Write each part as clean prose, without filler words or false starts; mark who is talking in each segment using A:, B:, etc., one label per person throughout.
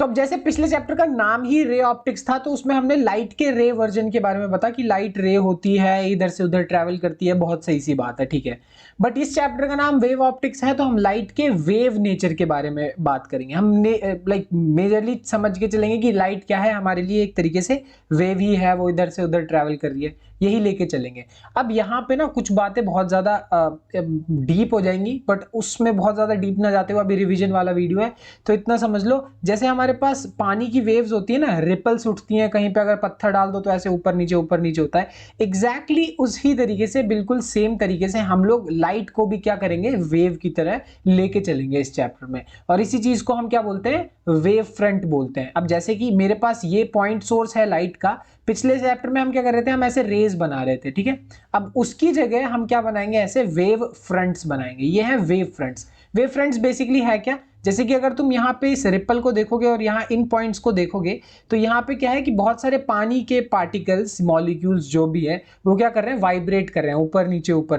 A: तो अब जैसे पिछले चैप्टर का नाम ही रे ऑप्टिक्स था, तो उसमें हमने लाइट के रे वर्जन के बारे में बताया कि लाइट रे होती है, इधर से उधर ट्रैवल करती है, बहुत सही सी बात है, ठीक है। बट इस चैप्टर का नाम वेव ऑप्टिक्स है, तो हम लाइट के वेव नेचर के बारे में बात करेंगे। हम लाइक मेजरली समझ के चलेंगे कि लाइट क्या है, हमारे लिए एक तरीके से वेव ही है, वो इधर से उधर ट्रैवल कर रही है, यही लेके चलेंगे। अब यहाँ पे ना कुछ बातें बहुत ज्यादा डीप हो जाएंगी, बट उसमें बहुत ज्यादा डीप ना जाते हुए, अभी रिवीजन वाला वीडियो है तो इतना समझ लो, जैसे हमारे पास पानी की वेव्स होती है ना, रिपल्स उठती हैं, कहीं पे अगर पत्थर डाल दो तो ऐसे ऊपर नीचे होता है, एग्जैक्टली उसी तरीके से, बिल्कुल सेम तरीके से हम लोग लाइट को भी क्या करेंगे, वेव की तरह लेके चलेंगे इस चैप्टर में। और इसी चीज को हम क्या बोलते हैं, वेव फ्रंट बोलते हैं। अब जैसे कि मेरे पास ये पॉइंट सोर्स है लाइट का, पिछले चैप्टर में हम क्या कर रहे थे, हम ऐसे रेज बना रहे थे, ठीक है। अब उसकी जगह हम क्या बनाएंगे, ऐसे वेव फ्रंट्स बनाएंगे। ये है wave fronts. Wave fronts basically है क्या, जैसे कि अगर तुम यहाँ पे इस रिपल को देखोगे और यहाँ इन पॉइंट्स को देखोगे, तो यहाँ पे क्या है कि बहुत सारे पानी के पार्टिकल्स, मॉलिक्यूल्स जो भी है, वो क्या कर रहे हैं, वाइब्रेट कर रहे हैं ऊपर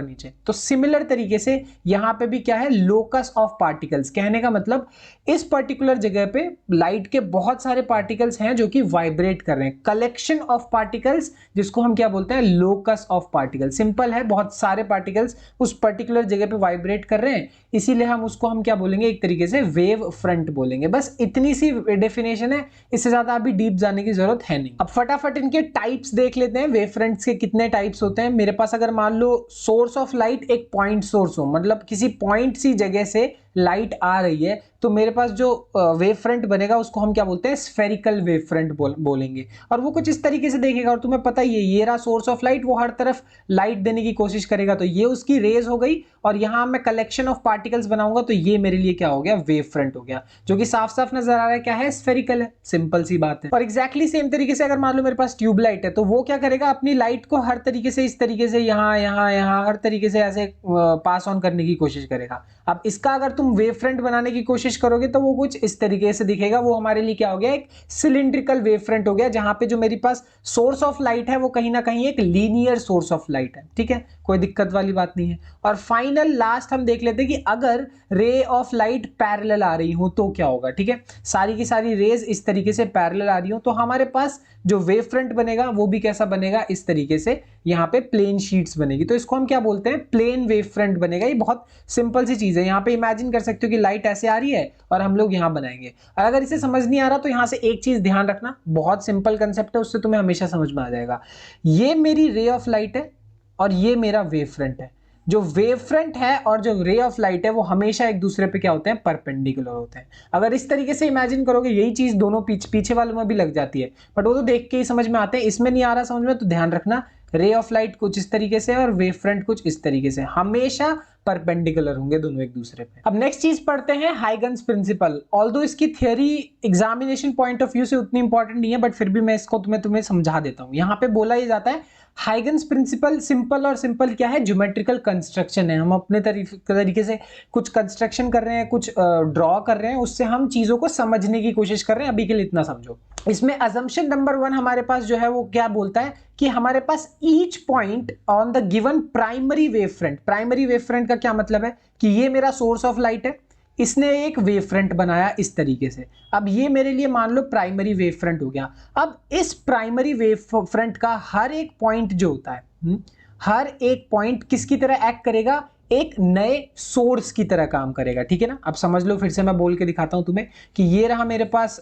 A: नीचे। तो सिमिलर तरीके से यहाँ पे भी क्या है, लोकस ऑफ पार्टिकल्स। कहने का मतलब इस पर्टिकुलर जगह पे लाइट के बहुत सारे पार्टिकल्स हैं जो कि वाइब्रेट कर रहे हैं, कलेक्शन ऑफ पार्टिकल्स, जिसको हम क्या बोलते हैं, लोकस ऑफ पार्टिकल। सिंपल है, बहुत सारे पार्टिकल्स उस पर्टिकुलर जगह पे वाइब्रेट कर रहे हैं, इसीलिए हम उसको हम क्या बोलेंगे, एक तरीके से वेव फ्रंट बोलेंगे। बस इतनी सी डेफिनेशन है, इससे ज्यादा अभी डीप जाने की जरूरत है नहीं। अब फटाफट इनके टाइप्स देख लेते हैं, वेव फ्रंट्स के कितने टाइप्स होते हैं। मेरे पास अगर मान लो सोर्स ऑफ लाइट एक पॉइंट सोर्स हो, मतलब किसी पॉइंट सी जगह से लाइट आ रही है, तो मेरे पास जो वेव फ्रंट बनेगा उसको हम क्या बोलते हैं, स्फेरिकल वेव फ्रंट बोलेंगे। और वो कुछ इस तरीके से देखेगा, और तुम्हें पता ही है, ये रहा सोर्स ऑफ लाइट, वो हर तरफ लाइट देने की कोशिश करेगा, तो ये उसकी रेज हो गई, और यहां मैं कलेक्शन ऑफ पार्टिकल्स बनाऊंगा, तो ये मेरे लिए क्या हो गया, वेव फ्रंट हो गया, जो कि साफ साफ नजर आ रहा है क्या है, स्फेरिकल है। सिंपल सी बात है। और एग्जैक्टली सेम तरीके से अगर मान लो मेरे पास ट्यूबलाइट है, तो वो क्या करेगा, अपनी लाइट को हर तरीके से, इस तरीके से, यहाँ हर तरीके से ऐसे पास ऑन करने की कोशिश करेगा। अब इसका अगर तुम वेव फ्रंट बनाने की कोशिश करोगे तो वो कुछ इस तरीके से दिखेगा, वो हमारे लिए क्या हो गया, एक सिलिंड्रिकल वेव फ्रंट हो गया, जहां पे जो मेरे पास सोर्स ऑफ लाइट है वो कहीं ना कहीं एक लीनियर सोर्स ऑफ लाइट है, ठीक है, कोई दिक्कत वाली बात नहीं है। और फाइनल लास्ट हम देख लेते हैं कि अगर रे ऑफ लाइट पैरेलल आ रही हो तो क्या होगा, ठीक है। सारी की सारी रेज इस तरीके से पैरेलल आ रही हो, तो हमारे पास जो वेव फ्रंट बनेगा वो भी कैसा बनेगा, इस तरीके से, यहाँ पे प्लेन शीट्स बनेगी, तो इसको हम क्या बोलते हैं, प्लेन वेव फ्रंट बनेगा। ये बहुत सिंपल सी चीज है। यहाँ पे इमेजिन कर सकते हो कि लाइट ऐसे आ रही है और हम लोग यहाँ बनाएंगे। और अगर इसे समझ नहीं आ रहा तो यहाँ से एक चीज ध्यान रखना, बहुत सिंपल कंसेप्ट है, उससे तुम्हें हमेशा समझ में आ जाएगा। ये मेरी रे ऑफ लाइट है और ये मेरा वेव फ्रंट है। जो वेव फ्रंट है और जो रे ऑफ लाइट है वो हमेशा एक दूसरे पे क्या होते हैं, परपेंडिकुलर होते हैं। अगर इस तरीके से इमेजिन करोगे, यही चीज दोनों पीछे वालों में भी लग जाती है, बट वो तो देख के ही समझ में आते हैं। इसमें नहीं आ रहा समझ में तो ध्यान रखना, रे ऑफ लाइट कुछ इस तरीके से और वेव फ्रंट कुछ इस तरीके से, हमेशा परपेंडिकुलर होंगे दोनों एक दूसरे पे। अब नेक्स्ट चीज पढ़ते हैं, हाइगन्स प्रिंसिपल। ऑल्दो इसकी theory examination point of view से उतनी इंपॉर्टेंट नहीं है, बट फिर भी मैं इसको तुम्हें समझा देता हूं। यहाँ पे बोला ये जाता है हाइगन्स प्रिंसिपल, सिंपल और सिंपल क्या है, ज्योमेट्रिकल कंस्ट्रक्शन है। हम अपने तरीके से कुछ कंस्ट्रक्शन कर रहे हैं, कुछ ड्रॉ कर रहे हैं, उससे हम चीजों को समझने की कोशिश कर रहे हैं। अभी के लिए इतना समझो। इसमें अजम्पशन नंबर 1 हमारे पास जो है वो क्या बोलता है कि हमारे पास each point on the given primary wave front. Primary wave front का क्या मतलब है कि ये मेरा सोर्स ऑफ लाइट है, इसने एक वेव फ्रंट बनाया इस तरीके से। अब ये मेरे लिए मान लो प्राइमरी वेव फ्रंट हो गया। अब इस प्राइमरी वेव फ्रंट का हर एक पॉइंट जो होता है, हर एक पॉइंट किसकी तरह एक्ट करेगा, एक नए सोर्स की तरह काम करेगा, ठीक है ना। अब समझ लो, फिर से मैं बोल के दिखाता हूं तुम्हें कि ये रहा मेरे पास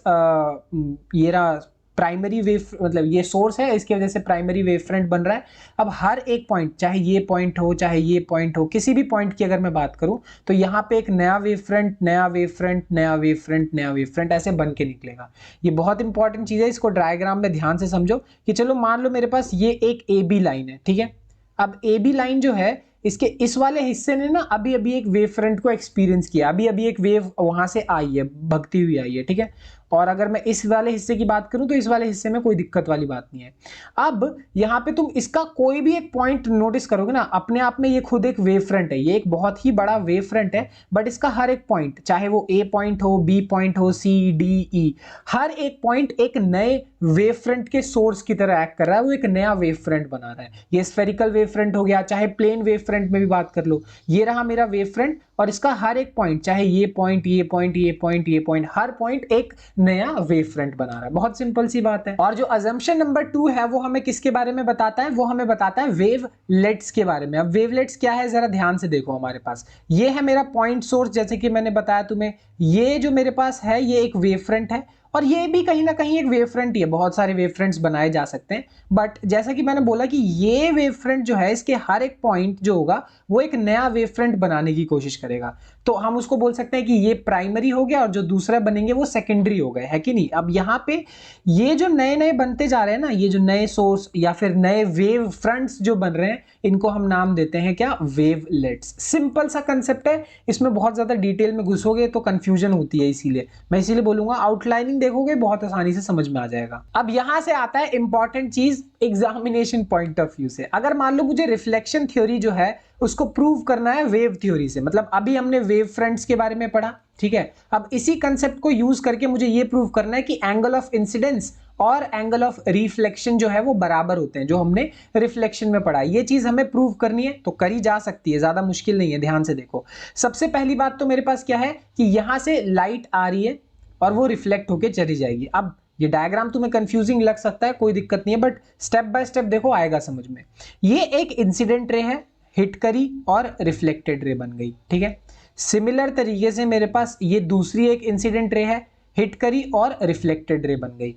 A: ये रहा प्राइमरी वेव, मतलब ये सोर्स है, इसकी वजह से प्राइमरी वेव फ्रंट बन रहा है। अब हर एक पॉइंट, चाहे ये पॉइंट हो चाहे ये पॉइंट हो, किसी भी पॉइंट की अगर मैं बात करूं तो यहाँ पे एक नया वेव फ्रंट, नया वेव फ्रंट, नया वेव फ्रंट, नया वेव फ्रंट ऐसे बन के निकलेगा। ये बहुत इंपॉर्टेंट चीज है, इसको डायग्राम में ध्यान से समझो कि चलो मान लो मेरे पास ये एक ए बी लाइन है, ठीक है। अब ए बी लाइन जो है, इसके इस वाले हिस्से ने ना अभी अभी एक वेव फ्रंट को एक्सपीरियंस किया, अभी अभी एक वेव वहां से आई है, भगती हुई आई है, ठीक है। और अगर मैं इस वाले हिस्से की बात करूं तो इस वाले हिस्से में कोई दिक्कत वाली बात नहीं है। अब यहां पे तुम इसका कोई भी एक पॉइंट नोटिस करोगे ना, अपने आप में ये खुद एक वेव फ्रंट है, ये एक बहुत ही बड़ा वेव फ्रंट है, बट इसका हर एक पॉइंट, चाहे वो ए पॉइंट हो, बी पॉइंट हो, सी डी ई, हर एक पॉइंट एक नए वेव फ्रंट के सोर्स की तरह एक्ट कर रहा है, वो एक नया वेव फ्रंट बना रहा है। ये स्फेरिकल वेव फ्रंट हो गया, चाहे प्लेन वेव फ्रंट में भी बात कर लो, ये रहा मेरा वेव फ्रंट, और इसका हर एक पॉइंट, चाहे ये पॉइंट, ये पॉइंट, ये पॉइंट, ये पॉइंट, हर पॉइंट एक नया वेव फ्रंट बना रहा है। बहुत सिंपल सी बात है। और जो अजम्पशन नंबर 2 है वो हमें किसके बारे में बताता है, वो हमें बताता है वेवलेट्स के बारे में। अब वेवलेट्स क्या है जरा ध्यान से देखो, हमारे पास ये है मेरा पॉइंट सोर्स, जैसे कि मैंने बताया तुम्हें, ये जो मेरे पास है ये एक वेव फ्रंट है, और ये भी कहीं ना कहीं एक वेव फ्रंट ही है। बहुत सारे वेव फ्रंट्स बनाए जा सकते हैं, बट जैसा कि मैंने बोला कि ये वेव फ्रंट जो है, इसके हर एक पॉइंट जो होगा वो एक नया वेव फ्रंट बनाने की कोशिश करेगा। तो हम उसको बोल सकते हैं कि ये प्राइमरी हो गया और जो दूसरा बनेंगे वो सेकेंडरी हो गए, है कि नहीं। अब यहाँ पे ये जो नए नए बनते जा रहे हैं ना, ये जो नए सोर्स या फिर नए वेव फ्रंट्स जो बन रहे हैं, इनको हम नाम देते हैं क्या, वेवलेट्स। सिंपल सा कंसेप्ट है, इसमें बहुत ज्यादा डिटेल में घुसोगे तो कंफ्यूजन होती है, इसीलिए मैं बोलूंगा आउटलाइनिंग देखोगे बहुत आसानी से समझ में आ जाएगा। अब यहां से आता है इंपॉर्टेंट चीज एग्जामिनेशन पॉइंट ऑफ व्यू से। अगर मान लो मुझे रिफ्लेक्शन थ्योरी जो है उसको प्रूव करना है वेव थ्योरी से, मतलब अभी हमने वेव फ्रंट्स के बारे में पढ़ा, ठीक है। अब इसी कंसेप्ट को यूज करके मुझे ये प्रूव करना है कि एंगल ऑफ इंसिडेंस और एंगल ऑफ रिफ्लेक्शन जो है वो बराबर होते हैं, जो हमने रिफ्लेक्शन में पढ़ा। ये चीज हमें प्रूव करनी है तो करी जा सकती है, ज्यादा मुश्किल नहीं है। ध्यान से देखो, सबसे पहली बात तो मेरे पास क्या है कि यहां से लाइट आ रही है और वो रिफ्लेक्ट होके चली जाएगी। अब ये डायग्राम तुम्हें कंफ्यूजिंग लग सकता है, कोई दिक्कत नहीं है, बट स्टेप बाय स्टेप देखो आएगा समझ में। ये एक इंसिडेंट रे है, हिट करी और रिफ्लेक्टेड रे बन गई, ठीक है। सिमिलर तरीके से मेरे पास ये दूसरी एक इंसिडेंट रे है, हिट करी और रिफ्लेक्टेड रे बन गई।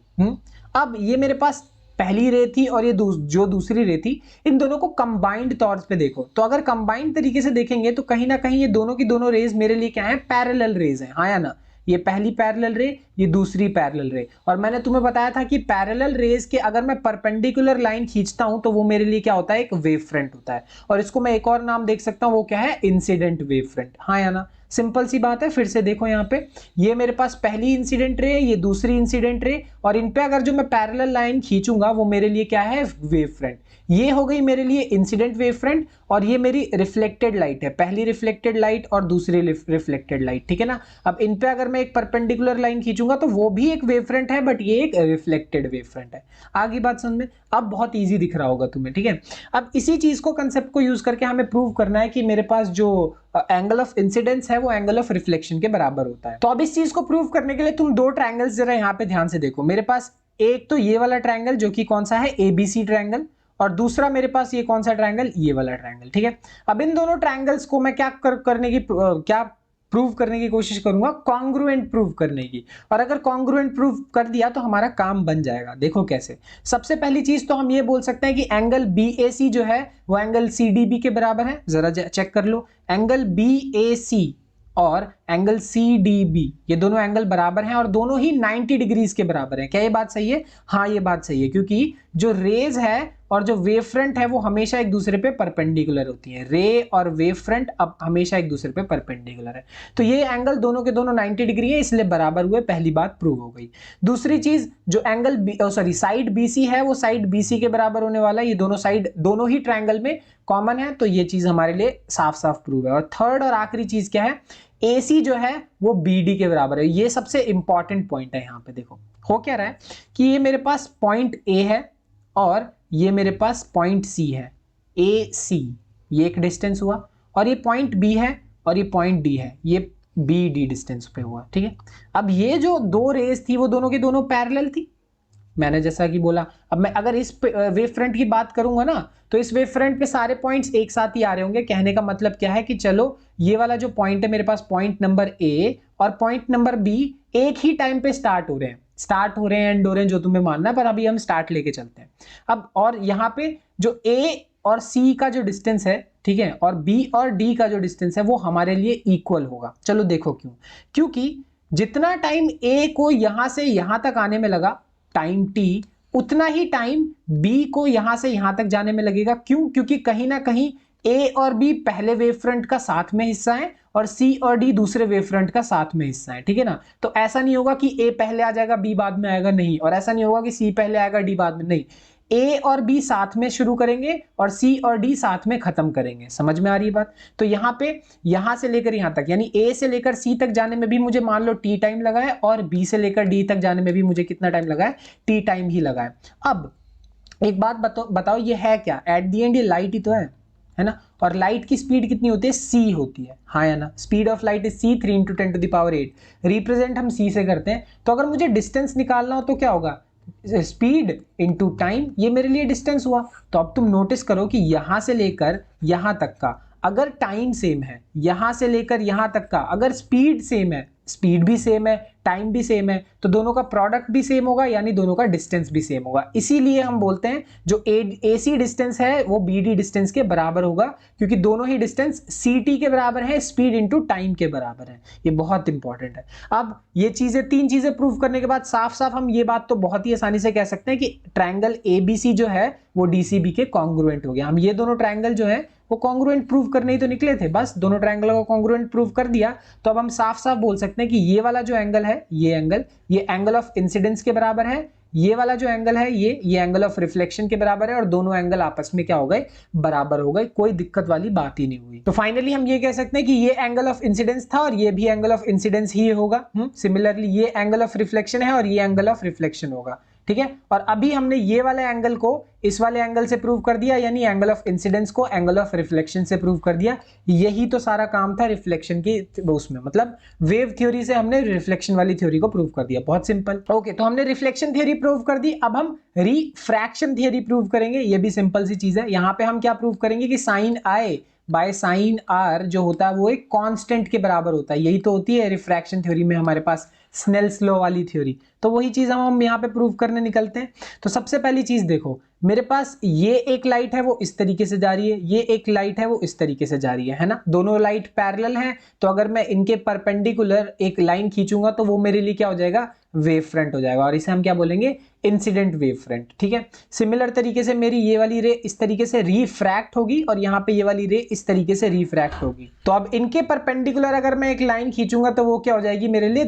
A: अब ये मेरे पास पहली रे थी और ये जो दूसरी रे थी, इन दोनों को कंबाइंड तौर पे देखो। तो अगर कंबाइंड तरीके से देखेंगे तो कहीं ना कहीं ये दोनों की दोनों रेज मेरे लिए क्या है, पैरेलल रेज है, हाँ या ना। ये पहली पैरेलल रे, ये दूसरी पैरेलल रे। और मैंने तुम्हें बताया था कि पैरेलल रेज के अगर मैं परपेंडिकुलर लाइन खींचता हूं तो वो मेरे लिए क्या होता है, एक वेव फ्रंट होता है। और इसको मैं एक और नाम देख सकता हूं, वो क्या है, इंसिडेंट वेव फ्रंट, हाँ या ना। सिंपल सी बात है। फिर से देखो यहाँ पे, ये मेरे पास पहली इंसिडेंट रे, ये दूसरी इंसिडेंट रे, और इन पे अगर जो मैं पैरेलल लाइन खींचूंगा वो मेरे लिए क्या है, वेव फ्रंट। ये हो गई मेरे लिए इंसिडेंट वेव फ्रंट, और ये मेरी रिफ्लेक्टेड लाइट है, पहली रिफ्लेक्टेड लाइट और दूसरी रिफ्लेक्टेड लाइट, ठीक है ना। अब इन पे अगर मैं एक परपेंडिकुलर लाइन खींचूंगा तो वो भी एक वेव फ्रंट है, बट ये एक रिफ्लेक्टेड वेव फ्रंट है। आगे बात समझ में, अब बहुत इजी दिख रहा होगा तुम्हें, ठीक है। अब इसी चीज को, कंसेप्ट को यूज करके हमें प्रूव करना है कि मेरे पास जो एंगल ऑफ इंसिडेंस है वो एंगल ऑफ रिफ्लेक्शन के बराबर होता है। तो अब इस चीज को प्रूव करने के लिए तुम दो ट्रायंगल्स जरा यहाँ पे ध्यान से देखो। मेरे पास एक तो ये वाला ट्रायंगल जो कि कौन सा है, एबीसी ट्रायंगल, और दूसरा मेरे पास ये कौन सा ट्रायंगल, ये वाला ट्रायंगल, ठीक है। अब इन दोनों ट्रायंगल्स को मैं क्या प्रूव करने की कोशिश करूंगा, कॉन्ग्रुएंट प्रूव करने की। और अगर कॉन्ग्रुएंट प्रूव कर दिया तो हमारा काम बन जाएगा। देखो कैसे। सबसे पहली चीज तो हम ये बोल सकते हैं कि एंगल BAC जो है वो एंगल CDB के बराबर है। जरा चेक कर लो, एंगल BAC और एंगल CDB, ये दोनों एंगल बराबर हैं और दोनों ही 90 डिग्रीज के बराबर हैं। क्या ये बात सही है? हाँ, ये बात सही है, क्योंकि जो रेज है और जो वेव फ्रंट है वो हमेशा एक दूसरे पे परपेंडिकुलर होती है। रे और वेव फ्रंट अब हमेशा एक दूसरे पे परपेंडिकुलर है, तो ये एंगल दोनों के दोनों 90 डिग्री है, इसलिए बराबर हुए। पहली बात प्रूव हो गई। दूसरी चीज, जो एंगल साइड BC है वो साइड BC के बराबर होने वाला है। ये दोनों साइड दोनों ही ट्रायंगल में कॉमन है, तो ये चीज हमारे लिए साफ साफ प्रूव है। और थर्ड और आखिरी चीज क्या है, AC जो है वो BD के बराबर है। ये सबसे इंपॉर्टेंट पॉइंट है। यहाँ पे देखो हो क्या रहा है कि ये मेरे पास पॉइंट A है और ये मेरे पास पॉइंट C है, AC, ये एक डिस्टेंस हुआ, और ये पॉइंट B है और ये पॉइंट D है, ये BD डिस्टेंस पे हुआ, ठीक है। अब ये जो दो रेज थी वो दोनों की दोनों पैरेलल थी, मैंने जैसा कि बोला। अब मैं अगर इस वेव फ्रंट की बात करूंगा ना, तो इस वेव फ्रंट पे सारे पॉइंट्स एक साथ ही आ रहे होंगे। कहने का मतलब क्या है कि चलो ये वाला जो पॉइंट है मेरे पास, पॉइंट नंबर A और पॉइंट नंबर B एक ही टाइम पे स्टार्ट हो रहे हैं, एंड हो रहे हैं, जो तुम्हें मानना है, पर अभी हम स्टार्ट लेके चलते हैं। अब और यहाँ पे जो A और C का जो डिस्टेंस है, ठीक है, और B और D का जो डिस्टेंस है वो हमारे लिए इक्वल होगा। चलो देखो क्यों, क्योंकि जितना टाइम A को यहां से यहां तक आने में लगा, टाइम T, उतना ही टाइम B को यहां से यहां तक जाने में लगेगा। क्यों? क्योंकि कहीं ना कहीं A और B पहले वेव फ्रंट का साथ में हिस्सा है और C और D दूसरे वेव फ्रंट का साथ में हिस्सा है, ठीक है ना। तो ऐसा नहीं होगा कि A पहले आ जाएगा B बाद में आएगा, नहीं, और ऐसा नहीं होगा कि C पहले आएगा D बाद में, नहीं। A और B साथ में शुरू करेंगे और C और D साथ में खत्म करेंगे। समझ में आ रही है बात? तो यहाँ पे यहां से लेकर यहां तक, यानी A से लेकर C तक जाने में भी मुझे मान लो T टाइम लगा है, और B से लेकर D तक जाने में भी मुझे कितना टाइम लगा है, T टाइम ही लगा है। अब एक बात बताओ, ये है क्या? एट दी एंड ये लाइट ही तो है है ना, और लाइट की स्पीड कितनी होती है, c होती है, हाँ या ना, speed of light is c, 3 × 10⁸, represent हम c से करते हैं। तो अगर मुझे डिस्टेंस निकालना हो तो क्या होगा, स्पीड इनटू टाइम, ये मेरे लिए डिस्टेंस हुआ। तो अब तुम नोटिस करो कि यहां से लेकर यहां तक का अगर टाइम सेम है, यहां से लेकर यहां तक का अगर स्पीड सेम है, स्पीड भी सेम है, टाइम भी सेम है, तो दोनों का प्रोडक्ट भी सेम होगा, यानी दोनों का डिस्टेंस भी सेम होगा। इसीलिए हम बोलते हैं जो AC डिस्टेंस है वो BD डिस्टेंस के बराबर होगा, क्योंकि दोनों ही डिस्टेंस CT के बराबर है, स्पीड इनटू टाइम के बराबर है। ये बहुत इंपॉर्टेंट है। अब ये चीजें, 3 चीजें प्रूव करने के बाद साफ साफ हम ये बात तो बहुत ही आसानी से कह सकते हैं कि ट्रायंगल ABC जो है वो DCB के कॉन्ग्रुएंट हो गया। हम ये दोनों ट्रायंगल जो है वो कॉन्ग्रुएंट प्रूव करने ही तो निकले थे, बस दोनों ट्रायंगल को कॉन्ग्रुएंट प्रूव कर दिया। तो अब हम साफ साफ बोल सकते हैं कि ये वाला जो एंगल है, ये एंगल ऑफ इंसिडेंस के बराबर है, ये वाला जो एंगल है ये एंगल ऑफ रिफ्लेक्शन के बराबर है, और दोनों एंगल आपस में क्या हो गए, बराबर हो गए, कोई दिक्कत वाली बात ही नहीं हुई। तो फाइनली हम ये कह सकते हैं कि ये एंगल ऑफ इंसिडेंस था और ये भी एंगल ऑफ इंसिडेंस ही होगा। सिमिलरली ये एंगल ऑफ रिफ्लेक्शन है और ये एंगल ऑफ रिफ्लेक्शन होगा, ठीक है। और अभी हमने ये वाले एंगल को इस वाले एंगल से प्रूव कर दिया, यानी एंगल ऑफ इंसिडेंस को एंगल ऑफ रिफ्लेक्शन से प्रूव कर दिया। यही तो सारा काम था रिफ्लेक्शन की उसमें, मतलब वेव थ्योरी से हमने रिफ्लेक्शन वाली थ्योरी को प्रूव कर दिया, बहुत सिंपल। ओके, तो हमने रिफ्लेक्शन थ्योरी प्रूव कर दी, अब हम रिफ्रैक्शन थ्योरी प्रूव करेंगे। ये भी सिंपल सी चीज है। यहां पे हम क्या प्रूव करेंगे कि sine i by sine r जो होता है वो एक कांस्टेंट के बराबर होता है। यही तो होती है रिफ्रैक्शन थ्योरी में हमारे पास स्नेल्स लॉ वाली थ्योरी। तो वही चीज हम यहाँ पे प्रूव करने निकलते हैं। तो सबसे पहली चीज देखो, मेरे पास ये एक लाइट है वो इस तरीके से जा रही है, ये एक लाइट है वो इस तरीके से जा रही है ना, दोनों लाइट पैरेलल हैं। तो अगर मैं इनके परपेंडिकुलर एक लाइन खींचूंगा तो वो मेरे लिए क्या हो जाएगा, वेव फ्रंट हो जाएगा, और इसे हम क्या बोलेंगे, इंसिडेंट वेव फ्रंट, ठीक है। सिमिलर तरीके से मेरी ये वाली रे इस तरीके से रिफ्रैक्ट होगी और यहाँ पे ये वाली रे इस तरीके से रिफ्रैक्ट होगी। तो अब इनके परपेंडिकुलर अगर मैं एक लाइन खींचूंगा तो वो क्या हो जाएगी, मेरे लिए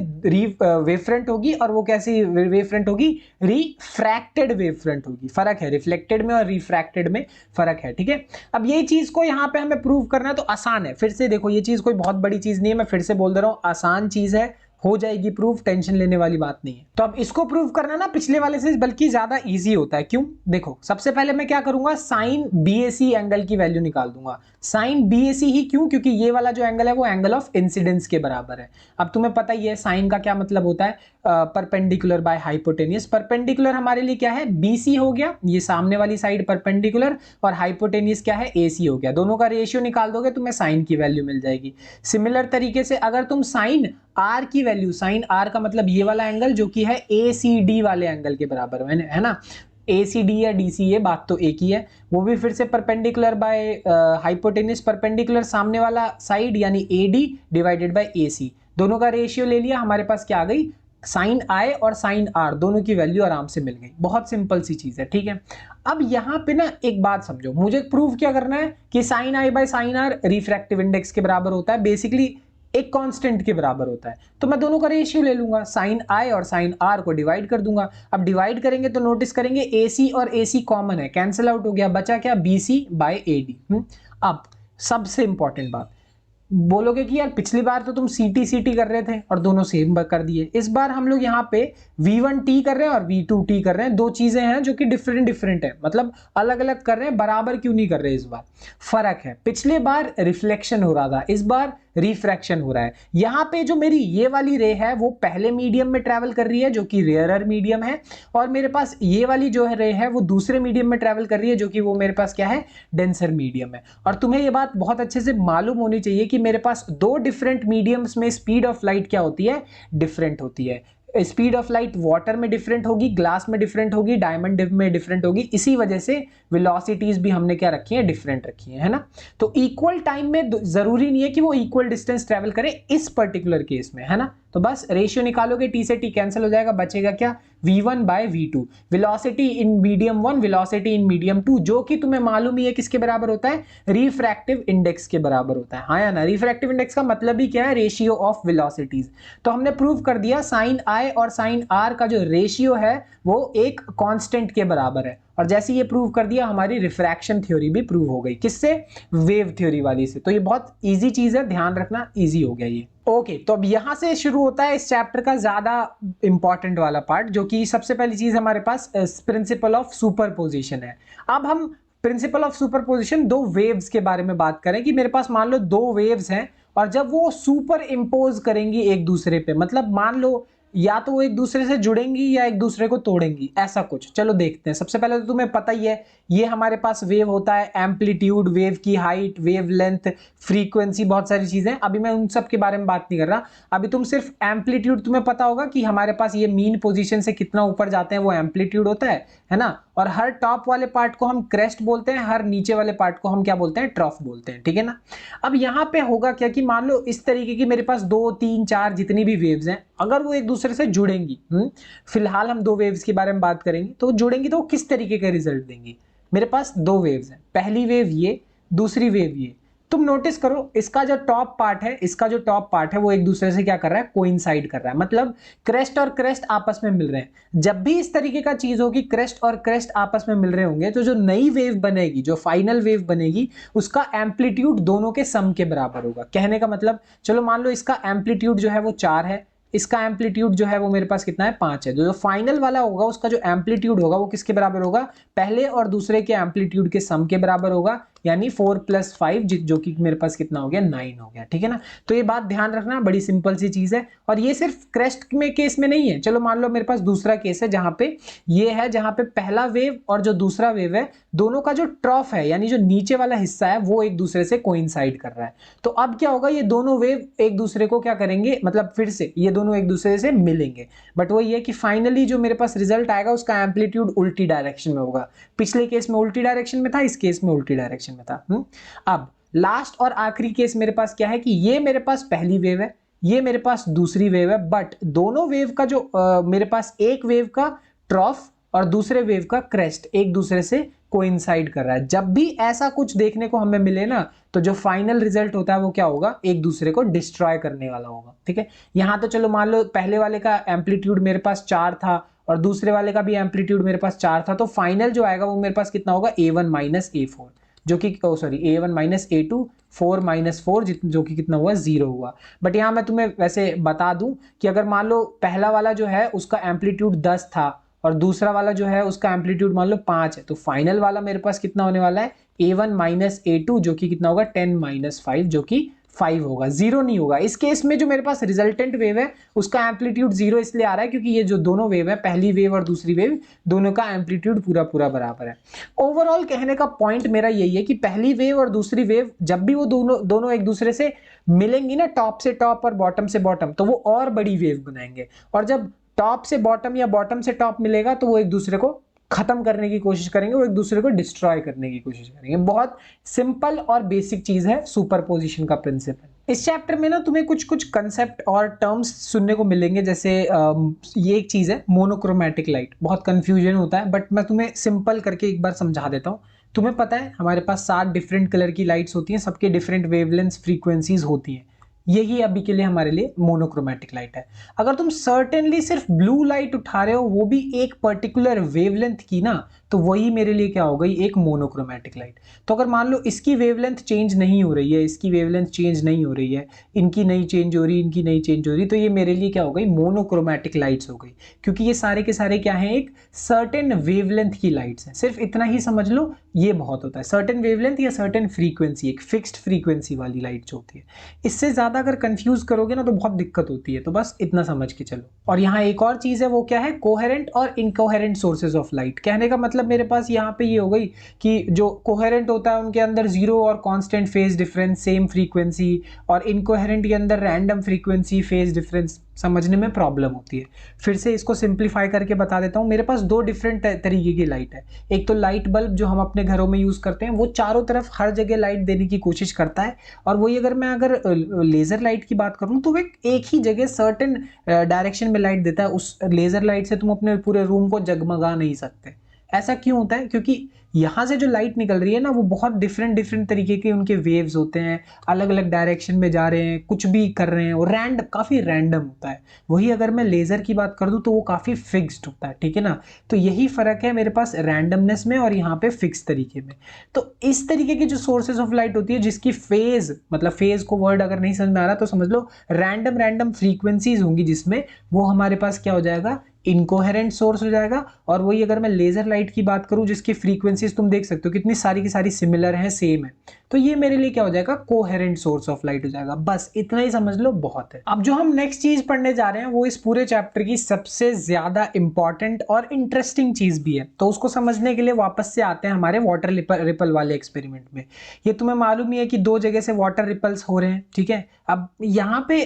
A: वेव फ्रंट होगी, और वो कैसी वेव फ्रंट होगी, रिफ्रैक्टेड वेव फ्रंट होगी। फर्क है रिफ्लेक्टेड में और रिफ्रैक्टेड में, फर्क है, ठीक है। अब ये चीज को यहाँ पे हमें प्रूव करना है तो आसान है। फिर से देखो, ये चीज कोई बहुत बड़ी चीज नहीं है, मैं फिर से बोल दे रहा हूँ, आसान चीज है, हो जाएगी प्रूफ, टेंशन लेने वाली बात नहीं है। तो अब इसको प्रूव करना ना पिछले वाले से बल्कि ज्यादा इजी होता है। क्यों, देखो सबसे पहले मैं क्या करूंगा, साइन BAC एंगल की वैल्यू निकाल दूंगा। साइन BAC ही क्यों, क्योंकि ये वाला जो एंगल है वो एंगल ऑफ इंसिडेंस के बराबर है। अब तुम्हें पता ही है साइन का क्या मतलब होता है, परपेंडिकुलर बाय हाइपोटेनियस। परपेंडिकुलर हमारे लिए क्या है, BC हो गया, ये सामने वाली साइड परपेंडिकुलर, और हाइपोटेनियस क्या है, AC हो गया। दोनों का रेशियो निकाल दोगे तुम्हें साइन की वैल्यू मिल जाएगी। सिमिलर तरीके से अगर तुम साइन R की वैल्यू, साइन R का मतलब ये वाला एंगल जो कि है ACD वाले एंगल के बराबर है ना, ACD या DC, ये बात तो एक ही है। वो भी फिर से परपेंडिकुलर बाय हाइपोटेनियस, परपेंडिकुलर सामने वाला साइड यानी AD डिवाइडेड बाय AC, दोनों का रेशियो ले लिया, हमारे पास क्या आ गई, साइन I और साइन R, दोनों की वैल्यू आराम से मिल गई। बहुत सिंपल सी चीज है, ठीक है। अब यहाँ पे ना एक बात समझो, मुझे प्रूव क्या करना है कि sine I by sine R refractive index के बराबर होता है, बेसिकली एक कांस्टेंट के बराबर होता है। तो मैं दोनों का रेशियो ले लूंगा, साइन I और साइन R को डिवाइड कर दूंगा। अब डिवाइड करेंगे तो नोटिस करेंगे AC और AC कॉमन है, कैंसिल आउट हो गया, बचा क्या, BC बाय AD। अब सबसे इंपॉर्टेंट बात, बोलोगे कि यार पिछली बार तो तुम CT कर रहे थे और दोनों सेम कर दिए, इस बार हम लोग यहाँ पे V1T कर रहे हैं और V2T कर रहे हैं। दो चीजें हैं जो कि डिफरेंट है, मतलब अलग अलग कर रहे हैं, बराबर क्यों नहीं कर रहे इस बार, फर्क है। पिछले बार रिफ्लेक्शन हो रहा था, इस बार रिफ्रैक्शन हो रहा है। यहाँ पे जो मेरी ये वाली रे है वो पहले मीडियम में ट्रेवल कर रही है जो कि रेयरर मीडियम है, और मेरे पास ये वाली जो है रे है वो दूसरे मीडियम में ट्रेवल कर रही है जो कि वो मेरे पास क्या है, डेंसर मीडियम है। और तुम्हें ये बात बहुत अच्छे से मालूम होनी चाहिए कि मेरे पास दो डिफरेंट मीडियम्स में स्पीड ऑफ लाइट क्या होती है, डिफरेंट होती है। स्पीड ऑफ लाइट वाटर में डिफरेंट होगी, ग्लास में डिफरेंट होगी, डायमंड में डिफरेंट होगी, इसी वजह से वेलोसिटीज भी हमने क्या रखी है, डिफरेंट रखी है ना। तो इक्वल टाइम में जरूरी नहीं है कि वो इक्वल डिस्टेंस ट्रेवल करे इस पर्टिकुलर केस में, है ना। तो बस रेशियो निकालोगे, T से T कैंसिल हो जाएगा, बचेगा क्या, V1 by V2, velocity in medium 1, velocity in medium 2, जो कि तुम्हें मालूम ही है किसके बराबर होता है, रिफ्रैक्टिव इंडेक्स के बराबर होता है, हाँ या ना। रिफ्रैक्टिव इंडेक्स का मतलब ही क्या है, रेशियो ऑफ वेलोसिटीज। तो हमने प्रूव कर दिया साइन I और साइन R का जो रेशियो है वो एक कांस्टेंट के बराबर है। और जैसे ये प्रूव कर दिया, हमारी रिफ्रैक्शन थ्योरी भी प्रूव हो गई, किससे, वेव थ्योरी वाली से। तो ये बहुत इजी चीज है, ध्यान रखना, इजी हो गया ये। ओके, तो अब यहां से शुरू होता है इस चैप्टर का ज्यादा इंपॉर्टेंट वाला पार्ट, जो कि सबसे पहली चीज हमारे पास प्रिंसिपल ऑफ सुपरपोजिशन है। अब हम प्रिंसिपल ऑफ सुपरपोजिशन, दो वेव्स के बारे में बात करें कि मेरे पास मान लो दो वेव्स हैं और जब वो सुपर इम्पोज करेंगी एक दूसरे पे, मतलब मान लो या तो वो एक दूसरे से जुड़ेंगी या एक दूसरे को तोड़ेंगी, ऐसा कुछ। चलो देखते हैं। सबसे पहले तो तुम्हें पता ही है, ये हमारे पास वेव होता है, एम्पलीट्यूड, वेव की हाइट, वेव लेंथ, फ्रीक्वेंसी, बहुत सारी चीजें। अभी मैं उन सब के बारे में बात नहीं कर रहा। अभी तुम सिर्फ एम्पलीट्यूड, तुम्हें पता होगा कि हमारे पास ये मीन पोजीशन से कितना ऊपर जाते हैं वो एम्पलीट्यूड होता है ना। और हर टॉप वाले पार्ट को हम क्रेस्ट बोलते हैं, हर नीचे वाले पार्ट को हम क्या बोलते हैं, ट्रफ बोलते हैं, ठीक है ना। अब यहाँ पे होगा क्या कि मान लो इस तरीके की मेरे पास 2, 3, 4 जितनी भी वेव्स हैं, अगर वो एक दूसरे से जुड़ेंगी, फिलहाल हम दो वेव्स के बारे में बात करेंगे, तो जुड़ेंगी तो वो किस तरीके का रिजल्ट देंगी। मेरे पास दो वेव्स हैं, पहली वेव ये, दूसरी वेव ये। तुम नोटिस करो, इसका जो टॉप पार्ट है, इसका जो टॉप पार्ट है वो एक दूसरे से क्या कर रहा है, कोइंसाइड कर रहा है, मतलब क्रेस्ट और क्रेस्ट आपस में मिल रहे हैं। जब भी इस तरीके का चीज होगी, क्रेस्ट और क्रेस्ट आपस में मिल रहे होंगे, तो जो नई वेव बनेगी, जो फाइनल वेव बनेगी, उसका एम्पलीट्यूड दोनों के सम के बराबर होगा। कहने का मतलब, चलो मान लो इसका एम्पलीट्यूड जो है वो 4 है, इसका एम्पलीट्यूड जो है वो मेरे पास कितना है, 5 है। जो फाइनल वाला होगा उसका जो एम्पलीट्यूड होगा वो किसके बराबर होगा, पहले और दूसरे के एम्पलीट्यूड के सम के बराबर होगा, यानी 4 + 5, जो कि मेरे पास कितना हो गया, 9 हो गया, ठीक है ना। तो ये बात ध्यान रखना, बड़ी सिंपल सी चीज है। और ये सिर्फ क्रेस्ट में केस में नहीं है। चलो मान लो मेरे पास दूसरा केस है, जहां पे ये है, जहां पे पहला वेव और जो दूसरा वेव है, दोनों का जो ट्रॉफ है, यानी जो नीचे वाला हिस्सा है, वो एक दूसरे से कोइंसाइड कर रहा है। तो अब क्या होगा, ये दोनों वेव एक दूसरे को क्या करेंगे, मतलब फिर से ये दोनों एक दूसरे से मिलेंगे। बट वो ये कि फाइनली जो मेरे पास रिजल्ट आएगा उसका एम्पलीट्यूड उल्टी डायरेक्शन में होगा। पिछले केस में उल्टी डायरेक्शन में था, इस केस में उल्टी डायरेक्शन में था। अब लास्ट और आखिरी केस मेरे पास क्या है कि ये मेरे पास पहली वेव है, ये मेरे पास दूसरी वेव है, बट दोनों वेव का जो मेरे पास एक वेव का ट्रॉफ और दूसरे वेव का क्रेस्ट एक दूसरे से कोइंसाइड कर रहा है। जब भी ऐसा कुछ देखने को हमें मिले ना, तो जो फाइनल रिजल्ट होता है वो क्या होगा, एक दूसरे को डिस्ट्रॉय करने वाला होगा, ठीक है। यहां तो चलो मान लो पहले वाले का एम्पलीट्यूड मेरे पास 4 था और दूसरे वाले का भी एम्पलीट्यूड मेरे पास 4 था, तो फाइनल जो आएगा वो मेरे पास कितना होगा, A1 - A4, जो कि A1 - A2, 4 - 4, जो कि कितना हुआ, 0 हुआ। बट यहाँ मैं तुम्हें वैसे बता दूं कि अगर मान लो पहला वाला जो है उसका एम्पलीट्यूड 10 था और दूसरा वाला जो है उसका एम्पलीट्यूड मान लो 5 है, तो फाइनल वाला मेरे पास कितना होने वाला है, A1 - A2, जो कि कितना होगा, 10 - 5, जो कि 5 होगा, 0 नहीं होगा। इस केस में जो मेरे पास रिजल्टेंट वेव है उसका एम्पलीट्यूड 0 इसलिए आ रहा है क्योंकि ये जो दोनों वेव है, पहली वेव और दूसरी वेव, दोनों का एम्पलीट्यूड पूरा पूरा बराबर है। ओवरऑल कहने का पॉइंट मेरा यही है कि पहली वेव और दूसरी वेव जब भी वो दोनों एक दूसरे से मिलेंगी ना, टॉप से टॉप और बॉटम से बॉटम, तो वो और बड़ी वेव बनाएंगे। और जब टॉप से बॉटम या बॉटम से टॉप मिलेगा तो वो एक दूसरे को खत्म करने की कोशिश करेंगे, वो एक दूसरे को डिस्ट्रॉय करने की कोशिश करेंगे। बहुत सिंपल और बेसिक चीज है सुपरपोजिशन का प्रिंसिपल। इस चैप्टर में ना तुम्हें कुछ कुछ कंसेप्ट और टर्म्स सुनने को मिलेंगे, जैसे ये एक चीज है मोनोक्रोमैटिक लाइट। बहुत कंफ्यूजन होता है, बट मैं तुम्हें सिंपल करके एक बार समझा देता हूँ। तुम्हें पता है हमारे पास 7 डिफरेंट कलर की लाइट्स होती हैं, सबके डिफरेंट वेवलेंथ फ्रीक्वेंसीज होती हैं। यही अभी के लिए हमारे लिए मोनोक्रोमैटिक लाइट है। अगर तुम सर्टेनली सिर्फ ब्लू लाइट उठा रहे हो, वो भी एक पर्टिकुलर वेवलेंथ की ना, तो वही मेरे लिए क्या हो गई, एक मोनोक्रोमैटिक लाइट। तो अगर मान लो इसकी वेवलेंथ चेंज नहीं हो रही है, इसकी वेवलेंथ चेंज नहीं हो रही है, इनकी नहीं चेंज हो रही, इनकी नहीं चेंज हो रही, तो ये मेरे लिए क्या हो गई, मोनोक्रोमैटिक लाइट्स हो गई। क्योंकि ये सारे के सारे क्या हैं, एक सर्टेन वेवलेंथ की लाइट्स हैं। सिर्फ इतना ही समझ लो, ये बहुत होता है। सर्टेन वेवलेंथ या सर्टेन फ्रीक्वेंसी, एक फिक्स्ड फ्रीक्वेंसी वाली लाइट जो होती है। इससे ज्यादा अगर कंफ्यूज करोगे ना तो बहुत दिक्कत होती है, तो बस इतना समझ के चलो। और यहाँ एक और चीज है, वो क्या है, कोहेरेंट और इनकोहेरेंट सोर्सेज ऑफ लाइट। कहने का मतलब मेरे पास यहाँ पे ये हो गई कि जो कोहेरेंट होता है उनके अंदर 0 और constant phase difference, same frequency, और इनकोहेरेंट के अंदर रैंडम फ्रीक्वेंसी, फेज डिफरेंस। समझने में प्रॉब्लम होती है। फिर से इसको सिंप्लीफाई करके बता देता हूँ। मेरे पास 2 डिफरेंट तरीके की लाइट है। एक तो लाइट बल्ब जो हम अपने घरों में यूज करते हैं, वो चारों तरफ हर जगह लाइट देने की कोशिश करता है। और वही अगर मैं लेजर लाइट की बात करूँ तो वो एक ही जगह सर्टेन डायरेक्शन में लाइट देता है। उस लेजर लाइट से तुम अपने पूरे रूम को जगमगा नहीं सकते। ऐसा क्यों होता है? क्योंकि यहाँ से जो लाइट निकल रही है ना, वो बहुत डिफरेंट तरीके के उनके वेव्स होते हैं, अलग अलग डायरेक्शन में जा रहे हैं, कुछ भी कर रहे हैं, और काफी रैंडम होता है। वही अगर मैं लेजर की बात कर दूं तो वो काफी फिक्स्ड होता है, ठीक है ना। तो यही फर्क है मेरे पास रैंडमनेस में और यहाँ पे फिक्स तरीके में। तो इस तरीके की जो सोर्सेज ऑफ लाइट होती है, जिसकी फेज, मतलब फेज को वर्ड अगर नहीं समझ में आ रहा तो समझ लो रैंडम फ्रीक्वेंसीज होंगी, जिसमें वो हमारे पास क्या हो जाएगा, इनकोहेरेंट सोर्स हो जाएगा। और वही अगर मैं लेजर लाइट की बात करूं जिसकी फ्रीक्वेंसीज तुम देख सकते हो कितनी सारी की सारी सिमिलर हैं, सेम है, तो ये मेरे लिए क्या हो जाएगा, कोहेरेंट सोर्स ऑफ लाइट हो जाएगा। बस इतना ही समझ लो, बहुत है। अब जो हम नेक्स्ट चीज पढ़ने जा रहे हैं वो इस पूरे चैप्टर की सबसे ज्यादा इंपॉर्टेंट और इंटरेस्टिंग चीज भी है, तो उसको समझने के लिए वापस से आते हैं हमारे वाटर रिपल वाले एक्सपेरिमेंट में। ये तुम्हें मालूम ही है कि दो जगह से वाटर रिपल्स हो रहे हैं, ठीक है। अब यहाँ पे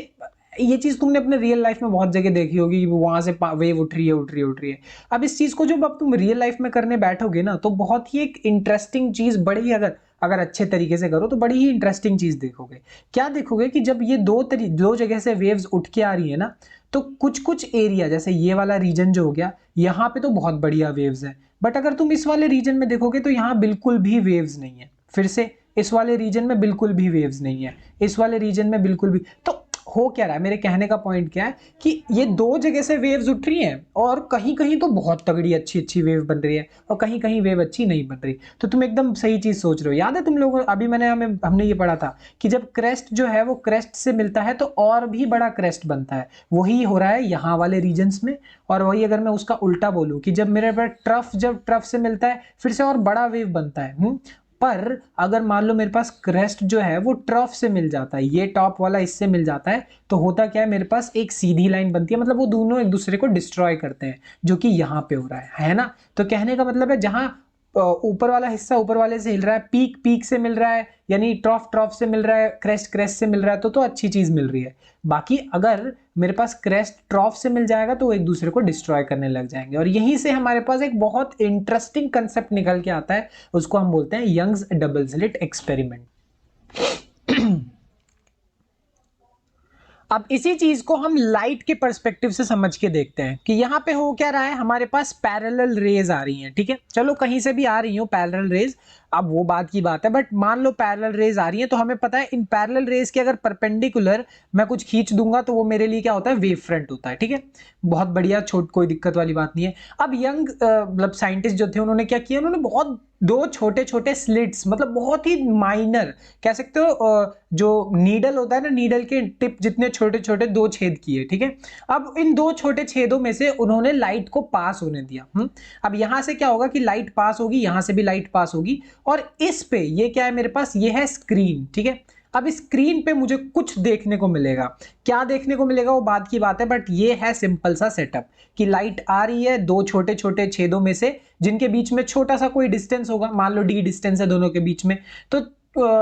A: ये चीज तुमने अपने रियल लाइफ में बहुत जगह देखी होगी कि वहां से वेव उठ रही है उठ रही है उठ रही है। अब इस चीज को जब अब तुम रियल लाइफ में करने बैठोगे ना, तो बहुत ही एक इंटरेस्टिंग चीज, बड़ी अगर अगर अच्छे तरीके से करो तो बड़ी ही इंटरेस्टिंग चीज देखोगे। क्या देखोगे कि जब ये दो जगह से वेव्स उठ के आ रही है ना, तो कुछ कुछ एरिया, जैसे ये वाला रीजन जो हो गया, यहाँ पे तो बहुत बढ़िया वेव्स है, बट अगर तुम इस वाले रीजन में देखोगे तो यहाँ बिल्कुल भी वेव्स नहीं है। फिर से इस वाले रीजन में बिल्कुल भी वेव्स नहीं है, इस वाले रीजन में बिल्कुल भी। तो हो क्या रहा है, मेरे कहने का पॉइंट क्या है कि ये दो जगह से वेव्स उठ रही हैं और कहीं कहीं तो बहुत तगड़ी अच्छी अच्छी वेव बन रही है और कहीं कहीं वेव अच्छी नहीं बन रही। तो तुम एकदम सही चीज सोच रहे हो। याद है तुम लोगों, अभी हमने ये पढ़ा था कि जब क्रेस्ट जो है वो क्रेस्ट से मिलता है तो और भी बड़ा क्रेस्ट बनता है। वही हो रहा है यहाँ वाले रीजन्स में। और वही अगर मैं उसका उल्टा बोलूं कि जब मेरे पास ट्रफ, जब ट्रफ से मिलता है फिर से और बड़ा वेव बनता है। पर अगर मान लो मेरे पास क्रेस्ट जो है वो ट्रफ से मिल जाता है, ये टॉप वाला इससे मिल जाता है, तो होता क्या है, मेरे पास एक सीधी लाइन बनती है, मतलब वो दोनों एक दूसरे को डिस्ट्रॉय करते हैं, जो कि यहाँ पे हो रहा है ना। तो कहने का मतलब है जहां ऊपर वाला हिस्सा ऊपर वाले से हिल रहा है, पीक पीक से मिल रहा है, यानी ट्रॉफ ट्रॉफ से मिल रहा है, क्रेस्ट क्रेस्ट से मिल रहा है, तो अच्छी चीज मिल रही है। बाकी अगर मेरे पास क्रेस्ट ट्रॉफ से मिल जाएगा तो वो एक दूसरे को डिस्ट्रॉय करने लग जाएंगे। और यहीं से हमारे पास एक बहुत इंटरेस्टिंग कंसेप्ट निकल के आता है, उसको हम बोलते हैं यंग्स डबल स्लिट एक्सपेरिमेंट। अब इसी चीज को हम लाइट के पर्सपेक्टिव से समझ के देखते हैं कि यहाँ पे हो क्या रहा है, हमारे पास पैरेलल रेज आ रही हैं, ठीक है। चलो कहीं से भी आ रही हो पैरेलल रेज, अब वो बात की बात है, बट मान लो पैरेलल रेज आ रही है तो हमें पता है इन पैरेलल रेज के अगर परपेंडिकुलर मैं कुछ खींच दूंगा तो वो मेरे लिए क्या होता है, वेव फ्रंट होता है, ठीक है। बहुत बढ़िया, कोई दिक्कत वाली बात नहीं है। अब यंग मतलब साइंटिस्ट जो थे उन्होंने क्या किया, उन्होंने बहुत दो छोटे छोटे स्लिट्स, मतलब बहुत ही माइनर कह सकते हो, जो नीडल होता है ना, नीडल के टिप जितने छोटे छोटे दो छेद किए, ठीक है। अब इन दो छोटे छेदों में से उन्होंने लाइट को पास होने दिया। अब यहां से क्या होगा कि लाइट पास होगी, यहां से भी लाइट पास होगी, और इस पे ये क्या है मेरे पास, ये है स्क्रीन, ठीक है। अब स्क्रीन पे मुझे कुछ देखने को मिलेगा, क्या देखने को मिलेगा वो बात की बात है, बट ये है सिंपल सा सेटअप कि लाइट आ रही है दो छोटे छोटे छेदों में से, जिनके बीच में छोटा सा कोई डिस्टेंस होगा, मान लो डी डिस्टेंस है दोनों के बीच में, तो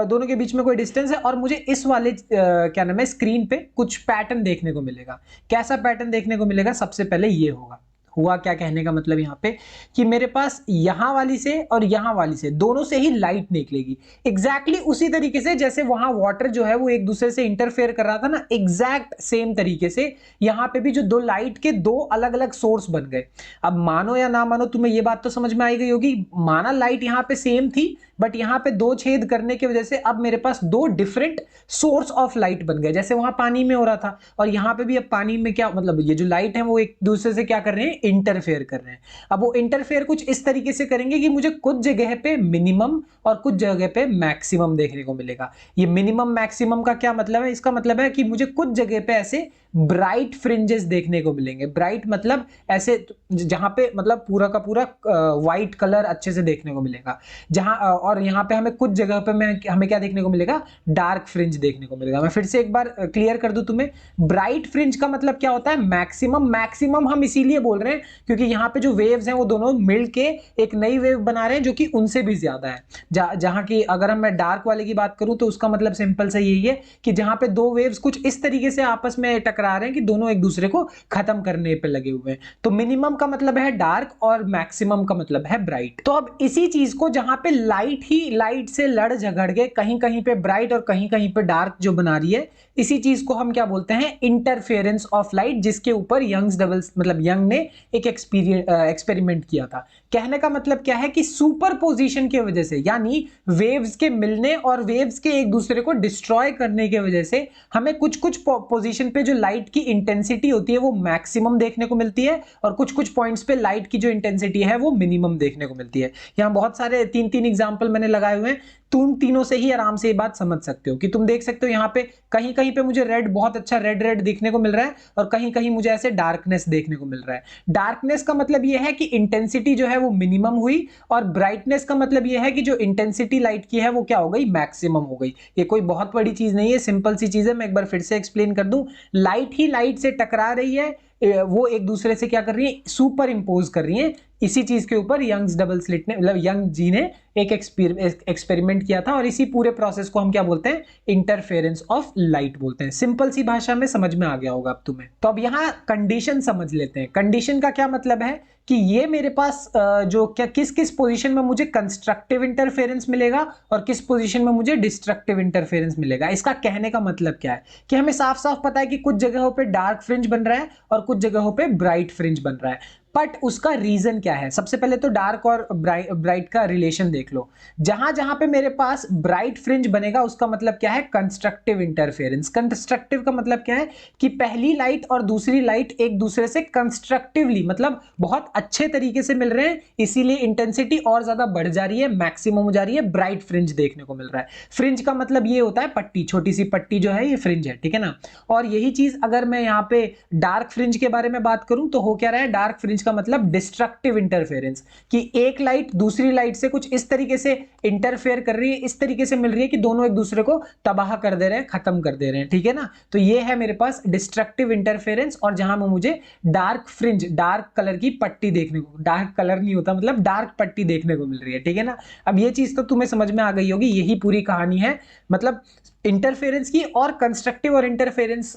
A: दोनों के बीच में कोई डिस्टेंस है, और मुझे इस वाले क्या नाम है, स्क्रीन पे कुछ पैटर्न देखने को मिलेगा। कैसा पैटर्न देखने को मिलेगा, सबसे पहले ये होगा। हुआ क्या, कहने का मतलब यहाँ पे कि मेरे पास यहां वाली से और यहां वाली से दोनों से ही लाइट निकलेगी, एग्जैक्टली उसी तरीके से जैसे वहां वाटर जो है वो एक दूसरे से इंटरफेयर कर रहा था ना, एग्जैक्ट सेम तरीके से यहां पे भी जो दो लाइट के दो अलग अलग सोर्स बन गए। अब मानो या ना मानो, तुम्हें ये बात तो समझ में आई गई होगी, माना लाइट यहाँ पे सेम थी, बट यहाँ पे दो छेद करने की वजह से अब मेरे पास दो डिफरेंट सोर्स ऑफ लाइट बन गए, जैसे वहां पानी में हो रहा था, और यहाँ पे भी अब पानी में क्या मतलब, ये जो लाइट है वो एक दूसरे से क्या कर रहे हैं, इंटरफेयर कर रहे हैं। अब वो इंटरफेयर कुछ इस तरीके से करेंगे कि मुझे कुछ जगह पे मिनिमम और कुछ जगह पे मैक्सिमम देखने को मिलेगा। ये मिनिमम मैक्सिमम का क्या मतलब है, इसका मतलब है कि मुझे कुछ जगह पे ऐसे ब्राइट फ्रिंजेस देखने को मिलेंगे। ब्राइट मतलब ऐसे जहां पे मतलब पूरा का पूरा व्हाइट कलर अच्छे से देखने को मिलेगा, जहां और यहाँ पे हमें कुछ जगह पे हमें क्या देखने को मिलेगा, डार्क फ्रिंज देखने को मिलेगा। मैं फिर से एक बार क्लियर कर दूं तुम्हें, ब्राइट फ्रिंज का मतलब क्या होता है, मैक्सिमम। मैक्सिमम हम इसीलिए बोल रहे हैं क्योंकि यहाँ पे जो वेव्स हैं वो दोनों मिलके एक नई वेव बना रहे हैं जो कि उनसे भी ज्यादा है। जहां की अगर मैं डार्क वाले की बात करूं तो उसका मतलब सिंपल सा यही है कि जहां पे दो वेव्स कुछ इस तरीके से आपस में टकरा रहे हैं कि दोनों एक दूसरे को खत्म करने पे लगे हुए हैं। तो मिनिमम का मतलब है डार्क और मैक्सिमम का मतलब है ब्राइट। तो अब इसी चीज को जहां पे लाइट ही लाइट से लड़ झगड़ के कहीं कहीं पे ब्राइट और कहीं कहीं पे डार्क जो बना रही है, इसी चीज को हम क्या बोलते हैं, इंटरफेरेंस ऑफ लाइट, जिसके ऊपर यंग्स डबल्स मतलब यंग ने एक एक्सपेरिमेंट किया था। कहने का मतलब क्या है कि सुपरपोजिशन की वजह से, यानी वेव्स के मिलने और वेव्स के एक दूसरे को डिस्ट्रॉय करने की वजह से हमें कुछ कुछ पोजीशन पे जो लाइट की इंटेंसिटी होती है वो मैक्सिमम देखने को मिलती है, और कुछ कुछ पॉइंट्स पे लाइट की जो इंटेंसिटी है वो मिनिमम देखने को मिलती है। यहाँ बहुत सारे 3-3 एग्जांपल मैंने लगाए हुए हैं, तुम तीनों से ही आराम से ये बात समझ सकते हो कि तुम देख सकते हो यहाँ पे कहीं कहीं पे मुझे रेड, बहुत अच्छा रेड रेड दिखने को मिल रहा है, और कहीं कहीं मुझे ऐसे डार्कनेस देखने को मिल रहा है। डार्कनेस का मतलब ये है कि इंटेंसिटी जो है वो मिनिमम हुई, और ब्राइटनेस का मतलब ये है कि जो इंटेंसिटी लाइट की है वो क्या हो गई, मैक्सिमम हो गई। ये कोई बहुत बड़ी चीज नहीं है, सिंपल सी चीज है। मैं एक बार फिर से एक्सप्लेन कर दूं, लाइट ही लाइट से टकरा रही है, वो एक दूसरे से क्या कर रही है, सुपर इंपोज कर रही है। इसी चीज के ऊपर यंग्स डबल स्लिट ने, मतलब यंग जी ने एक एक्सपेरिमेंट किया था, और इसी पूरे प्रोसेस को हम क्या बोलते हैं, इंटरफेरेंस ऑफ लाइट बोलते हैं। सिंपल सी भाषा में समझ में आ गया होगा अब तुम्हें। तो अब यहाँ कंडीशन समझ लेते हैं। कंडीशन का क्या मतलब है कि ये मेरे पास जो क्या किस किस पोजीशन में मुझे कंस्ट्रक्टिव इंटरफेरेंस मिलेगा और किस पोजीशन में मुझे डिस्ट्रक्टिव इंटरफेरेंस मिलेगा। इसका कहने का मतलब क्या है कि हमें साफ साफ पता है कि कुछ जगहों पे डार्क फ्रिंज बन रहा है और कुछ जगहों पे ब्राइट फ्रिंज बन रहा है, बट उसका रीजन क्या है। सबसे पहले तो डार्क और ब्राइट का रिलेशन देख लो। जहां जहां पे मेरे पास ब्राइट फ्रिंज बनेगा उसका मतलब क्या है, कंस्ट्रक्टिव इंटरफेरेंस। कंस्ट्रक्टिव का मतलब क्या है कि पहली लाइट और दूसरी लाइट एक दूसरे से कंस्ट्रक्टिवली, मतलब बहुत अच्छे तरीके से मिल रहे हैं, इसीलिए इंटेंसिटी और ज्यादा बढ़ जा रही है, मैक्सिमम हो जा रही है, ब्राइट फ्रिंज देखने को मिल रहा है। फ्रिंज का मतलब ये होता है पट्टी, छोटी सी पट्टी जो है ये फ्रिंज है, ठीक है ना। और यही चीज अगर मैं यहाँ पे डार्क फ्रिंज के बारे में बात करूं तो हो क्या रहा है, डार्क फ्रिंज का मतलब डिस्ट्रक्टिव इंटरफेरेंस, कि एक लाइट दूसरी लाइट से कुछ इस तरीके से इंटरफेयर कर रही है, इस तरीके से मिल रही है कि दोनों एक दूसरे को तबाह कर दे रहे हैं, खत्म कर दे रहे हैं, ठीक है ना। तो ये है मेरे पास डिस्ट्रक्टिव इंटरफेरेंस, और जहां में मुझे डार्क फ्रिंज, डार्क कलर की पट्टी देखने को, डार्क कलर नहीं होता, मतलब डार्क पट्टी देखने को मिल रही है, ठीक है ना। अब ये चीज तो तुम्हें समझ में आ गई होगी, यही पूरी कहानी है, मतलब इंटरफेरेंस की, और कंस्ट्रक्टिव और इंटरफेरेंस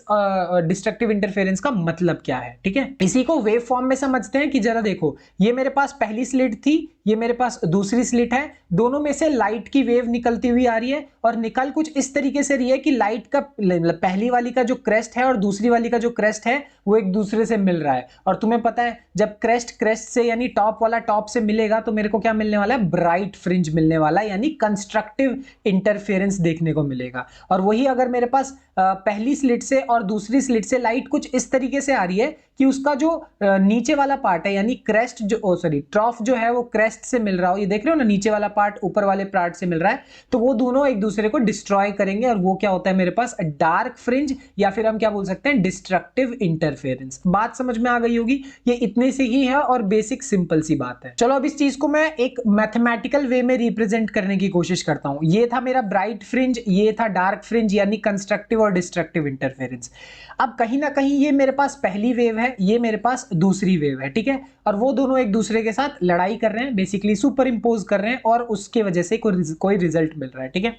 A: डिस्ट्रक्टिव इंटरफेरेंस का मतलब क्या है, ठीक है। इसी को वेव फॉर्म में समझते हैं कि जरा देखो, ये मेरे पास पहली स्लिट थी, ये मेरे पास दूसरी स्लिट है, दोनों में से लाइट की वेव निकलती हुई आ रही है, और निकल कुछ इस तरीके से रही है कि लाइट का पहली वाली का जो क्रेस्ट है और दूसरी वाली का जो क्रेस्ट है वो एक दूसरे से मिल रहा है। और तुम्हें पता है जब क्रेस्ट क्रेस्ट से यानी टॉप वाला टॉप से मिलेगा तो मेरे को क्या मिलने वाला है, ब्राइट फ्रिंज मिलने वाला है, यानी कंस्ट्रक्टिव इंटरफेरेंस देखने को मिलेगा। और वही अगर मेरे पास पहली स्लिट से और दूसरी स्लिट से लाइट कुछ इस तरीके से आ रही है कि उसका जो नीचे वाला पार्ट है, यानी क्रेस्ट जो ट्रॉफ जो है वो क्रेस्ट से मिल रहा हो, ये देख रहे हो ना, नीचे वाला पार्ट ऊपर वाले पार्ट से मिल रहा है, तो वो दोनों एक दूसरे को डिस्ट्रॉय करेंगे, और वो क्या होता है मेरे पास, डार्क फ्रिंज, या फिर हम क्या बोल सकते हैं, डिस्ट्रक्टिव इंटरफेरेंस। बात समझ में आ गई होगी, ये इतने से ही है और बेसिक सिंपल सी बात है। चलो अब इस चीज को मैं एक मैथमेटिकल वे में रिप्रेजेंट करने की कोशिश करता हूं। ये था मेरा ब्राइट फ्रिंज, ये था डार्क फ्रिंज, यानी कंस्ट्रक्टिव और डिस्ट्रक्टिव इंटरफेरेंस। अब कहीं ना कहीं ये मेरे पास पहली वेव है, ये मेरे पास दूसरी वेव है, ठीक है, और वो दोनों एक दूसरे के साथ लड़ाई कर रहे हैं, बेसिकली सुपर इंपोज कर रहे हैं, और उसके वजह से कोई रिजल्ट मिल रहा है, ठीक है।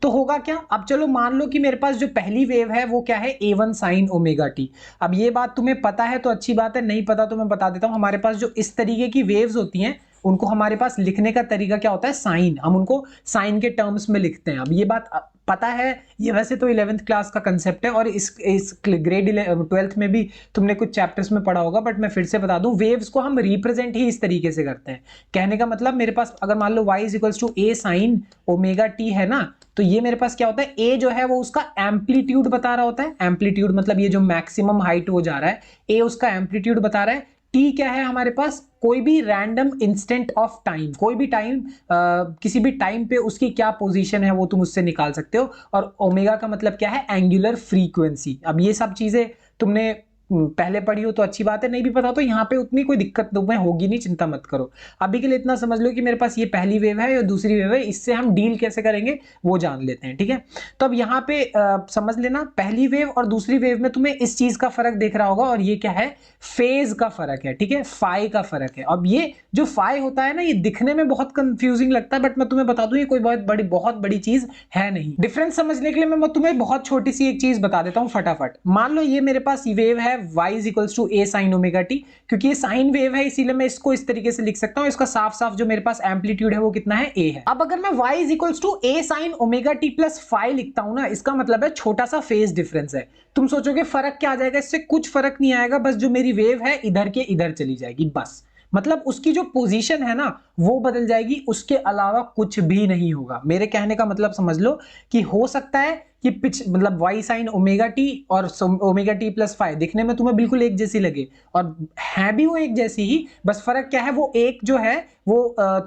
A: तो होगा क्या, अब चलो मान लो कि मेरे पास जो पहली वेव है वो क्या है, A1 sin ओमेगा टी। अब ये बात तुम्हें पता है तो अच्छी बात है, नहीं पता तो मैं बता देता हूं। हमारे पास जो इस तरीके की वेव्स होती हैं उनको हमारे पास लिखने का तरीका क्या होता है, साइन, हम उनको साइन के टर्म्स में लिखते हैं। अब ये बात पता है, ये वैसे तो 11th क्लास का कंसेप्ट है, और इस ग्रेड 12th में भी तुमने कुछ चैप्टर्स में पढ़ा होगा, बट मैं फिर से बता दूं, वेव्स को हम रिप्रेजेंट ही इस तरीके से करते हैं। कहने का मतलब मेरे पास अगर मान लो y = a sin omega T है ना, तो ये मेरे पास क्या होता है, a जो है वो उसका एम्पलीट्यूड बता रहा होता है, एम्पलीट्यूड मतलब ये जो मैक्सिमम हाइट वो जा रहा है, a उसका एम्पलीट्यूड बता रहा है, टी क्या है हमारे पास, कोई भी रैंडम इंस्टेंट ऑफ टाइम, कोई भी टाइम, किसी भी टाइम पे उसकी क्या पोजीशन है वो तुम उससे निकाल सकते हो। और ओमेगा का मतलब क्या है, एंगुलर फ्रीक्वेंसी। अब ये सब चीजें तुमने पहले पढ़ी हो तो अच्छी बात है, नहीं भी पता तो यहाँ पे उतनी कोई दिक्कत तुम्हें होगी नहीं, चिंता मत करो। अभी के लिए इतना समझ लो कि मेरे पास ये पहली वेव है और दूसरी वेव है, इससे हम डील कैसे करेंगे वो जान लेते हैं, ठीक है। तो अब यहाँ पे समझ लेना, पहली वेव और दूसरी वेव में तुम्हें इस चीज का फर्क देख रहा होगा, और ये क्या है, फेज का फर्क है, ठीक है, फाई का फर्क है। अब ये जो फाई होता है ना, ये दिखने में बहुत कंफ्यूजिंग लगता है, बट मैं तुम्हें बता दूं ये कोई बहुत बड़ी चीज है नहीं। डिफरेंस समझने के लिए मैं तुम्हें बहुत छोटी सी एक चीज बता देता हूं फटाफट। मान लो ये मेरे पास वेव है y = a sin omega T, क्योंकि ये साइन वेव है इसीलिए मैं इसको इस तरीके से लिख सकता हूं, इसका साफ साफ जो मेरे पास एम्पलीट्यूड है वो कितना है, a है। अब अगर मैं y = a sin omega t plus phi लिखता हूं ना, इसका मतलब है छोटा सा फेज डिफरेंस है। तुम सोचोगे फर्क क्या आ जाएगा, इससे कुछ फर्क नहीं आएगा, बस जो मेरी वेव है इधर के इधर चली जाएगी, बस मतलब उसकी जो पोजीशन है ना वो बदल जाएगी, उसके अलावा कुछ भी नहीं होगा। मेरे कहने का मतलब समझ लो कि हो सकता है कि पिच मतलब वाई साइन ओमेगा टी और ओमेगा टी प्लस फाइव दिखने में तुम्हें बिल्कुल एक जैसी लगे, और है भी वो एक जैसी ही, बस फर्क क्या है, वो एक जो है वो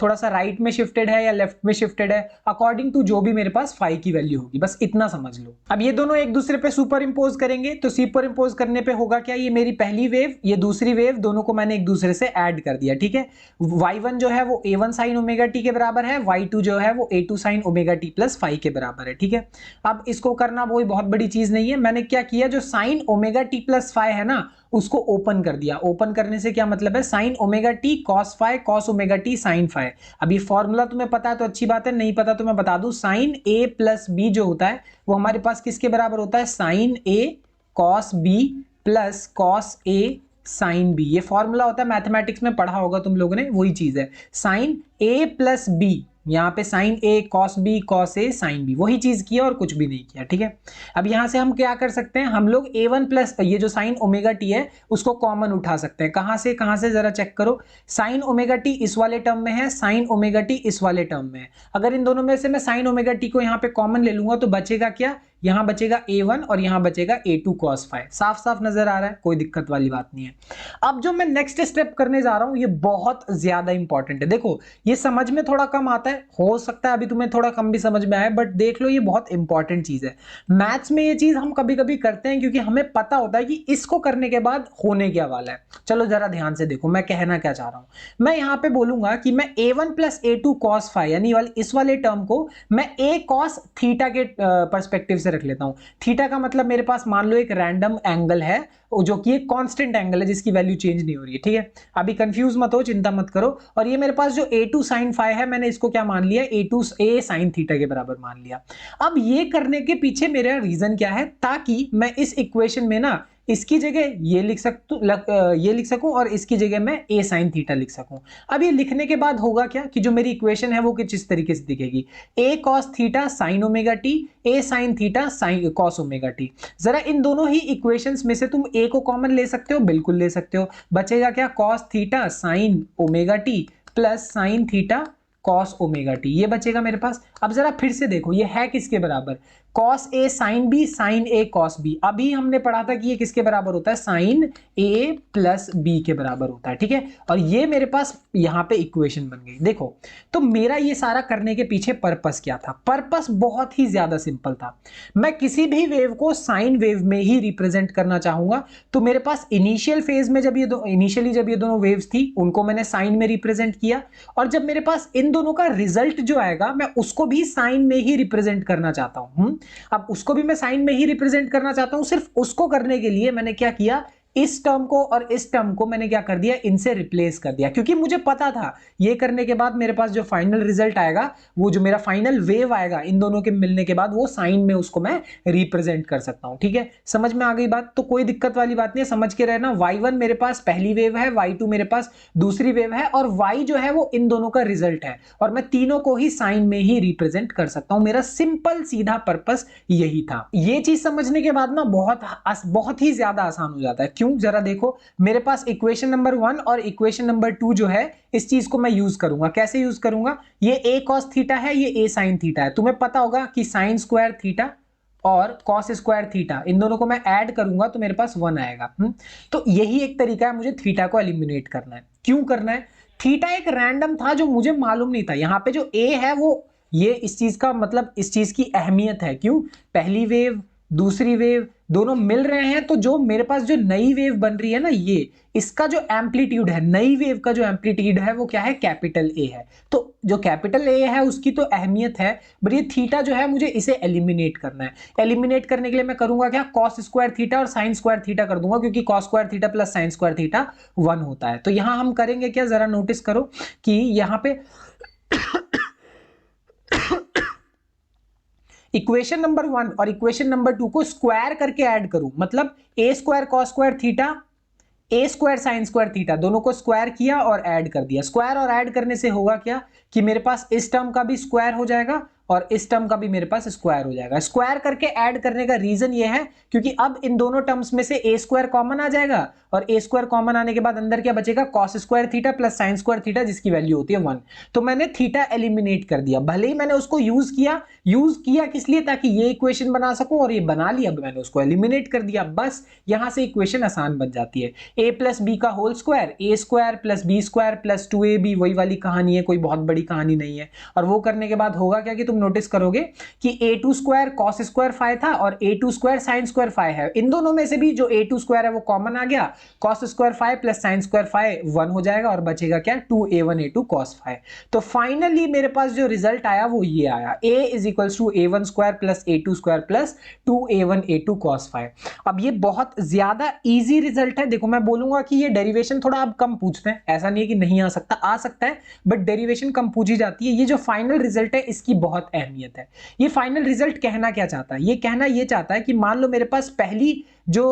A: थोड़ा सा राइट में शिफ्टेड है या लेफ्ट में शिफ्टेड है अकॉर्डिंग टू जो भी मेरे पास फाई की वैल्यू होगी, बस इतना समझ लो। अब ये दोनों एक दूसरे पे सुपर इंपोज करेंगे, तो सुपर इंपोज करने पे होगा क्या, ये मेरी पहली वेव, ये दूसरी वेव, दोनों को मैंने एक दूसरे से ऐड कर दिया, ठीक है। y1 जो है वो a1 साइन ओमेगा टी के बराबर है, y2 जो है वो a2 sign omega t plus five के बराबर है, ठीक है। अब इसको करना कोई बहुत बड़ी चीज नहीं है, मैंने क्या किया, जो sign omega t plus five है ना उसको ओपन कर दिया। ओपन करने से क्या मतलब है, sine omega t cos five, cos omega t sine five. अब ये फॉर्मूला तुम्हें पता है तो अच्छी बात है, नहीं पता तो मैं बता दूं, साइन ए प्लस बी जो होता है वो हमारे पास किसके बराबर होता है, sign A cos B plus cos A sine B. ये फॉर्मूला होता है, मैथमेटिक्स में पढ़ा होगा तुम लोगों ने, वही चीज है, साइन ए प्लस बी, यहाँ पे sign A cos B cos A sine B, वही चीज किया और कुछ भी नहीं किया, ठीक है। अब यहां से हम क्या कर सकते हैं, हम लोग a1 प्लस ये जो साइन ओमेगा टी है उसको कॉमन उठा सकते हैं। कहां से जरा चेक करो, साइन ओमेगा टी इस वाले टर्म में है, साइन ओमेगा टी इस वाले टर्म में है। अगर इन दोनों में से मैं साइन ओमेगा टी को यहाँ पे कॉमन ले लूंगा तो बचेगा क्या, यहां बचेगा a1 और यहां बचेगा a2 cos फाइव। साफ साफ नजर आ रहा है, कोई दिक्कत वाली बात नहीं है। अब जो मैं नेक्स्ट स्टेप करने जा रहा हूं ये बहुत ज्यादा इंपॉर्टेंट है। देखो ये समझ में थोड़ा कम आता है, हो सकता है अभी तुम्हें थोड़ा कम भी समझ में आए, बट देख लो ये बहुत इंपॉर्टेंट चीज है। मैथ्स में ये चीज हम कभी कभी करते हैं क्योंकि हमें पता होता है कि इसको करने के बाद होने क्या वाला है। चलो जरा ध्यान से देखो मैं कहना क्या चाह रहा हूं। मैं यहां पे बोलूंगा कि मैं a1 plus a2 cos five यानी इस वाले टर्म को मैं a cos थीटा के परस्पेक्टिव से रख लेता हूं। थीटा का मतलब मेरे पास मान लो एक रैंडम एंगल है जो कि एक कांस्टेंट एंगल है जिसकी वैल्यू चेंज नहीं हो रही है, ठीक है। अभी कंफ्यूज मत हो, चिंता मत करो। और ये मेरे पास जो a2 sin फाइव है मैंने इसको क्या मान लिया, a2 a sin थीटा के बराबर मान लिया। अब ये करने के पीछे मेरा रीजन क्या है, ताकि मैं इस इक्वेशन में ना इसकी जगह ये लिख सकूं और इसकी जगह मैं a sin थीटा लिख सकूं। अब ये लिखने के बाद होगा क्या कि जो मेरी इक्वेशन है वो कुछ इस तरीके से दिखेगी, a cos theta sin omega T, a sin theta sin cos omega T. जरा इन दोनों ही इक्वेशंस में से तुम a को कॉमन ले सकते हो, बिल्कुल ले सकते हो। बचेगा क्या, cos theta sin omega t plus sin theta cos omega T, ये बचेगा मेरे पास। अब जरा फिर से देखो ये है किसके बराबर, cos a sin b sin a cos b। अभी हमने पढ़ा था कि ये किसके बराबर होता है, sin a प्लस b के बराबर होता है, ठीक है। और ये मेरे पास यहां पे इक्वेशन बन गई। देखो तो मेरा ये सारा करने के पीछे पर्पस क्या था, पर्पस बहुत ही ज्यादा सिंपल था। मैं किसी भी वेव को साइन वेव में ही रिप्रेजेंट करना चाहूंगा, तो मेरे पास इनिशियल फेज में जब ये दोनों वेव्स थी उनको मैंने साइन में रिप्रेजेंट किया, और जब मेरे पास इन दोनों का रिजल्ट जो आएगा मैं उसको भी साइन में ही रिप्रेजेंट करना चाहता हूं। अब उसको भी मैं साइन में ही रिप्रेजेंट करना चाहता हूं। सिर्फ उसको करने के लिए मैंने क्या किया, इस टर्म को और इस टर्म को मैंने क्या कर दिया, इनसे रिप्लेस कर दिया, क्योंकि मुझे पता था ये करने के बाद मेरे पास जो फाइनल रिजल्ट आएगा, वो जो मेरा फाइनल वेव आएगा इन दोनों के मिलने के बाद, वो साइन में उसको मैं रिप्रेजेंट कर सकता हूं, ठीक है। समझ में आ गई बात, तो कोई दिक्कत वाली बात नहीं है, समझ के रहना। y1 मेरे पास पहली वेव है, y2 मेरे पास दूसरी वेव है, और y जो है वो इन दोनों का रिजल्ट है, और मैं तीनों को ही साइन में ही रिप्रेजेंट कर सकता हूं। मेरा सिंपल सीधा पर्पस यही था। ये चीज समझने के बाद ना बहुत ही ज्यादा आसान हो जाता है। क्यों, जरा देखो, मेरे पास इक्वेशन नंबर 1 और इक्वेशन नंबर 2 जो है, इस चीज को मैं यूज करूंगा। कैसे यूज करूंगा, ये a cos थीटा है, ये a sin थीटा है। तुम्हें पता होगा कि sin स्क्वायर थीटा और cos स्क्वायर थीटा, इन दोनों को मैं ऐड करूंगा तो मेरे पास 1 आएगा। तो यही एक तरीका है मुझे थीटा को एलिमिनेट करना है। क्यों करना है, थीटा एक रैंडम था जो मुझे मालूम नहीं था। यहां पे जो a है वो ये इस चीज का मतलब इस चीज की अहमियत है। क्यों, पहली वेव दूसरी वेव दोनों मिल रहे हैं, तो जो मेरे पास जो नई वेव बन रही है ना, ये इसका जो एम्पलीट्यूड है, नई वेव का जो एम्पलीट्यूड है वो क्या है, कैपिटल ए है। तो जो कैपिटल ए है उसकी तो अहमियत है, बट ये थीटा जो है मुझे इसे एलिमिनेट करना है। एलिमिनेट करने के लिए मैं करूंगा क्या, कॉस स्क्वायर थीटा और साइन स्क्वायर थीटा कर दूंगा, क्योंकि cos square theta plus sine square theta 1 होता है। तो यहां हम करेंगे क्या, जरा नोटिस करो कि यहां पे इक्वेशन नंबर 1 और इक्वेशन नंबर 2 को स्क्वायर करके ऐड करूं, मतलब a square cos square theta, a square sine square theta, दोनों को स्क्वायर किया और ऐड कर दिया। स्क्वायर और ऐड करने से होगा क्या कि मेरे पास इस टर्म का भी स्क्वायर हो जाएगा और इस टर्म का भी मेरे पास स्क्वायर हो जाएगा। स्क्वायर करके ऐड करने का रीजन ये है क्योंकि अब इन दोनों टर्म्स में से ए स्क्वायर कॉमन आ जाएगा और ए स्क्वायर कॉमन आने के बाद अंदर क्या बचेगा, cos square theta plus sine square theta, जिसकी वैल्यू होती है 1। तो मैंने थीटा एलिमिनेट कर दिया, भले ही मैंने उसको यूज किया किस लिए, ताकि ये इक्वेशन बना सकूं, और ये बना लिया, मैंने उसको एलिमिनेट कर दिया, बस यहां से इक्वेशन आसान बन जाती है। ए प्लस बी का whole square, a square plus b square plus 2ab, वही वाली कहानी है, कोई बहुत बड़ी कहानी नहीं है। और वो करने के बाद होगा क्या कि तुम नोटिस करोगे कि a2 square cos square phi था और a2 square sine square phi है। इन दोनों में से भी जो a2 स्क्वायर है वो कॉमन आ गया, cos square phi plus sine square phi 1 हो जाएगा और बचेगा क्या, 2a1 a2 कॉस फाइ। तो फाइनली मेरे पास जो रिजल्ट आया वो ये आया, a is equals to a1 square plus a2 square plus 2a1 a2 cos phi. अब ये बहुत ज्यादा इजी रिजल्ट है। देखो मैं बोलूंगा कि ये डेरिवेशन थोड़ा आप कम पूछते हैं, ऐसा नहीं है कि नहीं आ सकता है, बट डेरिवेशन कम पूछी जाती है। ये जो फाइनल रिजल्ट है इसकी बहुत अहमियत है। ये फाइनल रिजल्ट कहना क्या चाहता है, ये कहना ये चाहता है कि मान लो मेरे पास पहली जो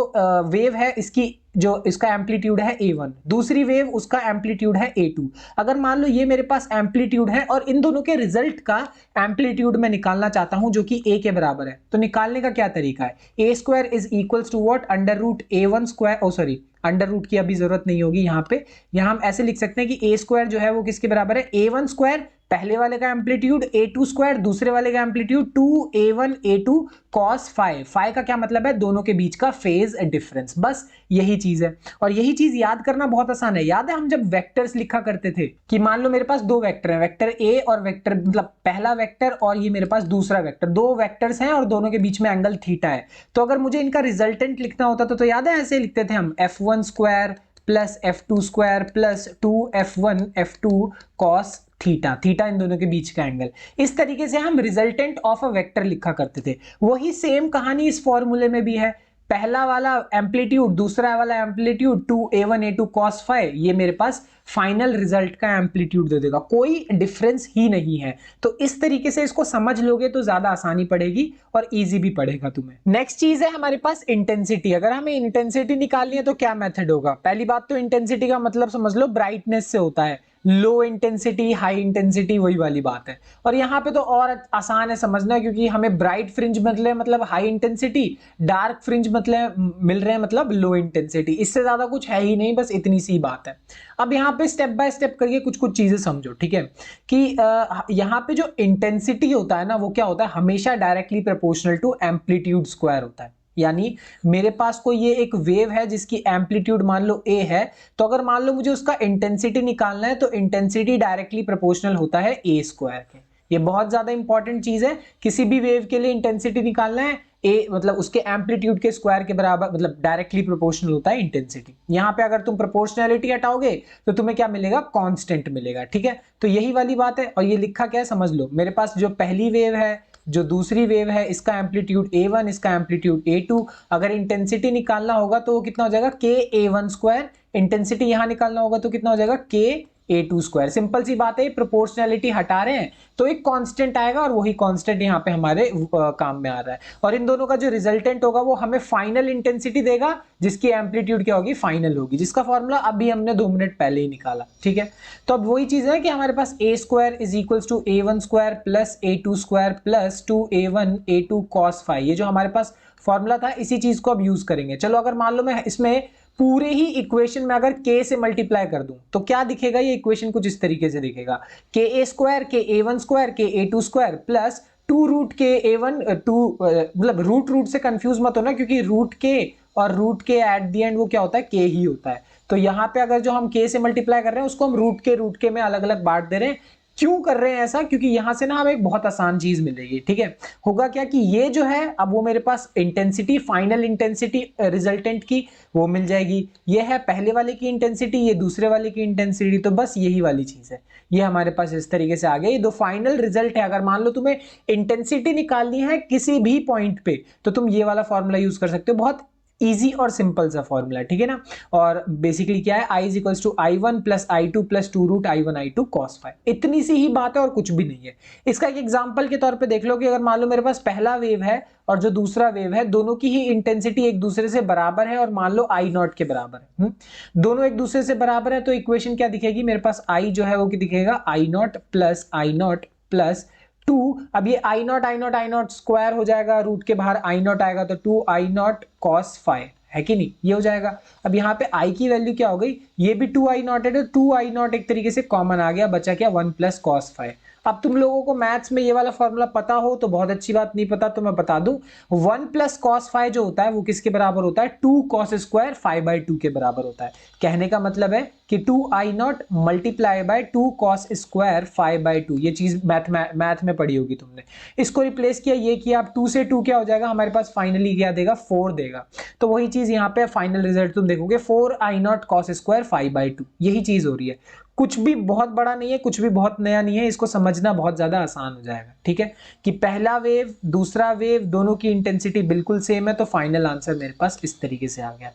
A: वेव है इसका एम्पलीट्यूड है a1, दूसरी वेव उसका एम्पलीट्यूड है a2। अगर मान लो ये मेरे पास एम्पलीट्यूड है और इन दोनों के रिजल्ट का एम्पलीट्यूड मैं निकालना चाहता हूं जो कि a के बराबर है, तो निकालने का क्या तरीका है, a square is equals to what, under root a1 square, under root की अभी जरूरत नहीं होगी यहाँ पे, यहाँ हम ऐसे लिख सकते हैं कि a स्क्वायर जो है वो किसके बराबर है, a1 स्क्वायर पहले वाले का एम्पलीट्यूड, a2 स्क्वायर दूसरे वाले का amplitude, 2a1 a2 cos phi. Phi का क्या मतलब है, दोनों के बीच का फेज डिफरेंस, बस यही चीज है। और यही चीज याद करना बहुत आसान है। याद है हम जब वेक्टर्स लिखा करते थे कि मान लो मेरे पास दो वेक्टर हैं, वेक्टर a और वेक्टर मतलब पहला वेक्टर और ये मेरे पास दूसरा वेक्टर, दो वेक्टर्स हैं और दोनों के बीच में एंगल थीटा है। तो अगर मुझे इनका रिजल्टेंट लिखना होता तो याद है ऐसे लिखते थे हम, f1 square plus f2 square plus 2f1 f2 cos theta, theta इन दोनों के बीच का एंगल। इस तरीके से हम रिजल्टेंट ऑफ अ वेक्टर लिखा करते थे। वही सेम कहानी इस फॉर्मूले में भी है, पहला वाला एम्पलीट्यूड दूसरा वाला amplitude 2a1 a2 cos phi, ये मेरे पास फाइनल रिजल्ट का एम्पलीट्यूड दे देगा, कोई डिफरेंस ही नहीं है। तो इस तरीके से इसको समझ लोगे तो ज्यादा आसानी पड़ेगी और इजी भी पड़ेगा तुम्हें। नेक्स्ट चीज है हमारे पास इंटेंसिटी। अगर हमें इंटेंसिटी निकालनी है तो क्या मेथड होगा, पहली बात तो इंटेंसिटी का मतलब समझ लो ब्राइटनेस से होता है, लो इंटेंसिटी हाई इंटेंसिटी वही वाली बात है। और यहाँ पे तो और आसान है समझना, क्योंकि हमें ब्राइट फ्रिंज मतलब हाई इंटेंसिटी, डार्क फ्रिंज मतलब मिल रहे हैं मतलब लो इंटेंसिटी, इससे ज्यादा कुछ है ही नहीं, बस इतनी सी बात है। अब यहाँ पे स्टेप बाय स्टेप करके कुछ कुछ चीजें समझो, ठीक है, कि यहाँ पे जो इंटेंसिटी होता है ना वो क्या होता है, हमेशा directly proportional to amplitude square होता है। यानी मेरे पास कोई ये एक वेव है जिसकी एम्पलीट्यूड मान लो a है, तो अगर मान लो मुझे उसका इंटेंसिटी निकालना है तो इंटेंसिटी डायरेक्टली प्रोपोर्शनल होता है a स्क्वायर के। ये बहुत ज्यादा इंपॉर्टेंट चीज है, किसी भी वेव के लिए इंटेंसिटी निकालना है a मतलब उसके एम्पलीट्यूड के स्क्वायर के बराबर, मतलब डायरेक्टली प्रोपोर्शनल होता है इंटेंसिटी। यहाँ पे अगर तुम प्रोपोर्शनैलिटी हटाओगे तो तुम्हें क्या मिलेगा, कांस्टेंट मिलेगा, ठीक है। तो यही वाली बात है। और ये लिखा क्या है समझ लो, मेरे पास जो पहली वेव है जो दूसरी वेव है इसका एम्पलीट्यूड a1 इसका एम्पलीट्यूड a2, अगर इंटेंसिटी निकालना होगा तो वो कितना हो जाएगा, k a1 स्क्वायर, इंटेंसिटी यहां निकालना होगा तो कितना हो जाएगा, k a2 स्क्वायर। सिंपल सी बात है, प्रोपोर्शनैलिटी हटा रहे हैं तो एक कांस्टेंट आएगा और वही कांस्टेंट यहाँ पे हमारे काम में आ रहा है। और इन दोनों का जो रिजल्टेंट होगा वो हमें फाइनल इंटेंसिटी देगा जिसकी एम्पलीट्यूड क्या होगी, फाइनल होगी, जिसका फॉर्मूला अभी हमने 2 मिनट पहले ही निकाला, ठीक है। तो अब वही चीज है कि हमारे पास a square is equals to a1 square plus a2 square plus 2a1 a2 cos phi, ये जो हमारे पास फॉर्मूला था इसी चीज को अब यूज करेंगे। चलो अगर मान लो मैं इसमें पूरे ही इक्वेशन में अगर k से मल्टीप्लाई कर दूं तो क्या दिखेगा, ये इक्वेशन कुछ इस तरीके से दिखेगा, k a square k a1 square k a2 square plus 2 root k a1 2 मतलब रूट से कंफ्यूज मत होना, क्योंकि रूट k और root k at the end वो क्या होता है, k ही होता है। तो यहाँ पे अगर जो हम k से मल्टीप्लाई कर रहे हैं उसको हम रूट के में अलग अलग बांट दे रहे हैं। क्यों कर रहे हैं ऐसा, क्योंकि यहां से ना हमें एक बहुत आसान चीज मिलेगी, ठीक है। होगा क्या कि ये जो है अब वो मेरे पास इंटेंसिटी, फाइनल इंटेंसिटी रिजल्टेंट की वो मिल जाएगी, ये है पहले वाले की इंटेंसिटी, ये दूसरे वाले की इंटेंसिटी, तो बस यही वाली चीज है, ये हमारे पास इस तरीके से आ गई। दो फाइनल रिजल्ट है। अगर मान लो तुम्हें इंटेंसिटी निकालनी है किसी भी पॉइंट पे तो तुम ये वाला फॉर्मूला यूज कर सकते हो, बहुत इजी और सिंपल सा फॉर्मूला, ठीक है ना। और बेसिकली क्या है, i is equals to i1 plus i2 plus 2 root i1 i2 cos phi, इतनी सी ही बात है और कुछ भी नहीं है। इसका एक एग्जांपल के तौर पे देख लो कि अगर मान लो मेरे पास पहला वेव है और जो दूसरा वेव है, दोनों की ही इंटेंसिटी एक दूसरे से बराबर है और मान लो i नॉट के बराबर है, दोनों एक दूसरे से बराबर है, तो इक्वेशन क्या दिखेगी, मेरे पास i जो है वो क्या दिखेगा, i नॉट प्लस 2, अब ये आई नॉट स्क्वायर हो जाएगा, रूट के बाहर आई नॉट आएगा तो 2 आई नॉट कॉस फाइव, है कि नहीं, ये हो जाएगा। अब यहाँ पे आई की वैल्यू क्या हो गई, ये भी 2 आई नॉट है तो 2 आई नॉट एक तरीके से कॉमन आ गया, बचा क्या 1 प्लस कॉस फाइव। अब तुम लोगों को मैथ्स में ये वाला फॉर्मूला पता हो तो बहुत अच्छी बात, नहीं पता तो मैं बता दूं, 1 प्लस कॉस फाइव जो होता है वो किसके बराबर होता है, 2 कॉस स्क्वायर 5/2 के बराबर होता है। कहने का मतलब है कि 2 आई naught multiply by 2 cos square 5/2, ये चीज मैथ में पढ़ी होगी तुमने। इसको रिप्लेस किया, ये किया, अब 2 से 2 क्या हो जाएगा हमारे पास, फाइनली क्या देगा 4 देगा। तो वही चीज यहाँ पे फाइनल रिजल्ट तुम देखोगे 4 आई नॉट कॉस स्क्वायर 5/2, यही चीज हो रही है। कुछ भी बहुत बड़ा नहीं है, कुछ भी बहुत नया नहीं है, इसको समझना बहुत ज्यादा आसान हो जाएगा। ठीक है कि पहला वेव दूसरा वेव दोनों की इंटेंसिटी बिल्कुल सेम है, तो फाइनल आंसर मेरे पास इस तरीके से आ गया।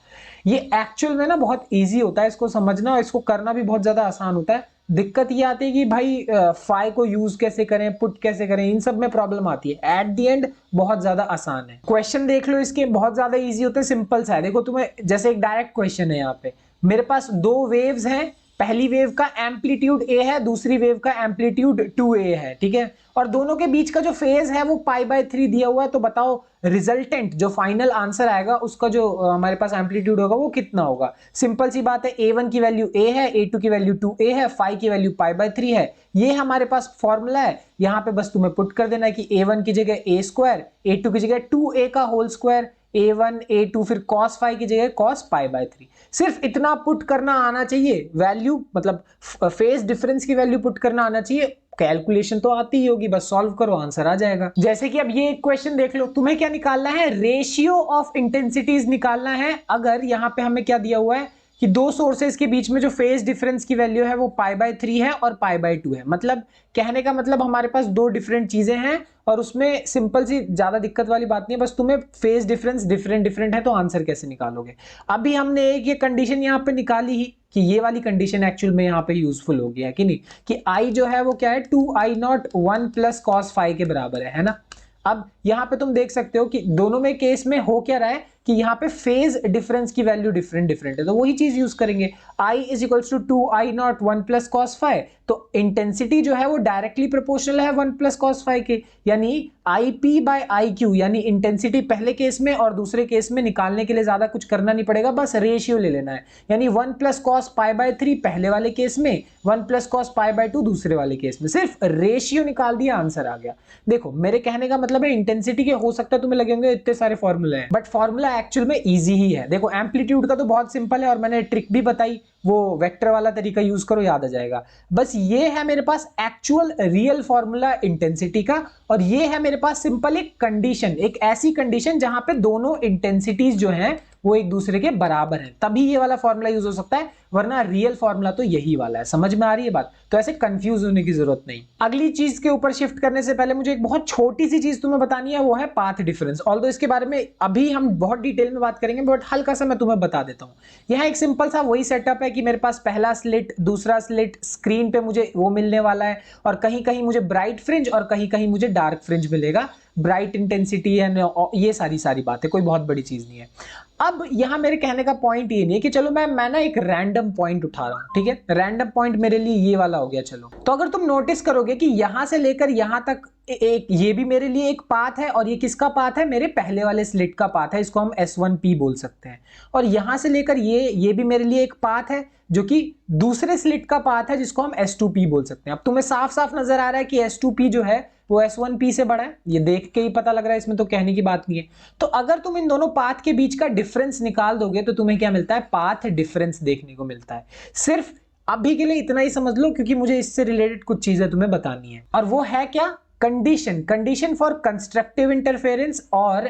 A: ये एक्चुअल में ना बहुत इजी होता है इसको समझना, और इसको करना भी बहुत ज्यादा आसान होता है। दिक्कत ये आती है कि भाई फाई को यूज कैसे करें, पुट कैसे करें, इन सब में प्रॉब्लम आती है। एट द एंड बहुत ज्यादा आसान है। क्वेश्चन देख लो इसके, बहुत ज्यादा इजी होते हैं, सिंपल सा है। देखो तुम्हें जैसे एक डायरेक्ट क्वेश्चन है, यहाँ पे मेरे पास दो वेव्स हैं, पहली वेव का एम्पलीट्यूड a है, दूसरी वेव का एम्पलीट्यूड 2a है, ठीक है, और दोनों के बीच का जो फेज है वो π/3 दिया हुआ है। तो बताओ रिजल्टेंट जो फाइनल आंसर आएगा उसका जो हमारे पास एम्पलीट्यूड होगा वो कितना होगा। सिंपल सी बात है, a1 की वैल्यू a है, a2 की वैल्यू 2a है, फाई की वैल्यू π/3 है। ये हमारे पास फॉर्मूला है, यहाँ पे बस तुम्हें पुट कर देना है कि a1 की जगह a स्क्वायर, a2 की जगह 2a का होल स्क्वायर, a1 a2 फिर cos फाई की जगह cos π/3। सिर्फ इतना पुट करना आना चाहिए, वैल्यू मतलब फेज डिफरेंस की वैल्यू पुट करना आना चाहिए, कैलकुलेशन तो आती ही होगी, बस सॉल्व करो आंसर आ जाएगा। जैसे कि अब ये एक क्वेश्चन देख लो, तुम्हें क्या निकालना है, रेशियो ऑफ इंटेंसिटीज निकालना है। अगर यहाँ पे हमें क्या दिया हुआ है कि दो सोर्सेज के बीच में जो फेज डिफरेंस की वैल्यू है वो π/3 है और π/2 है, मतलब कहने का मतलब हमारे पास दो डिफरेंट चीजें हैं और उसमें सिंपल सी ज्यादा दिक्कत वाली बात नहीं है, बस तुम्हें फेज डिफरेंस डिफरेंट है तो आंसर कैसे निकालोगे। अभी हमने एक ये कंडीशन यहाँ पे निकाली ही कि ये वाली कंडीशन एक्चुअल में यहाँ पे यूजफुल होगी, है कि नहीं, कि आई जो है वो क्या है 2 आई नॉट 1 प्लस कॉस फाई के बराबर है ना। अब यहाँ पे तुम देख सकते हो कि दोनों में केस में हो क्या रहा है कि यहाँ पे फेज डिफरेंस की वैल्यू डिफरेंट है, तो वही चीज यूज करेंगे। I is equals to 2 I naught 1 plus cos phi, तो इंटेंसिटी जो है वो डायरेक्टली प्रोपोर्शनल है 1 प्लस कॉस फाई के, यानी IP/IQ, यानी इंटेंसिटी पहले केस में और दूसरे केस में निकालने के लिए ज्यादा कुछ करना नहीं पड़ेगा, बस रेशियो ले लेना है। यानी 1 प्लस कॉस π/3 पहले वाले केस में, 1 प्लस कॉस π/2 दूसरे वाले केस में, सिर्फ रेशियो निकाल दिया आंसर आ गया। देखो मेरे कहने का मतलब है इंटेंसिटी के हो सकता है तुम्हें लगेंगे इतने सारे फॉर्मूले हैं, बट फॉर्मूला एक्चुअल में इजी ही है। देखो एम्पलीट्यूड का तो बहुत सिंपल है और मैंने ट्रिक भी बताई, वो वेक्टर वाला तरीका यूज करो याद आ जाएगा। बस ये है मेरे पास एक्चुअल रियल फॉर्मूला इंटेंसिटी का, और ये है मेरे पास सिंपल एक कंडीशन, एक ऐसी कंडीशन जहां पे दोनों इंटेंसिटीज जो हैं वो एक दूसरे के बराबर है, तभी ये वाला फॉर्मूला यूज हो सकता है, वरना रियल फॉर्मूला तो यही वाला है। समझ में आ रही है बात, तो ऐसे कंफ्यूज होने की जरूरत नहीं। अगली चीज के ऊपर शिफ्ट करने से पहले मुझे एक बहुत छोटी सी चीज तुम्हें बतानी है, वो है पाथ डिफरेंस। ऑल्दो इसके बारे में अभी हम बहुत डिटेल में बात करेंगे, बट हल्का सा मैं तुम्हें बता देता हूँ। यहाँ एक सिंपल सा वही सेटअप है कि मेरे पास पहला स्लिट, दूसरा स्लिट, स्क्रीन पे मुझे वो मिलने वाला है, और कहीं कहीं मुझे ब्राइट फ्रिंज और कहीं कहीं मुझे डार्क फ्रिंज मिलेगा, ब्राइट इंटेंसिटी है, ये सारी बातें, कोई बहुत बड़ी चीज नहीं है। अब यहां मेरे कहने का पॉइंट ये नहीं है कि चलो मैं ना एक रैंडम पॉइंट उठा रहा हूं, ठीक है, रैंडम पॉइंट मेरे लिए ये वाला हो गया। चलो तो अगर तुम नोटिस करोगे कि यहां से लेकर यहां तक एक ये भी मेरे लिए एक पाथ है, और ये किसका पाथ है, मेरे पहले वाले स्लिट का पाथ है, इसको हम S1P बोल सकते हैं। और यहां से लेकर ये भी मेरे लिए एक पाथ है जो कि दूसरे स्लिट का पाथ है, जिसको हम S2P बोल सकते हैं। अब तुम्हें साफ साफ नजर आ रहा है कि S2P जो है वो S1P से बड़ा है, ये देख के ही पता लग रहा है, इसमें तो कहने की बात नहीं है। तो अगर तुम इन दोनों पाथ के बीच का डिफरेंस निकाल दोगे तो तुम्हें क्या मिलता है, पाथ डिफरेंस देखने को मिलता है। सिर्फ अभी के लिए इतना ही समझ लो, क्योंकि मुझे इससे रिलेटेड कुछ चीजें तुम्हें बतानी है, और वो है क्या, कंडीशन फॉर कंस्ट्रक्टिव इंटरफेरेंस और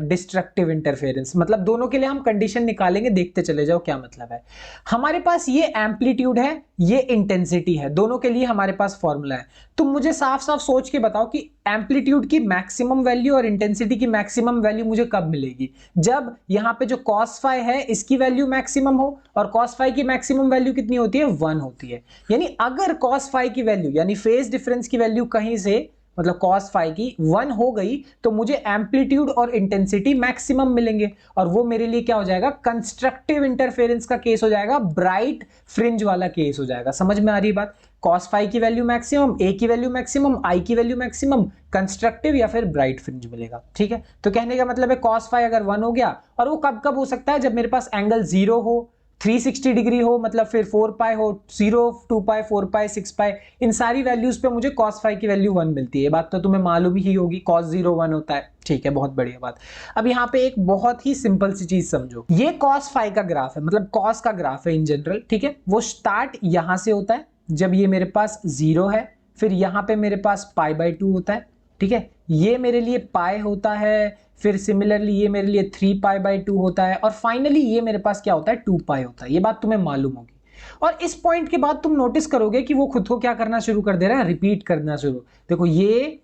A: डिस्ट्रक्टिव इंटरफेरेंस। मतलब दोनों के लिए हम कंडीशन निकालेंगे, देखते चले जाओ क्या मतलब है। हमारे पास ये एम्पलीट्यूड है, ये इंटेंसिटी है, दोनों के लिए हमारे पास फॉर्मूला है। तुम मुझे साफ साफ सोच के बताओ कि एम्पलीट्यूड की मैक्सिमम वैल्यू और इंटेंसिटी की मैक्सिमम वैल्यू मुझे कब मिलेगी, जब यहाँ पे जो cos फाई है इसकी वैल्यू मैक्सिमम हो, और cos फाई की मैक्सिमम वैल्यू कितनी होती है, 1 होती है। यानी अगर cos फाई की वैल्यू यानी फेज डिफरेंस की वैल्यू कहीं से मतलब cos फाई की 1 हो गई तो मुझे एम्पलीट्यूड और इंटेंसिटी मैक्सिमम मिलेंगे, और वो मेरे लिए क्या हो जाएगा, कंस्ट्रक्टिव इंटरफेरेंस का केस हो जाएगा, ब्राइट फ्रिंज वाला केस हो जाएगा। समझ में आ रही बात, कॉस फाई की वैल्यू मैक्सिमम, ए की वैल्यू मैक्सिमम, आई की वैल्यू मैक्सिमम, कंस्ट्रक्टिव या फिर ब्राइट फ्रिंज मिलेगा। ठीक है, तो कहने का मतलब है कॉस फाई अगर 1 हो गया, और वो कब कब हो सकता है, जब मेरे पास एंगल 0 हो, 360 डिग्री हो, मतलब फिर 4 पाई हो, 0, 2 पाई, 4 पाई, 6 पाई, इन सारी वैल्यूज पे मुझे cos फाई की वैल्यू 1 मिलती है। ये बात तो तुम्हें मालूम ही होगी, cos 0 1 होता है। ठीक है, बहुत बढ़िया बात। अब यहाँ पे एक बहुत ही सिंपल सी चीज समझो, ये cos फाई का ग्राफ है, मतलब cos का ग्राफ है इन जनरल। ठीक है, वो स्टार्ट यहां से होता है जब ये मेरे पास 0 है, फिर यहां पे मेरे पास π/2 होता है। ठीक है, ये मेरे लिए पाई होता है, फिर सिमिलरली ये मेरे लिए 3π/2 होता है, और फाइनली ये मेरे पास क्या होता है, 2π होता है। ये बात तुम्हें मालूम होगी। और इस पॉइंट के बाद तुम नोटिस करोगे कि वो खुद को क्या करना शुरू कर दे रहा है, रिपीट करना शुरू। देखो ये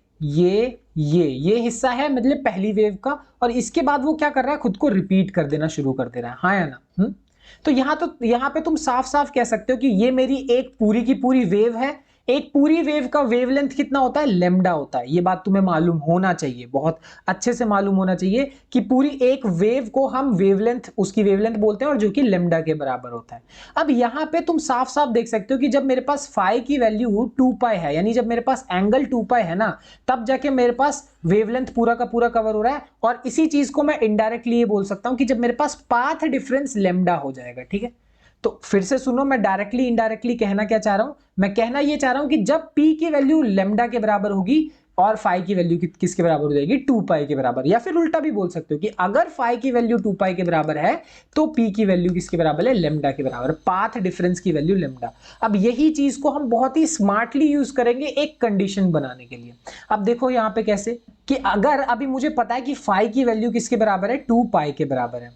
A: हिस्सा है मतलब पहली वेव का, और इसके बाद वो क्या कर रहा है, खुद को रिपीट कर देना शुरू कर दे रहा है। हाँ या ना? तो यहां पे तुम साफ साफ कह सकते हो कि ये मेरी एक पूरी की पूरी वेव है। एक पूरी वेव का वेवलेंथ कितना होता है, लेमडा होता है। ये बात तुम्हें मालूम होना चाहिए, बहुत अच्छे से मालूम होना चाहिए कि पूरी एक वेव को हम वेवलेंथ, उसकी वेवलेंथ बोलते हैं, और जो कि लेमडा के बराबर होता है। अब यहां पे तुम साफ साफ देख सकते हो कि जब मेरे पास फाई की वैल्यू 2π है, यानी जब मेरे पास एंगल 2π है ना, तब जाके मेरे पास वेवलेंथ पूरा का पूरा कवर हो रहा है। और इसी चीज को मैं इनडायरेक्टली ये बोल सकता हूं कि जब मेरे पास पाथ डिफरेंस लेमडा हो जाएगा। ठीक है, तो फिर से सुनो, मैं डायरेक्टली इनडायरेक्टली कहना क्या चाह रहा हूं, मैं कहना यह चाह रहा हूं कि जब p की वैल्यू लेमडा के बराबर होगी और फाई की वैल्यू किसके बराबर हो जाएगी, 2π के बराबर। या फिर उल्टा भी बोल सकते हो कि अगर फाई की वैल्यू 2π के बराबर है तो p की वैल्यू किसके बराबर है, लेमडा के बराबर, पाथ डिफरेंस की वैल्यू लेमडा। अब यही चीज को हम बहुत ही स्मार्टली यूज करेंगे एक कंडीशन बनाने के लिए। अब देखो यहां पे कैसे, कि अगर अभी मुझे पता है कि फाई की वैल्यू किसके बराबर है, 2π के बराबर है।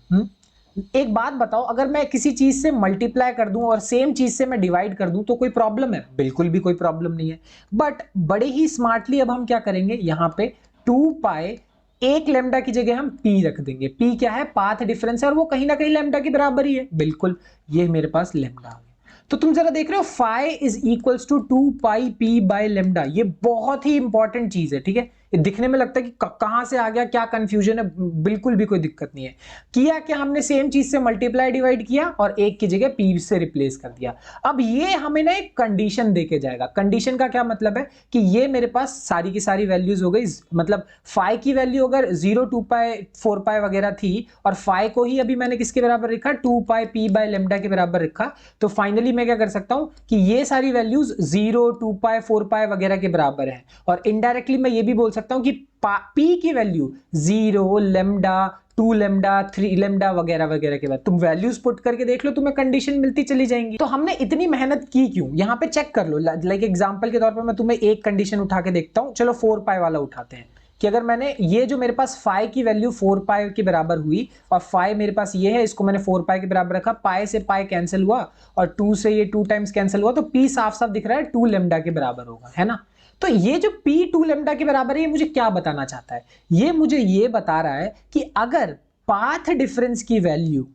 A: एक बात बताओ, अगर मैं किसी चीज से मल्टीप्लाई कर दूं और सेम चीज से मैं डिवाइड कर दूं तो कोई प्रॉब्लम है? बिल्कुल भी कोई प्रॉब्लम नहीं है। बट बड़े ही स्मार्टली अब हम क्या करेंगे, यहां पे 2π एक लेमडा की जगह हम p रख देंगे। p क्या है, पाथ डिफरेंस है, और वो कहीं ना कहीं लेमडा के बराबर ही है। बिल्कुल, ये मेरे पास लेमडा आ गया। तो तुम जरा देख रहे हो, phi is equals to 2πp/λ। ये बहुत ही इंपॉर्टेंट चीज है। ठीक है, ये दिखने में लगता है कि कहां से आ गया, क्या कंफ्यूजन है, बिल्कुल भी कोई दिक्कत नहीं है। किया क्या, हमने सेम चीज से मल्टीप्लाई डिवाइड किया और एक की जगह p से रिप्लेस कर दिया। अब ये हमें ना एक कंडीशन देके जाएगा। कंडीशन का क्या मतलब है कि ये मेरे पास सारी की सारी वैल्यूज हो गई, मतलब फाई की वैल्यू अगर 0, 2π, 4π वगैरह थी, और फाई को ही अभी मैंने किसके बराबर रखा, 2πp/λ के बराबर रखा, तो फाइनली मैं क्या कर सकता हूं कि ये सारी वैल्यूज 0, 2π, 4π वगैरह के बराबर है। और इनडायरेक्टली मैं ये भी बोल सकता हूं कि p की वैल्यू 0, लेमडा, 2 लेमडा, 3 लेमडा वगैरह वगैरह के बाद तुम वैल्यूज पुट करके देख लो, तुम्हें कंडीशन मिलती चली जाएंगी। तो हमने इतनी मेहनत की क्यों, यहां पे चेक कर लो। लाइक एग्जांपल के तौर पर मैं तुम्हें एक कंडीशन उठा के देखता हूं। चलो 4π वाला उठाते हैं, कि अगर मैंने ये जो मेरे पास फाई की वैल्यू 4π के बराबर हुई, और फाई मेरे पास ये है, इसको मैंने 4π के बराबर रखा, पाई से पाई कैंसिल हुआ और 2 से ये 2 टाइम्स कैंसिल हुआ, तो p साफ साफ दिख रहा है 2 लेमडा के बराबर होगा, है ना। तो ये जो p 2 लेमडा के बराबर है, ये मुझे क्या बताना चाहता है, ये मुझे ये बता रहा है कि अगर पाथ डिफरेंस की वैल्यू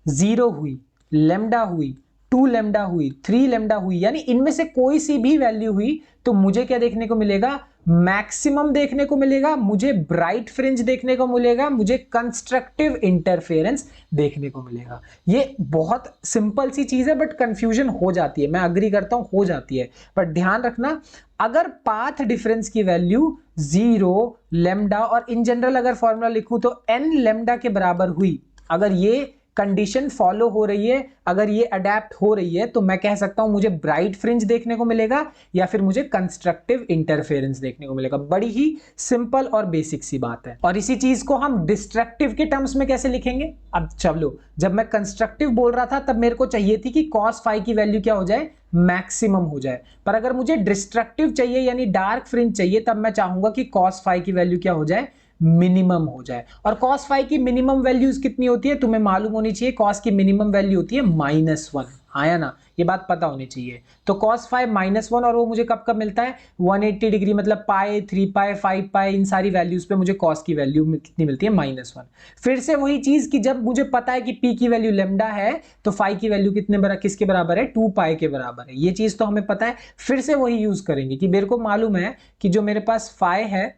A: 0 हुई, लेमडा हुई, 2 लेमडा हुई, 3 लेमडा हुई, यानी इनमें से कोई सी भी वैल्यू हुई, तो मुझे क्या देखने को मिलेगा, मैक्सिमम देखने को मिलेगा, मुझे ब्राइट फ्रिंज देखने को मिलेगा, मुझे कंस्ट्रक्टिव इंटरफेरेंस देखने को मिलेगा। ये बहुत सिंपल सी चीज है, बट कंफ्यूजन हो जाती है, मैं अग्री करता हूं हो जाती है। बट ध्यान रखना, अगर पाथ डिफरेंस की वैल्यू 0, लेमडा, और इन जनरल अगर फॉर्मूला लिखूं तो n लेमडा के बराबर हुई, अगर ये कंडीशन फॉलो हो रही है, अगर ये अडेप्ट हो रही है, तो मैं कह सकता हूं मुझे ब्राइट फ्रिंज देखने को मिलेगा या फिर मुझे कंस्ट्रक्टिव इंटरफेरेंस देखने को मिलेगा। बड़ी ही सिंपल और बेसिक सी बात है। और इसी चीज को हम डिस्ट्रक्टिव के टर्म्स में कैसे लिखेंगे, अब चलो, जब मैं कंस्ट्रक्टिव बोल रहा था तब मेरे को चाहिए थी कि cos फाई की वैल्यू क्या हो जाए, मैक्सिमम हो जाए। पर अगर मुझे डिस्ट्रक्टिव चाहिए यानी डार्क फ्रिंज चाहिए, तब मैं चाहूंगा कि cos फाई की वैल्यू क्या हो जाए, मिनिमम हो जाए। और cos फाई की मिनिमम वैल्यूज कितनी होती है, तुम्हें मालूम होनी चाहिए। cos की मिनिमम वैल्यू होती है -1, हाँ या ना, ये बात पता होनी चाहिए। तो cos फाई -1, और वो मुझे कब कब मिलता है, 180 डिग्री, मतलब पाई, 3π, 5π, इन सारी वैल्यूज पे मुझे cos की वैल्यू कितनी मिलती है, -1। फिर से वही चीज कि जब मुझे पता है कि p की वैल्यू लेमडा है, तो फाई की वैल्यू किसके बराबर है, 2π के बराबर है। ये चीज तो हमें पता है। फिर से वही यूज करेंगे कि मेरे को मालूम है कि जो मेरे पास फाई है,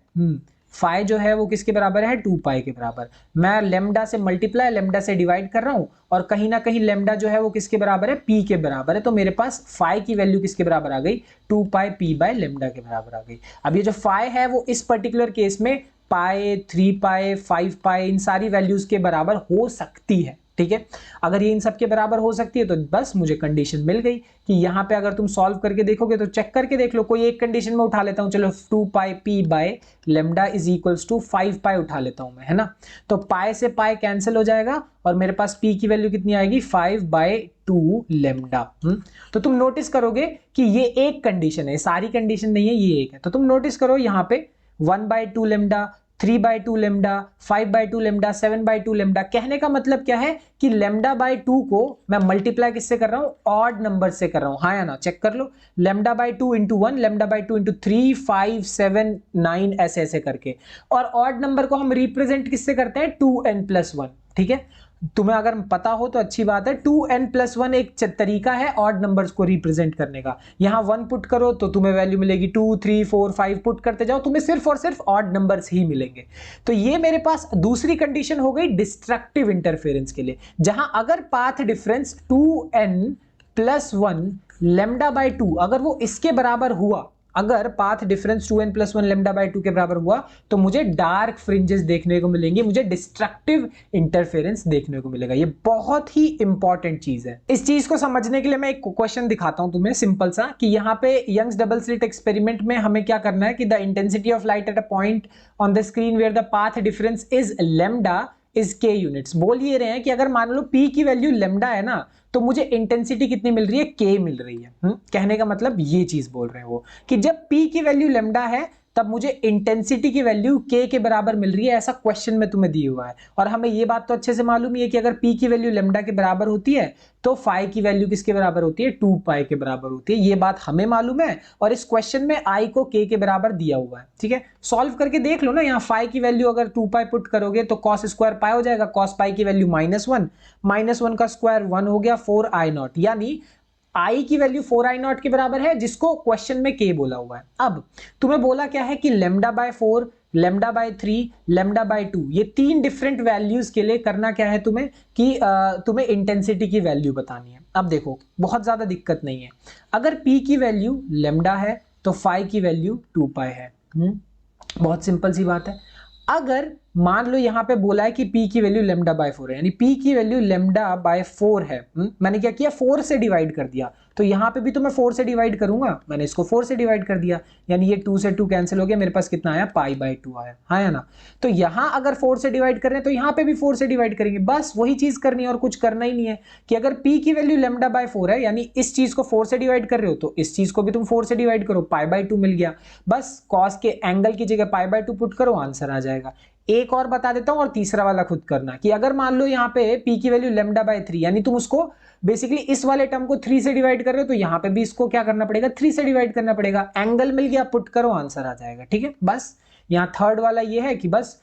A: फाई जो है वो किसके बराबर है, 2 पाई के बराबर। मैं लेमडा से मल्टीप्लाई लेमडा से डिवाइड कर रहा हूं और कहीं ना कहीं लेमडा जो है वो किसके बराबर है, पी के बराबर है। तो मेरे पास फाई की वैल्यू किसके बराबर आ गई, 2 पाई पी बाय लेमडा के बराबर आ गई। अब ये जो फाई है वो इस पर्टिकुलर केस में पाई, 3 पाई, 5 पाई, इन सारी वैल्यूज के बराबर हो सकती है, ठीक है। अगर ये इन सब के बराबर हो सकती है तो बस मुझे कंडीशन मिल गई कि यहां पे अगर तुम सॉल्व करके देखोगे तो चेक करके देख लो, कोई एक कंडीशन में उठा लेता हूं, चलो 2 pi P by lambda is equals to 5 pi उठा लेता हूं मैं, है ना। तो पाई से पाई कैंसिल हो जाएगा और मेरे पास पी की वैल्यू कितनी आएगी, 5 बाय 2 लेमडा। तो तुम नोटिस करोगे कि ये एक कंडीशन है, सारी कंडीशन नहीं है, ये एक है। तो तुम नोटिस करो यहाँ पे 1 by 2 lambda, 3 by 2 lambda, 5 by 2 lambda, 7 by 2 lambda. कहने का मतलब क्या है कि लेमडा बाय 2 को मैं मल्टीप्लाई किससे कर रहा हूं, ऑड नंबर से कर रहा हूं, हाँ या ना, चेक कर लो। Lambda by 2 into 1, lambda by 2 into 3, 5, 7, 9 ऐसे ऐसे करके। और ऑड नंबर को हम रिप्रेजेंट किससे करते हैं, 2n+1, ठीक है। तुम्हें अगर पता हो तो अच्छी बात है, 2n+1 एक तरीका है ऑड नंबर्स को रिप्रेजेंट करने का। यहां 1 पुट करो तो तुम्हें वैल्यू मिलेगी 2, 3, 4, 5 पुट करते जाओ, तुम्हें सिर्फ और सिर्फ ऑड नंबर्स ही मिलेंगे। तो ये मेरे पास दूसरी कंडीशन हो गई डिस्ट्रक्टिव इंटरफेरेंस के लिए, जहां अगर path difference 2n+1 lambda by 2 अगर वो इसके बराबर हुआ, अगर path difference 2n+1 lambda by 2 के बराबर हुआ तो मुझे डार्क फ्रिंजेस देखने को मिलेंगे, मुझे डिस्ट्रक्टिव इंटरफेरेंस देखने को मिलेगा। ये बहुत ही इंपॉर्टेंट चीज है। इस चीज को समझने के लिए मैं एक क्वेश्चन दिखाता हूं तुम्हें सिंपल सा, कि यहाँ पे यंग्स डबल स्लिट एक्सपेरिमेंट में हमें क्या करना है कि the intensity of light at a point on the screen where the path difference is lambda is k units. बोल ये रहे हैं कि अगर मान लो पी की वैल्यू लेमडा है ना, तो मुझे इंटेंसिटी कितनी मिल रही है, के मिल रही है। कहने का मतलब ये चीज बोल रहे हैं वो, कि जब पी की वैल्यू लेमडा है तब मुझे इंटेंसिटी की वैल्यू के बराबर मिल रही है, ऐसा क्वेश्चन में तुम्हें दिया हुआ है। और हमें ये बात तो अच्छे से मालूम ही है कि अगर पी की वैल्यू लेमडा के बराबर होती है तो फाई की वैल्यू किसके बराबर होती है, 2 पाई के बराबर होती है। ये बात हमें मालूम है और इस क्वेश्चन में आई को के बराबर दिया हुआ है, ठीक है। सॉल्व करके देख लो ना, यहाँ फाई की वैल्यू अगर 2 पाई पुट करोगे तो कॉस स्क्वायर पाई हो जाएगा, कॉस पाई की वैल्यू -1, -1 का स्क्वायर 1 हो गया, 4i0, यानी आई की वैल्यू 4i0 के बराबर है, जिसको क्वेश्चन में के बोला हुआ है। अब तुम्हें बोला क्या है कि lambda by 4, lambda by 3, lambda by 2, ये 3 डिफरेंट वैल्यूज के लिए करना क्या है तुम्हें कि तुम्हें इंटेंसिटी की वैल्यू बतानी है। अब देखो बहुत ज्यादा दिक्कत नहीं है, अगर पी की वैल्यू लेमडा है तो फाई की वैल्यू 2 पाई है। बहुत सिंपल सी बात है। अगर मान लो यहां पे बोला है कि p की वैल्यू लेमडा बाय 4 है, यानी p की वैल्यू लेमडा बाय 4 है, मैंने क्या किया, 4 से डिवाइड कर दिया। तो यहां पे भी तो मैं 4 से डिवाइड करूंगा, मैंने इसको 4 से डिवाइड कर दिया, यानी ये 2 से 2 कैंसिल हो गया, मेरे पास कितना आया, पाई बाय 2 आया, हाँ या ना। तो यहां अगर 4 से डिवाइड कर रहे हैं तो यहां पे भी 4 से डिवाइड करेंगे, बस वही चीज करनी है और कुछ करना ही नहीं है। कि अगर p की वैल्यू लेमडा बाय 4 है, यानी इस चीज को 4 से डिवाइड कर रहे हो तो इस चीज को भी तुम 4 से डिवाइड करो, पाई बाय 2 मिल गया। बस कॉस के एंगल की जगह पाई बाय 2 पुट करो, आंसर आ जाएगा। एक और बता देता हूं और तीसरा वाला खुद करना, कि अगर मान लो यहाँ पे p की वैल्यू लेमडा बाय 3, यानी तुम उसको बेसिकली इस वाले टर्म को 3 से डिवाइड कर रहे हो तो यहाँ पे भी इसको क्या करना पड़ेगा, 3 से डिवाइड करना पड़ेगा। एंगल मिल गया, पुट करो, आंसर आ जाएगा, ठीक है। बस यहाँ थर्ड वाला ये है कि बस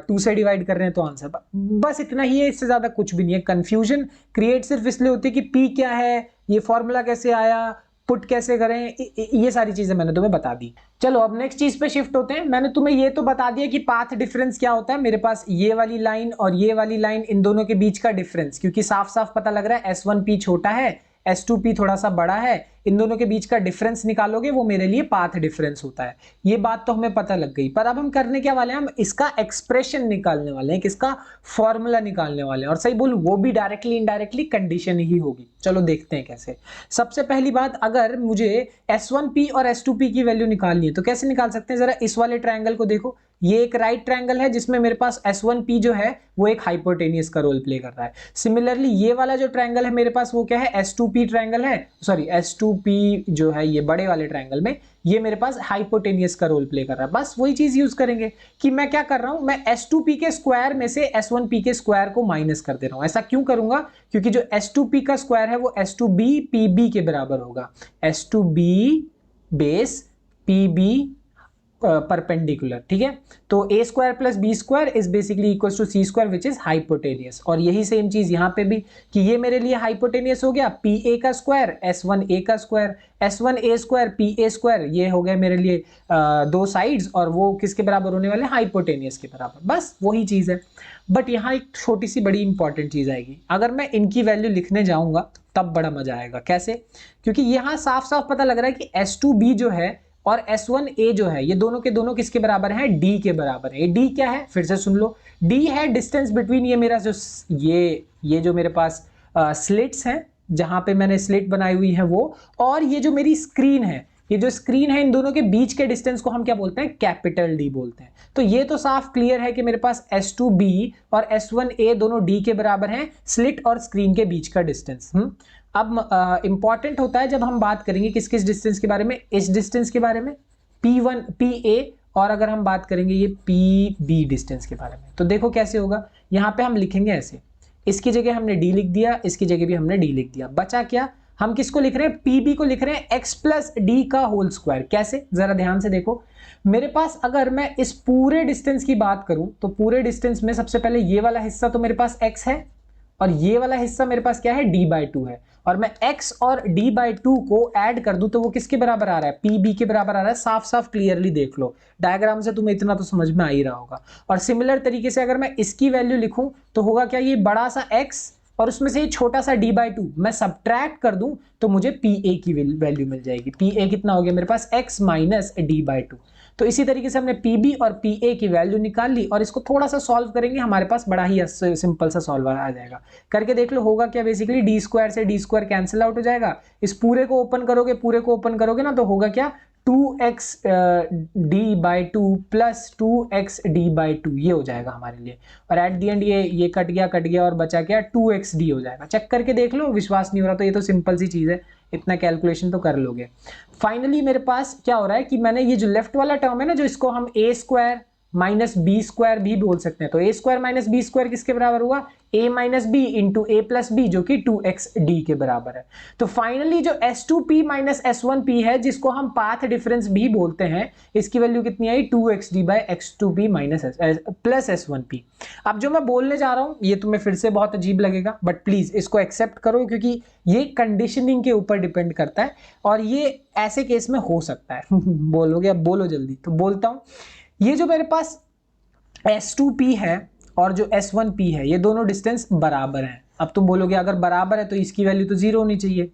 A: 2 से डिवाइड कर रहे हैं तो आंसर, बस इतना ही है, इससे ज्यादा कुछ भी नहीं है। कंफ्यूजन क्रिएट सिर्फ इसलिए होती है कि p क्या है, ये फॉर्मूला कैसे आया, पुट कैसे करें, ये सारी चीजें मैंने तुम्हें बता दी। चलो अब नेक्स्ट चीज पे शिफ्ट होते हैं। मैंने तुम्हें ये तो बता दिया कि पाथ डिफरेंस क्या होता है, मेरे पास ये वाली लाइन और ये वाली लाइन, इन दोनों के बीच का डिफरेंस, क्योंकि साफ साफ पता लग रहा है S1P छोटा है, S2P थोड़ा सा बड़ा है, इन दोनों के बीच का डिफरेंस निकालोगे वो मेरे लिए पाथ डिफरेंस होता है। ये बात तो हमें पता लग गई, पर अब हम करने क्या वाले हैं, हम इसका एक्सप्रेशन निकालने वाले हैं, किसका, फॉर्मूला निकालने वाले हैं। और सही बोलूं वो भी डायरेक्टली इनडायरेक्टली कंडीशन ही होगी। चलो देखते हैं कैसे। सबसे पहली बात, अगर मुझे S1P और S2P की वैल्यू निकालनी है तो कैसे निकाल सकते हैं, जरा इस वाले ट्रायंगल को देखो। ये एक राइट ट्रायंगल है जिसमें मेरे पास S1P जो है वो एक हाइपोटेनियस का रोल प्ले कर रहा है। सिमिलरली ये वाला जो ट्रायंगल है मेरे पास वो क्या है, S2P ट्रायंगल है, सॉरी S2P जो है ये बड़े वाले ट्रायंगल में ये मेरे पास हाइपोटेनियस का रोल प्ले कर रहा है। बस वही चीज यूज करेंगे कि मैं क्या कर रहा हूं, मैं S2P के स्क्वायर में से S1P के स्क्वायर को माइनस कर दे रहा हूं। ऐसा क्यों करूंगा, क्योंकि जो S2P का स्क्वायर है वो S2B PB के बराबर होगा। S2B बेस PB परपेंडिकुलर, ठीक है। तो a square plus b square is basically equal to c square which is hypotenuse. और यही सेम चीज यहाँ पे भी कि ये मेरे लिए हाइपोटेनियस हो गया, पी ए का स्क्वायर एस वन ए का square, S one A square P A square, ये हो गया मेरे लिए दो साइड्स, और वो किसके बराबर होने वाले, हाइपोटेनियस के बराबर, बस वही चीज है। बट यहाँ एक छोटी सी बड़ी इंपॉर्टेंट चीज आएगी, अगर मैं इनकी वैल्यू लिखने जाऊंगा तब बड़ा मजा आएगा। कैसे? क्योंकि यहाँ साफ साफ पता लग रहा है कि S2B जो है और S1A जो है ये दोनों के दोनों किसके बराबर हैं, D के बराबर है। D क्या है, फिर से सुन लो, D है डिस्टेंस बिटवीन ये मेरा जो ये जो मेरे पास स्लिट्स हैं, जहां पे मैंने स्लिट बनाई हुई है वो, और ये जो मेरी स्क्रीन है, ये जो स्क्रीन है, इन दोनों के बीच के डिस्टेंस को हम क्या बोलते हैं, कैपिटल डी बोलते हैं। तो ये तो साफ क्लियर है कि मेरे पास S2B और S1A दोनों D के बराबर हैं, स्लिट और स्क्रीन के बीच का डिस्टेंस। अब इंपॉर्टेंट होता है जब हम बात करेंगे किस किस डिस्टेंस के बारे में, इस डिस्टेंस के बारे में P1 PA, और अगर हम बात करेंगे ये PB डिस्टेंस के बारे में। तो देखो कैसे होगा, यहाँ पे हम लिखेंगे ऐसे, इसकी जगह हमने D लिख दिया, इसकी जगह भी हमने D लिख दिया, बचा क्या, हम किसको लिख रहे हैं, PB को लिख रहे हैं x प्लस डी का होल स्क्वायर। कैसे, जरा ध्यान से देखो, मेरे पास अगर मैं इस पूरे डिस्टेंस की बात करूं तो पूरे डिस्टेंस में सबसे पहले ये वाला हिस्सा तो मेरे पास x है, और ये वाला हिस्सा मेरे पास क्या है, d/2 है, और मैं x और d/2 को ऐड कर दूं तो वो किसके बराबर आ रहा है, pb के बराबर आ रहा है। साफ साफ क्लियरली देख लो डायग्राम से, तुम्हें इतना तो समझ में आ ही रहा होगा। और सिमिलर तरीके से अगर मैं इसकी वैल्यू लिखूं तो होगा क्या, ये बड़ा सा x और उसमें से छोटा सा d/2 मैं सब्ट्रैक्ट कर दूं तो मुझे pa की वैल्यू मिल जाएगी। pa कितना हो गया मेरे पास, x माइनस d/2। तो इसी तरीके से हमने pb और pa की वैल्यू निकाल ली, और इसको थोड़ा सा सॉल्व करेंगे, हमारे पास बड़ा ही सिंपल सा सॉल्वर आ जाएगा। करके देख लो, होगा क्या, बेसिकली डी स्क्वायर से डी स्क्वायर कैंसिल आउट हो जाएगा, इस पूरे को ओपन करोगे ना, तो होगा क्या, 2x d/2 plus 2x d/2 ये हो जाएगा हमारे लिए। और एट दी एंड ये कट गया और बचा क्या, 2xd हो जाएगा। चेक करके देख लो, विश्वास नहीं हो रहा तो ये तो सिंपल सी चीज है, इतना कैलकुलेशन तो कर लोगे। फाइनली मेरे पास क्या हो रहा है कि मैंने ये जो लेफ्ट वाला टर्म है ना, जो इसको हम a square minus b square भी बोल सकते हैं, तो a square minus b square किसके बराबर हुआ, a minus b into a plus b, जो कि 2xd के बराबर है। तो फाइनली जो S2p माइनस S1p है, जिसको हम पाथ डिफरेंस भी बोलते हैं, इसकी वैल्यू कितनी आई, 2xd by x2p minus plus S1p। अब जो मैं बोलने जा रहा हूं ये तुम्हें फिर से बहुत अजीब लगेगा, बट प्लीज इसको एक्सेप्ट करो, क्योंकि ये कंडीशनिंग के ऊपर डिपेंड करता है, और ये ऐसे केस में हो सकता है बोलोगे, अब बोलो जल्दी, तो बोलता हूं, ये जो मेरे पास S2p है और जो S1p है, ये दोनों डिस्टेंस बराबर हैं। अब तुम बोलोगे अगर बराबर है तो इसकी वैल्यू तो 0 होनी चाहिए,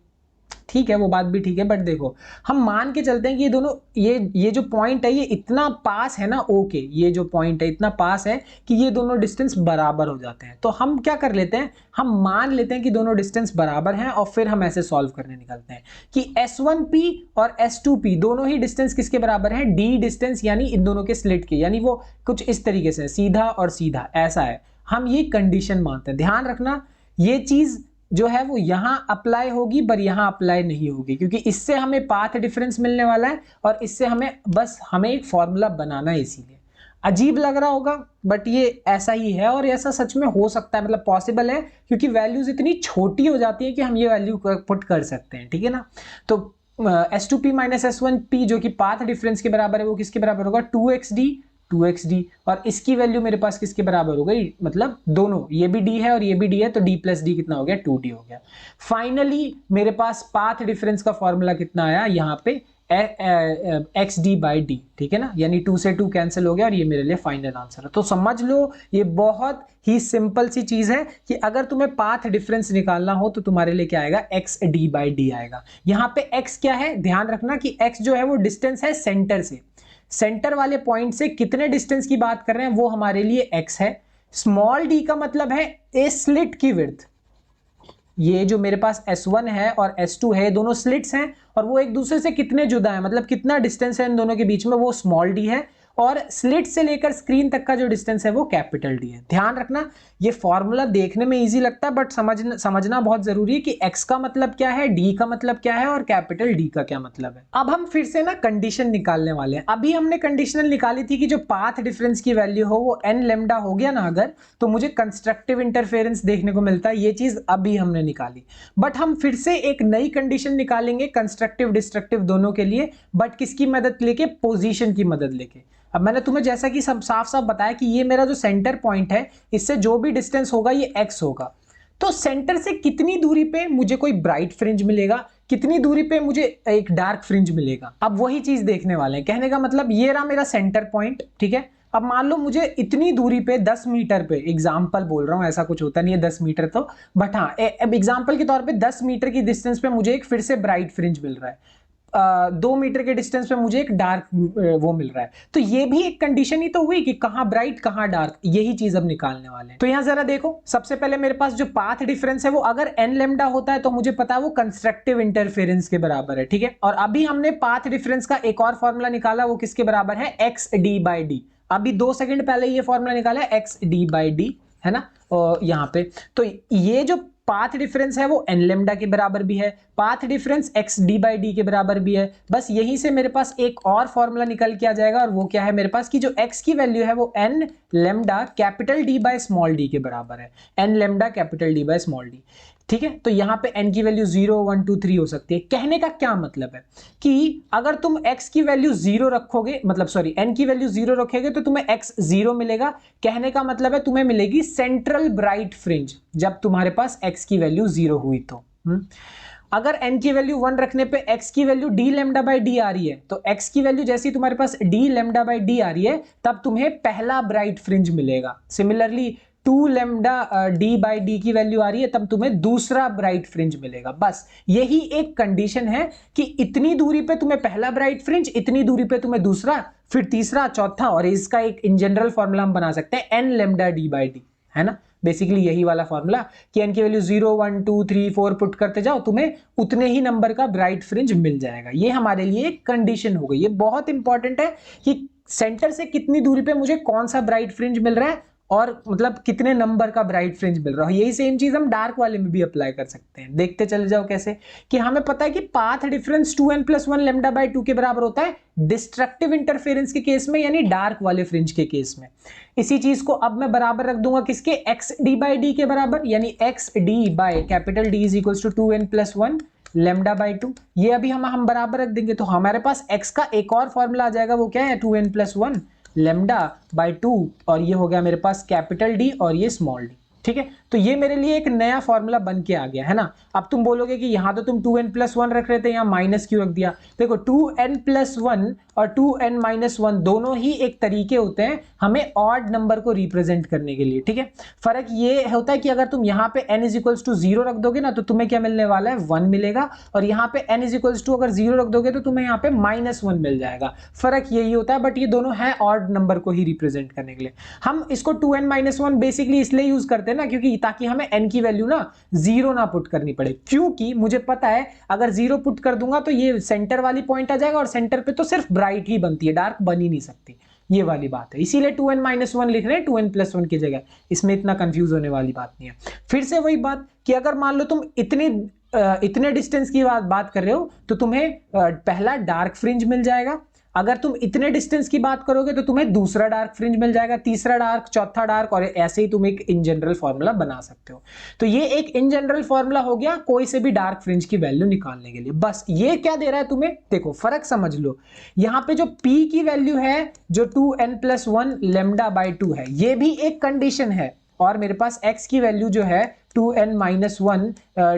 A: ठीक है, वो बात भी ठीक है, बट देखो हम मान के चलते हैं कि ये दोनों, ये जो पॉइंट है ये इतना पास है ना, ओके, ये जो पॉइंट है इतना पास है कि ये दोनों डिस्टेंस बराबर हो जाते हैं। तो हम क्या कर लेते हैं, हम मान लेते हैं कि दोनों डिस्टेंस बराबर हैं, और फिर हम ऐसे सॉल्व करने निकलते हैं कि S1p और S2p दोनों ही डिस्टेंस किसके बराबर है, d डिस्टेंस, यानी इन दोनों के स्लिट के, यानी वो कुछ इस तरीके से सीधा और सीधा ऐसा है। हम ये कंडीशन मानते हैं, ध्यान रखना ये चीज जो है वो यहां अप्लाई होगी पर यहां अप्लाई नहीं होगी, क्योंकि इससे हमें पाथ डिफरेंस मिलने वाला है और इससे हमें एक फॉर्मूला बनाना है। इसीलिए अजीब लग रहा होगा, बट ये ऐसा ही है, और ऐसा सच में हो सकता है, मतलब पॉसिबल है, क्योंकि वैल्यूज इतनी छोटी हो जाती है कि हम ये वैल्यू पुट कर सकते हैं, ठीक है ना। तो S2p माइनस S1p जो कि पाथ डिफरेंस के बराबर है, वो किसके बराबर होगा, 2xd, और इसकी वैल्यू मेरे पास किसके बराबर हो गई, मतलब दोनों, ये भी d है और ये भी d है, तो d प्लस डी कितना हो गया, 2d हो गया। फाइनली मेरे पास पाथ डिफरेंस का फॉर्मूला कितना आया, यहाँ पे xd बाई डी, ठीक है ना, यानी 2 से 2 कैंसिल हो गया, और ये मेरे लिए फाइनल आंसर है। तो समझ लो ये बहुत ही सिंपल सी चीज है कि अगर तुम्हें पाथ डिफरेंस निकालना हो तो तुम्हारे लिए क्या आएगा, xd बाई डी आएगा। यहाँ पे x क्या है, ध्यान रखना कि x जो है वो डिस्टेंस है सेंटर से, सेंटर वाले पॉइंट से कितने डिस्टेंस की बात कर रहे हैं वो हमारे लिए x है। स्मॉल d का मतलब है ए स्लिट की विड्थ, ये जो मेरे पास S1 है और S2 है, दोनों स्लिट्स हैं, और वो एक दूसरे से कितने जुदा है, मतलब कितना डिस्टेंस है इन दोनों के बीच में, वो स्मॉल d है। और स्लिट से लेकर स्क्रीन तक का जो डिस्टेंस है वो कैपिटल डी है। ध्यान रखना ये फॉर्मूला देखने में इजी लगता है बट समझना बहुत जरूरी है कि x का मतलब क्या है, d का मतलब क्या है और कैपिटल D का क्या मतलब है। अब हम फिर से ना कंडीशन निकालने वाले हैं। अभी हमने कंडीशनल निकाली थी कि जो पाथ डिफरेंस की वैल्यू हो वो n लैम्डा हो गया ना अगर, तो मुझे कंस्ट्रक्टिव इंटरफेरेंस देखने को मिलता है। ये चीज अभी हमने निकाली, बट हम फिर से एक नई कंडीशन निकालेंगे कंस्ट्रक्टिव डिस्ट्रक्टिव दोनों के लिए, बट किसकी मदद लेके, पोजीशन की मदद लेके। अब मैंने तुम्हें जैसा कि सब साफ साफ बताया कि ये मेरा जो सेंटर पॉइंट है इससे जो भी डिस्टेंस होगा ये x होगा, तो सेंटर से कितनी दूरी पे मुझे कोई ब्राइट फ्रिंज मिलेगा, कितनी दूरी पे मुझे एक डार्क फ्रिंज मिलेगा, अब वही चीज देखने वाले हैं। कहने का मतलब ये रहा मेरा सेंटर पॉइंट, ठीक है। अब मान लो मुझे इतनी दूरी पे 10 मीटर पे, एग्जाम्पल बोल रहा हूं, ऐसा कुछ होता नहीं है 10 मीटर तो, बट हाँ अब एग्जाम्पल के तौर पे 10 मीटर की डिस्टेंस पे मुझे एक फिर से ब्राइट फ्रिंज मिल रहा है, 2 मीटर के डिस्टेंस पे मुझे एक डार्क वो मिल रहा है। तो ये भी एक कंडीशन ही तो हुई कि कहां ब्राइट कहां डार्क, यही चीज अब निकालने वाले हैं। तो यहां जरा देखो, सबसे पहले मेरे पास जो पाथ डिफरेंस है वो अगर n लैम्डा होता है तो मुझे पता है वो कंस्ट्रक्टिव इंटरफेरेंस के बराबर है, ठीक है। और अभी हमने पाथ डिफरेंस का एक और फॉर्मूला निकाला, वो किसके बराबर है, एक्स डी बाई डी। अभी 2 सेकंड पहले ये फॉर्मूला निकाला है एक्स डी बाई डी, है ना, यहाँ पे। तो ये जो पाथ डिफरेंस है वो n लैम्डा के बराबर भी है, path difference x d by d के बराबर भी है। बस यहीं से मेरे पास एक और फॉर्मूला निकल के आ जाएगा, और वो क्या है मेरे पास कि जो x की वैल्यू है वो n lambda capital D by small d के बराबर है, n lambda capital D by small d, ठीक है। तो यहाँ पे n की वैल्यू 0 1 2 3 हो सकती है। कहने का क्या मतलब है कि अगर तुम x की वैल्यू 0 रखोगे, मतलब सॉरी n की वैल्यू 0 रखोगे तो तुम्हें x 0 मिलेगा। कहने का मतलब है तुम्हें मिलेगी सेंट्रल ब्राइट फ्रिंज जब तुम्हारे पास x की वैल्यू 0 हुई तो। अगर n की वैल्यू 1 रखने पे x की value d lambda by D आ रही है, तो x की वैल्यू जैसी तुम्हारे पास d लैम्डा बाई डी आ रही है तब तुम्हें पहला ब्राइट फ्रिंज मिलेगा। Similarly 2 lambda d by D की वैल्यू आ रही है तब तुम्हें दूसरा ब्राइट फ्रिंज मिलेगा। बस यही एक कंडीशन है कि इतनी दूरी पे तुम्हें पहला ब्राइट फ्रिंज, इतनी दूरी पे तुम्हें दूसरा, फिर तीसरा, चौथा, और इसका एक इन जनरल फॉर्मूला हम बना सकते हैं n lambda d by D, है ना। बेसिकली यही वाला फॉर्मूला कि n की वैल्यू 0 1 2 3 4 पुट करते जाओ, तुम्हें उतने ही नंबर का ब्राइट फ्रिंज मिल जाएगा। ये हमारे लिए एक कंडीशन हो गई। ये बहुत इंपॉर्टेंट है कि सेंटर से कितनी दूरी पे मुझे कौन सा ब्राइट फ्रिंज मिल रहा है और मतलब कितने नंबर का ब्राइट फ्रिंज मिल रहा है। यही सेम चीज हम डार्क वाले में भी अप्लाई कर सकते हैं। देखते चले जाओ कैसे, कि हमें पता है कि path difference 2n+1 lambda by 2 के बराबर होता है डिस्ट्रक्टिव इंटरफेरेंस के केस में, यानी डार्क वाले फ्रिंज के केस में। इसी चीज को अब मैं बराबर रख दूंगा किसके, एक्स डी बाई डी के बराबर, यानी x d by capital d is equal to 2n+1 lambda by 2। ये अभी हम बराबर रख देंगे तो हमारे पास x का एक और फॉर्मूला आ जाएगा, वो क्या है 2n+1 लैम्डा बाई 2, और ये हो गया मेरे पास कैपिटल डी और ये स्मॉल डी, ठीक है। तो ये मेरे लिए एक नया फॉर्मूला बन के आ गया, है ना। अब तुम बोलोगे कि यहां तो तुम 2n+1 रख रहे थे, यहां माइनस क्यों रख दिया। देखो 2n+1 और 2n-1 दोनों ही एक तरीके होते हैं हमें ऑड नंबर को रिप्रेजेंट करने के लिए, ठीक है। फर्क ये होता है कि अगर तुम यहाँ पे n इज इक्वल्स टू 0 रख दोगे ना तो तुम्हें क्या मिलने वाला है 1 मिलेगा, और यहाँ पे n इज इक्वल्स टू अगर 0 रख दोगे तो तुम्हें यहाँ पे -1 मिल जाएगा। फर्क यही होता है, बट ये दोनों है ऑड नंबर को ही रिप्रेजेंट करने के लिए। हम इसको 2n-1 बेसिकली इसलिए यूज करते हैं ना क्योंकि ताकि हमें n की वैल्यू ना 0 ना पुट करनी पड़े, क्योंकि मुझे पता है अगर 0 पुट कर दूंगा तो ये सेंटर वाली पॉइंट आ जाएगा, और सेंटर पे तो सिर्फ ब्राइट ही बनती है, डार्क बन ही नहीं सकती। ये वाली बात है, इसीलिए 2n-1 लिख रहे हैं 2n+1 की जगह। इसमें इतना कंफ्यूज होने वाली बात नहीं है। फिर से वही बात कि अगर मान लो तुम इतने डिस्टेंस की बात कर रहे हो तो तुम्हें पहला डार्क फ्रिंज मिल जाएगा। अगर तुम इतने डिस्टेंस की बात करोगे तो तुम्हें दूसरा डार्क फ्रिंज मिल जाएगा, तीसरा डार्क, चौथा डार्क, और ऐसे ही तुम एक इन जनरल फॉर्मूला बना सकते हो। तो ये एक इन जनरल फॉर्मूला हो गया कोई से भी डार्क फ्रिंज की वैल्यू निकालने के लिए। बस ये क्या दे रहा है तुम्हें, देखो फर्क समझ लो। यहाँ पे जो p की वैल्यू है जो 2n+1 लैम्डा बाई 2 है, ये भी एक कंडीशन है, और मेरे पास x की वैल्यू जो है 2n-1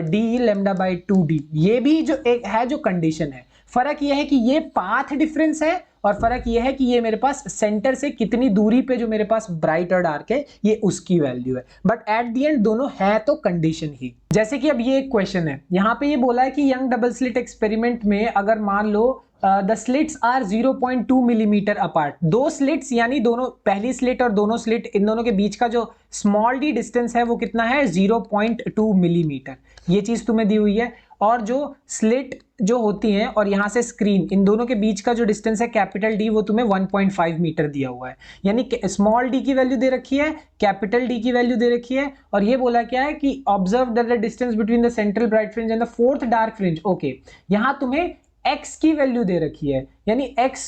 A: d lambda by 2d, ये भी जो एक है जो कंडीशन है। फर्क यह है कि ये पाथ डिफरेंस है, और फर्क यह है कि ये मेरे पास सेंटर से कितनी दूरी पे जो मेरे पास ब्राइट और डार्क है ये उसकी वैल्यू है। बट एट द एंड दोनों है तो कंडीशन ही। जैसे कि अब ये एक क्वेश्चन है, यहाँ पे ये बोला है कि यंग डबल स्लिट एक्सपेरिमेंट में अगर मान लो the slits are 0.2 millimetre apart, दो स्लिट्स यानी दोनों, पहली स्लिट और दोनों स्लिट, इन दोनों के बीच का जो स्मॉल डी डिस्टेंस है वो कितना है 0.2 मिलीमीटर, ये चीज तुम्हें दी हुई है। और जो स्लिट जो होती हैं और यहाँ से स्क्रीन, इन दोनों के बीच का जो डिस्टेंस है कैपिटल डी, वो तुम्हें 1.5 मीटर दिया हुआ है। यानी स्मॉल डी की वैल्यू दे रखी है, कैपिटल डी की वैल्यू दे रखी है, और ये बोला क्या है कि observe the distance between the central bright fringe and the fourth dark fringe. Okay, यहाँ तुम्हें x की वैल्यू दे रखी है, यानी x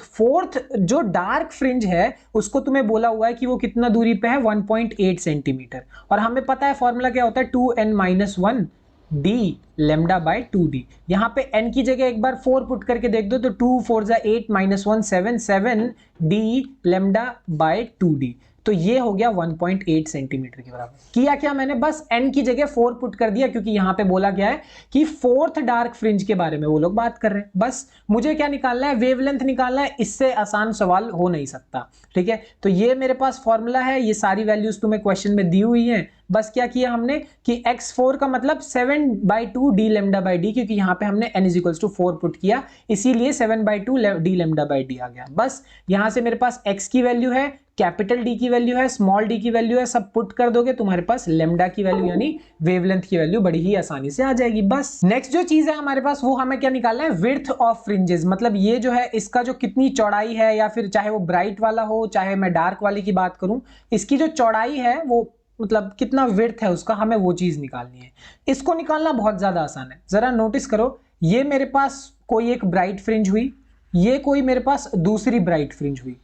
A: फोर्थ जो डार्क फ्रिंज है उसको तुम्हें बोला हुआ है कि वो कितना दूरी पे है, 1.8 सेंटीमीटर। और हमें पता है फॉर्मूला क्या होता है, 2n-1 d lambda by 2d। यहाँ पे n की जगह एक बार 4 पुट करके देख दो, तो 2 4 जा 8 -1 7 d लेमडा बाय 2d। तो ये हो गया 1.8 सेंटीमीटर के बराबर। किया क्या मैंने, बस n की जगह 4 पुट कर दिया, क्योंकि यहां पे बोला गया है कि फोर्थ डार्क फ्रिंज के बारे में वो लोग बात कर रहे हैं। बस मुझे क्या निकालना है, वेवलेंथ निकालना है, इससे आसान सवाल हो नहीं सकता। ठीक है, तो ये मेरे पास फॉर्मूला है, ये सारी वैल्यूज तुम्हें क्वेश्चन में दी हुई हैं। बस क्या किया हमने कि x4 का मतलब 7/2 d लेमडा बाई डी, क्योंकि यहां पे हमने n = 4 पुट किया, इसीलिए 7/2 d लेमडा बाई डी आ गया। बस यहां से मेरे पास x की वैल्यू है, कैपिटल डी की वैल्यू है, स्मॉल डी की वैल्यू है, सब पुट कर दोगे तुम्हारे पास लेमडा की वैल्यू यानी वेवलेंथ की वैल्यू बड़ी ही आसानी से आ जाएगी। बस नेक्स्ट जो चीज है हमारे पास, वो हमें क्या निकालना है, विड्थ ऑफ फ्रिंजेस। मतलब ये जो है इसका जो कितनी चौड़ाई है, या फिर चाहे वो ब्राइट वाला हो चाहे मैं डार्क वाले की बात करूं, इसकी जो चौड़ाई है वो मतलब कितना विड्थ है उसका, हमें वो चीज निकालनी है। इसको निकालना बहुत ज्यादा आसान है। जरा नोटिस करो, ये मेरे पास कोई एक ब्राइट फ्रिंज हुई, ये कोई मेरे पास दूसरी ब्राइट फ्रिंज हुई।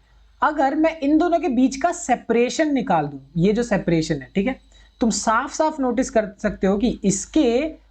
A: अगर मैं इन दोनों के बीच का सेपरेशन निकाल दूं, ये जो सेपरेशन है, ठीक है, तुम साफ साफ नोटिस कर सकते हो कि इसके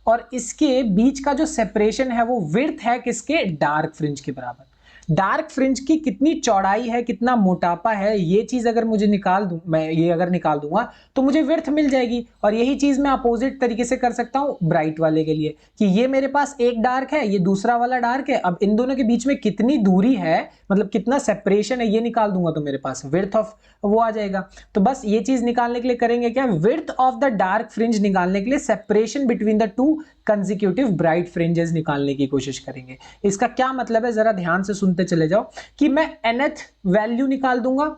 A: और इसके बीच का जो सेपरेशन है वो विड्थ है किसके, डार्क फ्रिंज के बराबर। डार्क फ्रिंज की कितनी चौड़ाई है, कितना मोटापा है, ये चीज अगर मुझे निकाल दूं, मैं ये अगर निकाल दूंगा तो मुझे विड्थ मिल जाएगी। और यही चीज मैं अपोजिट तरीके से कर सकता हूं ब्राइट वाले के लिए, कि ये मेरे पास एक डार्क है, ये दूसरा वाला डार्क है, अब इन दोनों के बीच में कितनी दूरी है, मतलब कितना सेपरेशन है, ये निकाल दूंगा तो मेरे पास विड्थ ऑफ वो आ जाएगा। तो बस ये चीज निकालने के लिए करेंगे क्या, width of the dark fringe निकालने के लिए separation between the two consecutive bright fringes निकालने की कोशिश करेंगे। इसका क्या मतलब है, जरा ध्यान से सुनते चले जाओ, कि मैं nth वैल्यू निकाल दूंगा,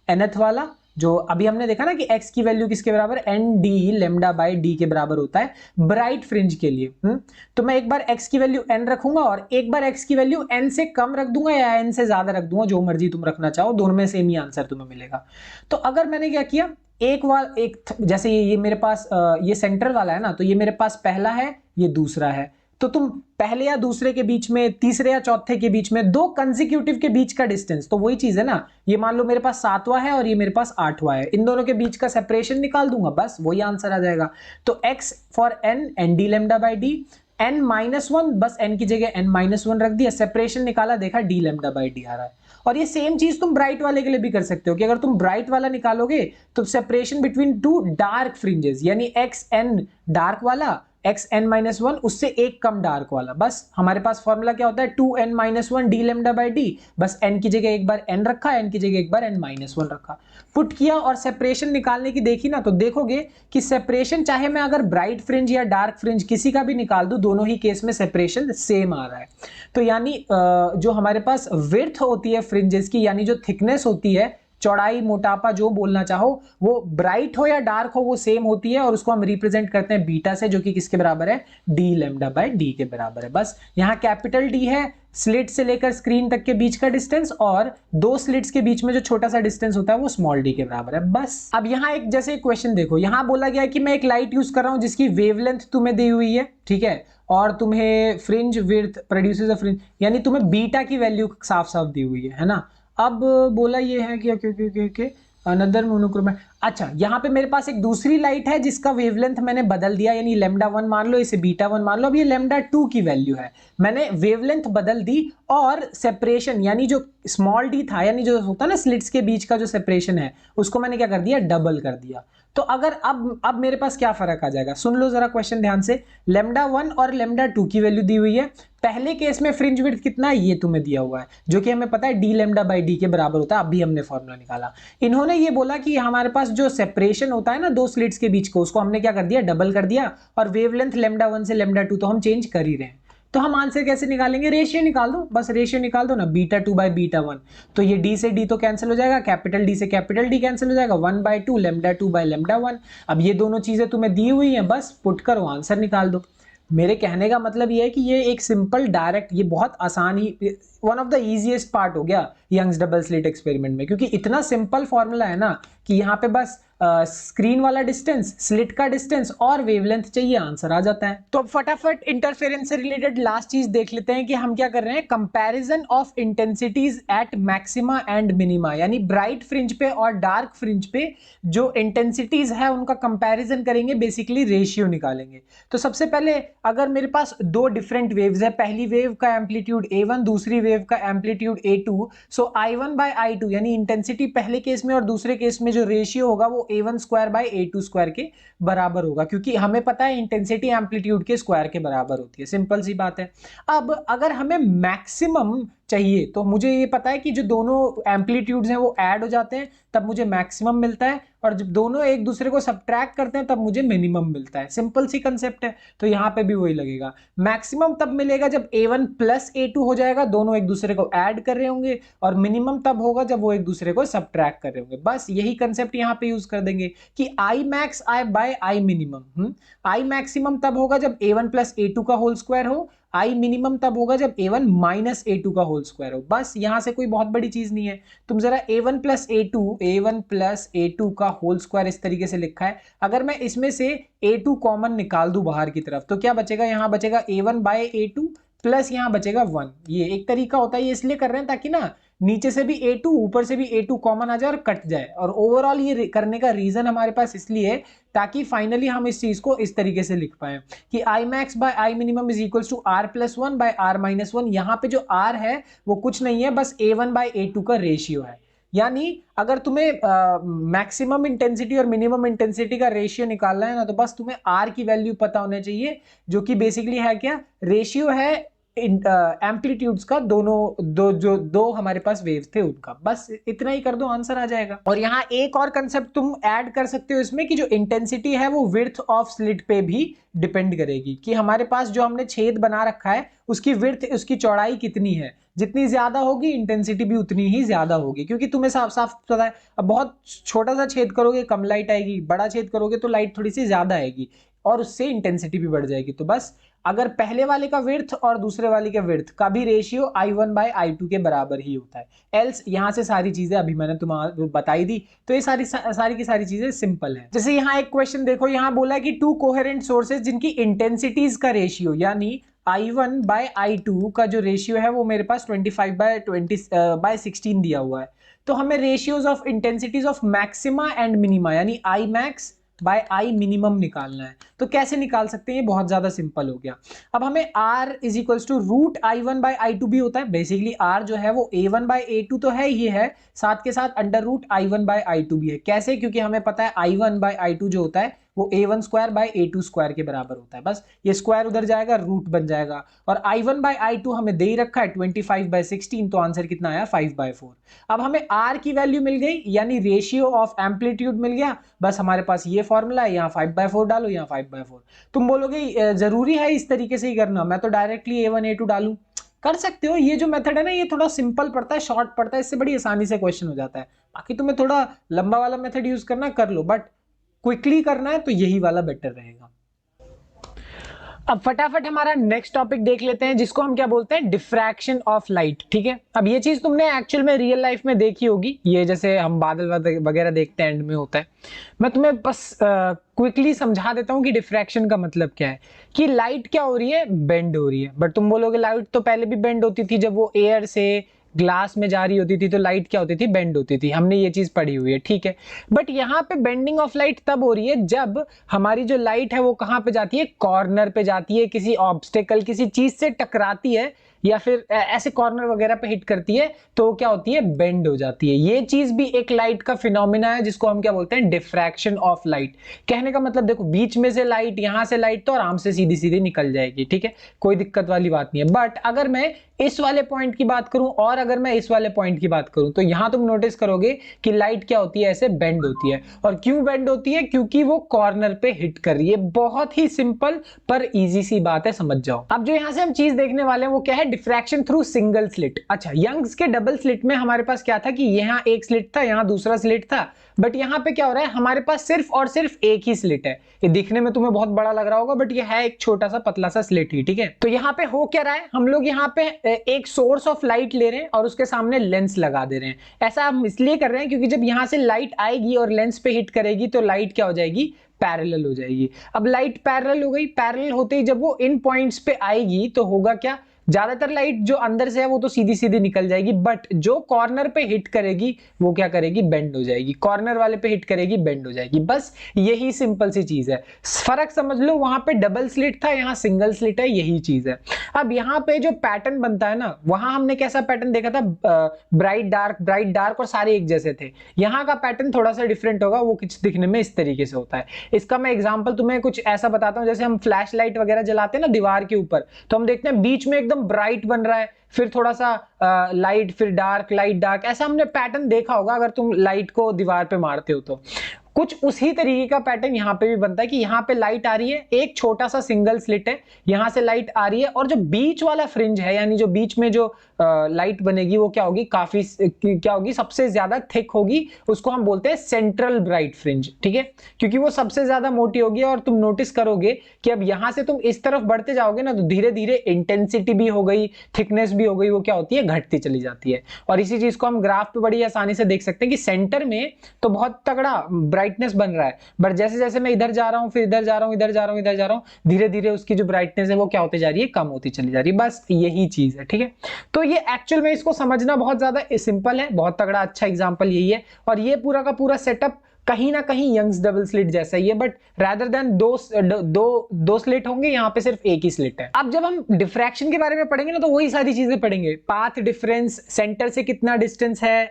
A: nth वाला जो अभी हमने देखा ना कि x की वैल्यू किसके बराबर, n d lambda by d के बराबर होता है ब्राइट फ्रिंज के लिए। तो मैं एक बार x की वैल्यू n रखूंगा और एक बार x की वैल्यू n से कम रख दूंगा या n से ज्यादा रख दूंगा, जो मर्जी तुम रखना चाहो, दोनों में सेम ही आंसर तुम्हें मिलेगा। तो अगर मैंने क्या किया, एक जैसे ये मेरे पास ये सेंटर वाला है ना, तो ये मेरे पास पहला है, ये दूसरा है, तो तुम पहले या दूसरे के बीच में, तीसरे या चौथे के बीच में, दो कंसेक्यूटिव के बीच का डिस्टेंस, तो वही चीज है ना, ये मान लो मेरे पास 7वां है और ये मेरे पास 8वां है, इन दोनों के बीच का सेपरेशन निकाल दूंगा, बस वही आंसर आ जाएगा। तो x for n D lambda by D, n-1 बस n की जगह n-1 रख दिया, सेपरेशन निकाला, देखा डी लेमडा बाई डी आ रहा है। और ये सेम चीज तुम ब्राइट वाले के लिए भी कर सकते हो, कि अगर तुम ब्राइट वाला निकालोगे तो separation between two dark fringes, यानी xn डार्क वाला, xn-1 उससे एक कम डार्क वाला, बस हमारे पास फॉर्मूला क्या होता है, 2n-1 D lambda by D, बस n की जगह एक बार n रखा, n की जगह एक बार n-1 रखा, पुट किया और सेपरेशन निकालने की देखी ना, तो देखोगे कि सेपरेशन चाहे मैं अगर ब्राइट फ्रिंज या डार्क फ्रिंज किसी का भी निकाल दूं, दोनों ही केस में सेपरेशन सेम आ रहा है। तो यानी जो हमारे पास विड्थ होती है फ्रिंजेस की, यानी जो थिकनेस होती है, चौड़ाई, मोटापा, जो बोलना चाहो, वो ब्राइट हो या डार्क हो वो सेम होती है, और उसको हम रिप्रेजेंट करते हैं बीटा से, जो कि किसके बराबर है, डी लेमडा बाई डी के बराबर है। बस यहाँ कैपिटल डी है स्लिट से लेकर स्क्रीन तक के बीच का डिस्टेंस, और दो स्लिट्स के बीच में जो छोटा सा डिस्टेंस होता है वो स्मॉल डी के बराबर है। बस अब यहाँ एक जैसे क्वेश्चन देखो, यहाँ बोला गया है कि मैं एक लाइट यूज कर रहा हूं जिसकी वेवलेंथ तुम्हें दी हुई है, ठीक है, और तुम्हें फ्रिंज विड्थ प्रोड्यूसेस अ फ्रिंज, यानी तुम्हें बीटा की वैल्यू साफ साफ दी हुई है ना। अब बोला ये है कि अनदर मोनोक्रोमैटिक, अच्छा यहाँ पे मेरे पास एक दूसरी लाइट है जिसका वेवलेंथ मैंने बदल दिया, यानी λ1 मान लो, इसे β1 मान लो, अब ये λ2 की वैल्यू है, मैंने वेवलेंथ बदल दी, और सेपरेशन यानी जो स्मॉल डी था, यानी जो होता है ना स्लिट्स के बीच का जो सेपरेशन है, उसको मैंने क्या कर दिया, डबल कर दिया। तो अगर अब मेरे पास क्या फर्क आ जाएगा, सुन लो जरा क्वेश्चन ध्यान से, λ1 और λ2 की वैल्यू दी हुई है, पहले केस में फ्रिंज विड्थ कितना है ये तुम्हें दिया हुआ है, जो कि हमें पता है डी लेमडा बाई डी के बराबर होता है, अभी हमने फॉर्मूला निकाला। इन्होंने ये बोला कि हमारे पास जो सेपरेशन होता है ना दो स्लिट्स के बीच को, उसको हमने क्या कर दिया, डबल कर दिया, और वेवलेंथ λ1 से λ2 तो हम चेंज कर ही रहे हैं। तो हम आंसर कैसे निकालेंगे, रेशियो निकाल दो, बस रेशियो निकाल दो ना, β2 बाई β1, तो ये d से d तो कैंसिल हो जाएगा, कैपिटल D से कैपिटल D कैंसिल हो जाएगा, 1/2 λ2 बाई λ1। अब ये दोनों चीजें तुम्हें दी हुई हैं, बस पुट करो, आंसर निकाल दो। मेरे कहने का मतलब ये है कि ये एक सिंपल डायरेक्ट, ये बहुत आसान ही, one of the easiest part हो गया यंग्स डबल स्लिट एक्सपेरिमेंट में, क्योंकि इतना सिंपल फॉर्मूला है ना कि यहाँ पे बस स्क्रीन वाला डिस्टेंस, स्लिट का डिस्टेंस और वेवलेंथ चाहिए, आंसर आ जाता है। तो अब फटाफट इंटरफेरेंस से रिलेटेड लास्ट चीज देख लेते हैं कि हम क्या कर रहे हैं, comparison of intensities at maxima and minima, यानी ब्राइट फ्रिंज पे और डार्क फ्रिंज पे जो इंटेंसिटीज है उनका कंपैरिजन करेंगे, बेसिकली रेशियो निकालेंगे। तो सबसे पहले अगर मेरे पास दो डिफरेंट वेव्स है, पहली वेव का एम्पलीट्यूड A1, दूसरी वेव का एम्पलीट्यूड A2, सो I1/I2 यानी इंटेंसिटी पहले केस में और दूसरे केस में जो रेशियो होगा वो A1² के बराबर होगा, क्योंकि हमें पता है इंटेंसिटी एम्पलीट्यूड के स्क्वायर के बराबर होती है, सिंपल सी बात है। अब अगर हमें मैक्सिमम चाहिए तो मुझे ये पता है कि जो दोनों एम्पलीट्यूड्स हैं वो ऐड हो जाते हैं, तब मुझे मैक्सिमम मिलता है, और जब दोनों एक दूसरे को सब्ट्रैक्ट करते हैं तब मुझे मिनिमम मिलता है। सिंपल सी कंसेप्ट है, तो यहाँ पे भी वही लगेगा। मैक्सिमम तब मिलेगा जब A1 प्लस A2 हो जाएगा, दोनों एक दूसरे को ऐड कर रहे होंगे, और मिनिमम तब होगा जब वो एक दूसरे को सब्ट्रैक्ट कर रहे होंगे। बस यही कंसेप्ट यहाँ पे यूज कर देंगे कि I max by I minimum, I maximum तब होगा जब A1 प्लस A2 का होल स्क्वायर हो, I मिनिमम तब होगा जब A1 माइनस A2 का होल स्क्वायर हो। बस यहां से कोई बहुत बड़ी चीज नहीं है। तुम जरा A1 प्लस A2 का होल स्क्वायर इस तरीके से लिखा है, अगर मैं इसमें से A2 कॉमन निकाल दूं बाहर की तरफ तो क्या बचेगा, यहां बचेगा A1/A2 प्लस यहां बचेगा 1। ये एक तरीका होता है, ये इसलिए कर रहे हैं ताकि ना नीचे से भी A2 ऊपर से भी A2 कॉमन आ जाए और कट जाए। और ओवरऑल ये करने का रीजन हमारे पास इसलिए है ताकि फाइनली हम इस चीज को इस तरीके से लिख पाए कि I max by I minimum is equals to R plus 1 by R minus 1। यहाँ पे जो R है वो कुछ नहीं है, बस A1/A2 का रेशियो है। यानी अगर तुम्हें मैक्सिमम इंटेंसिटी और मिनिमम इंटेंसिटी का रेशियो निकालना है ना, तो बस तुम्हें R की वैल्यू पता होना चाहिए, जो कि बेसिकली है क्या, रेशियो है एम्पलीट्यूड्स का, दो हमारे पास वेव्स थे उनका। बस इतना ही कर दो, आंसर आ जाएगा। और यहाँ एक और कंसेप्ट तुम ऐड कर सकते हो इसमें कि जो इंटेंसिटी है वो विड्थ ऑफ स्लिट पे भी डिपेंड करेगी, कि हमारे पास जो हमने छेद बना रखा है उसकी विड्थ, उसकी चौड़ाई कितनी है, जितनी ज्यादा होगी इंटेंसिटी भी उतनी ही ज्यादा होगी, क्योंकि तुम्हें साफ साफ पता है अब बहुत छोटा सा छेद करोगे कम लाइट आएगी, बड़ा छेद करोगे तो लाइट थोड़ी सी ज्यादा आएगी और उससे इंटेंसिटी भी बढ़ जाएगी। तो बस अगर पहले वाले का विड्थ और दूसरे वाले के विड्थ का भी रेशियो I1/I2 के बराबर ही होता है, एल्स यहां से सारी चीजें अभी मैंने तुम्हें बताई दी, तो ये सारी की सारी चीजें सिंपल है। जैसे यहाँ एक क्वेश्चन देखो, यहाँ बोला है कि टू कोहेरेंट सोर्सेज जिनकी इंटेंसिटीज का रेशियो यानी I1/I2 का जो रेशियो है वो मेरे पास 25/16 दिया हुआ है। तो हमें ratios of intensities of maxima and minima यानी I max by I minimum निकालना है। तो कैसे निकाल सकते हैं, ये बहुत ज्यादा सिंपल हो गया। अब हमें R is equals to root I1/I2 भी होता है, बेसिकली R जो है वो A1/A2 तो है ही है, साथ के साथ अंडर रूट I1/I2 भी है। कैसे, क्योंकि हमें पता है I1/I2 जो होता है वो A1² के बराबर होता है। बस ये स्क्वायर उधर जाएगा, रूट बन जाएगा, और I1/I2 हमें दे ही रखा है 25/16, तो आंसर कितना आया 5/4। अब हमें R की वैल्यू मिल गई, यानी रेशियो ऑफ एम्पलीट्यूड मिल गया। बस हमारे पास ये फॉर्मूला है, यहाँ 5/4 डालो, यहाँ 5/4। तुम बोलोगे जरूरी है इस तरीके से ही करना, मैं तो डायरेक्टली A1 A2 डालूं, कर सकते हो। ये जो मेथड है ना, ये थोड़ा सिंपल पड़ता है, शॉर्ट पड़ता है, इससे बड़ी आसानी से क्वेश्चन हो जाता है। बाकी तुम्हें थोड़ा लंबा वाला मेथड यूज करना कर लो, बट क्विकली करना है तो यही वाला बेटर रहेगा। अब फटाफट हमारा नेक्स्ट टॉपिक देख लेते हैं, जिसको हम क्या बोलते हैं, डिफ्रैक्शन ऑफ लाइट। ठीक है, अब ये चीज तुमने एक्चुअल में रियल लाइफ में देखी होगी, ये जैसे हम बादल वगैरह देखते हैं एंड में होता है। मैं तुम्हें बस क्विकली समझा देता हूँ कि डिफ्रैक्शन का मतलब क्या है, कि लाइट क्या हो रही है, बेंड हो रही है। बट तुम बोलोगे लाइट तो पहले भी बेंड होती थी, जब वो एयर से ग्लास में जा रही होती थी तो लाइट क्या होती थी, बेंड होती थी, हमने ये चीज पढ़ी हुई है। ठीक है, बट यहाँ पे बेंडिंग ऑफ लाइट तब हो रही है जब हमारी जो लाइट है वो कहाँ पे जाती है, कॉर्नर पे जाती है, किसी ऑब्स्टेकल, किसी चीज से टकराती है, या फिर ऐसे कॉर्नर वगैरह पे हिट करती है, तो क्या होती है, बेंड हो जाती है। ये चीज भी एक लाइट का फिनोमिना है, जिसको हम क्या बोलते हैं, डिफ्रैक्शन ऑफ लाइट। कहने का मतलब देखो, बीच में से लाइट, यहां से लाइट तो आराम से सीधी सीधी निकल जाएगी, ठीक है, कोई दिक्कत वाली बात नहीं है। बट अगर मैं इस वाले पॉइंट की बात करूं और अगर मैं इस वाले पॉइंट की बात करूं, तो यहां तुम नोटिस करोगे कि लाइट क्या होती है, ऐसे बेंड होती है। और क्यों बेंड होती है, क्योंकि वो कॉर्नर पे हिट कर रही है। बहुत ही सिंपल पर इजी सी बात है, समझ जाओ। अब जो यहां से हम चीज देखने वाले हैं वो क्या है, डिफ्रैक्शन थ्रू सिंगल स्लिट। अच्छा, यंग्स के डबल स्लिट में हमारे पास क्या था कि यहाँ एक स्लिट था, यहाँ दूसरा स्लिट था, बट यहाँ पे क्या हो रहा है, हमारे पास सिर्फ और सिर्फ एक ही स्लिट है। ये दिखने में तुम्हें बहुत बड़ा लग रहा होगा, बट ये है एक छोटा सा पतला सा स्लिट ही, ठीक है। तो यहाँ पे हो क्या रहा है, हम लोग यहाँ पे एक सोर्स ऑफ लाइट ले रहे हैं और उसके सामने लेंस लगा दे रहे हैं। ऐसा हम इसलिए कर रहे हैं क्योंकि जब यहाँ से लाइट आएगी और लेंस पे हिट करेगी तो लाइट क्या हो जाएगी, पैरेलल हो जाएगी। अब लाइट पैरेलल हो गई, पैरेलल होते ही जब वो इन पॉइंट्स पे आएगी तो होगा क्या, ज्यादातर लाइट जो अंदर से है वो तो सीधी सीधी निकल जाएगी, बट जो कॉर्नर पे हिट करेगी वो क्या करेगी, बेंड हो जाएगी। कॉर्नर वाले पे हिट करेगी, बेंड हो जाएगी। बस यही सिंपल सी चीज है, फर्क समझ लो। वहां पे डबल स्लिट था, यहाँ सिंगल स्लिट है, यही चीज है। अब यहाँ पे जो पैटर्न बनता है ना, वहां हमने कैसा पैटर्न देखा था, ब्राइट डार्क और सारे एक जैसे थे। यहाँ का पैटर्न थोड़ा सा डिफरेंट होगा, वो कुछ दिखने में इस तरीके से होता है। इसका मैं एग्जांपल तुम्हें कुछ ऐसा बताता हूँ, जैसे हम फ्लैश लाइट वगैरह जलाते हैं ना दीवार के ऊपर, तो हम देखते हैं बीच में एकदम ब्राइट बन रहा है, फिर थोड़ा सा लाइट, फिर डार्क, लाइट डार्क, ऐसा हमने पैटर्न देखा होगा अगर तुम लाइट को दीवार पे मारते हो तो। कुछ उसी तरीके का पैटर्न यहाँ पे भी बनता है कि यहाँ पे लाइट आ रही है, एक छोटा सा सिंगल स्लिट है, यहाँ से लाइट आ रही है, और जो बीच वाला फ्रिंज है, यानी जो बीच में जो लाइट बनेगी वो क्या होगी, काफी क्या होगी, सबसे ज्यादा थिक होगी। उसको हम बोलते हैं सेंट्रल ब्राइट फ्रिंज, ठीक है, क्योंकि वो सबसे ज्यादा मोटी होगी। और तुम नोटिस करोगे कि अब यहां से तुम इस तरफ बढ़ते जाओगे ना, तो धीरे धीरे इंटेंसिटी भी हो गई, थिकनेस भी हो गई, वो क्या होती है, घटती चली जाती है। और इसी चीज को हम ग्राफ पे बड़ी आसानी से देख सकते हैं कि सेंटर में तो बहुत तगड़ा ब्राइटनेस बन रहा है, बट जैसे जैसे मैं इधर जा रहा हूं, फिर इधर जा रहा हूं, इधर जा रहा हूं, इधर जा रहा हूं, धीरे धीरे उसकी जो ब्राइटनेस है वो क्या होती जा रही है, कम होती चली जा रही है। बस यही चीज है, ठीक है। तो ये एक्चुअल में इसको समझना बहुत ज्यादा सिंपल है, बहुत तगड़ा अच्छा एग्जांपल यही है। और ये पूरा का पूरा सेटअप कहीं ना कहीं यंग्स डबल स्लिट जैसा ही है, बट रादर देन दो स्लिट होंगे, यहाँ पे सिर्फ एक ही स्लिट है। अब जब हम डिफ्रैक्शन के बारे में पढ़ेंगे ना, तो वही सारी चीजें पढ़ेंगे, पाथ डिफरेंस, सेंटर से कितना डिस्टेंस है,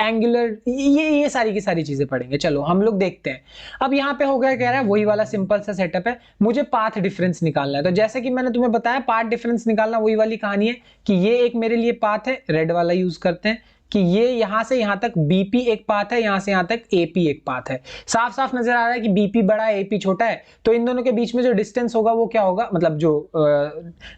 A: एंगुलर, ये सारी की सारी चीजें पढ़ेंगे। चलो हम लोग देखते हैं। अब यहाँ पे हो गया, कह रहा है वही वाला सिंपल सा सेटअप है, मुझे पाथ डिफरेंस निकालना है। तो जैसे कि मैंने तुम्हें बताया, पाथ डिफरेंस निकालना वही वाली कहानी है कि ये एक मेरे लिए पाथ है, रेड वाला यूज करते हैं, कि ये यहां से यहां तक बीपी एक पाथ है, यहां से यहां तक एपी एक पाथ है। साफ साफ नजर आ रहा है कि बीपी बड़ा है, एपी छोटा है, तो इन दोनों के बीच में जो डिस्टेंस होगा वो क्या होगा, मतलब जो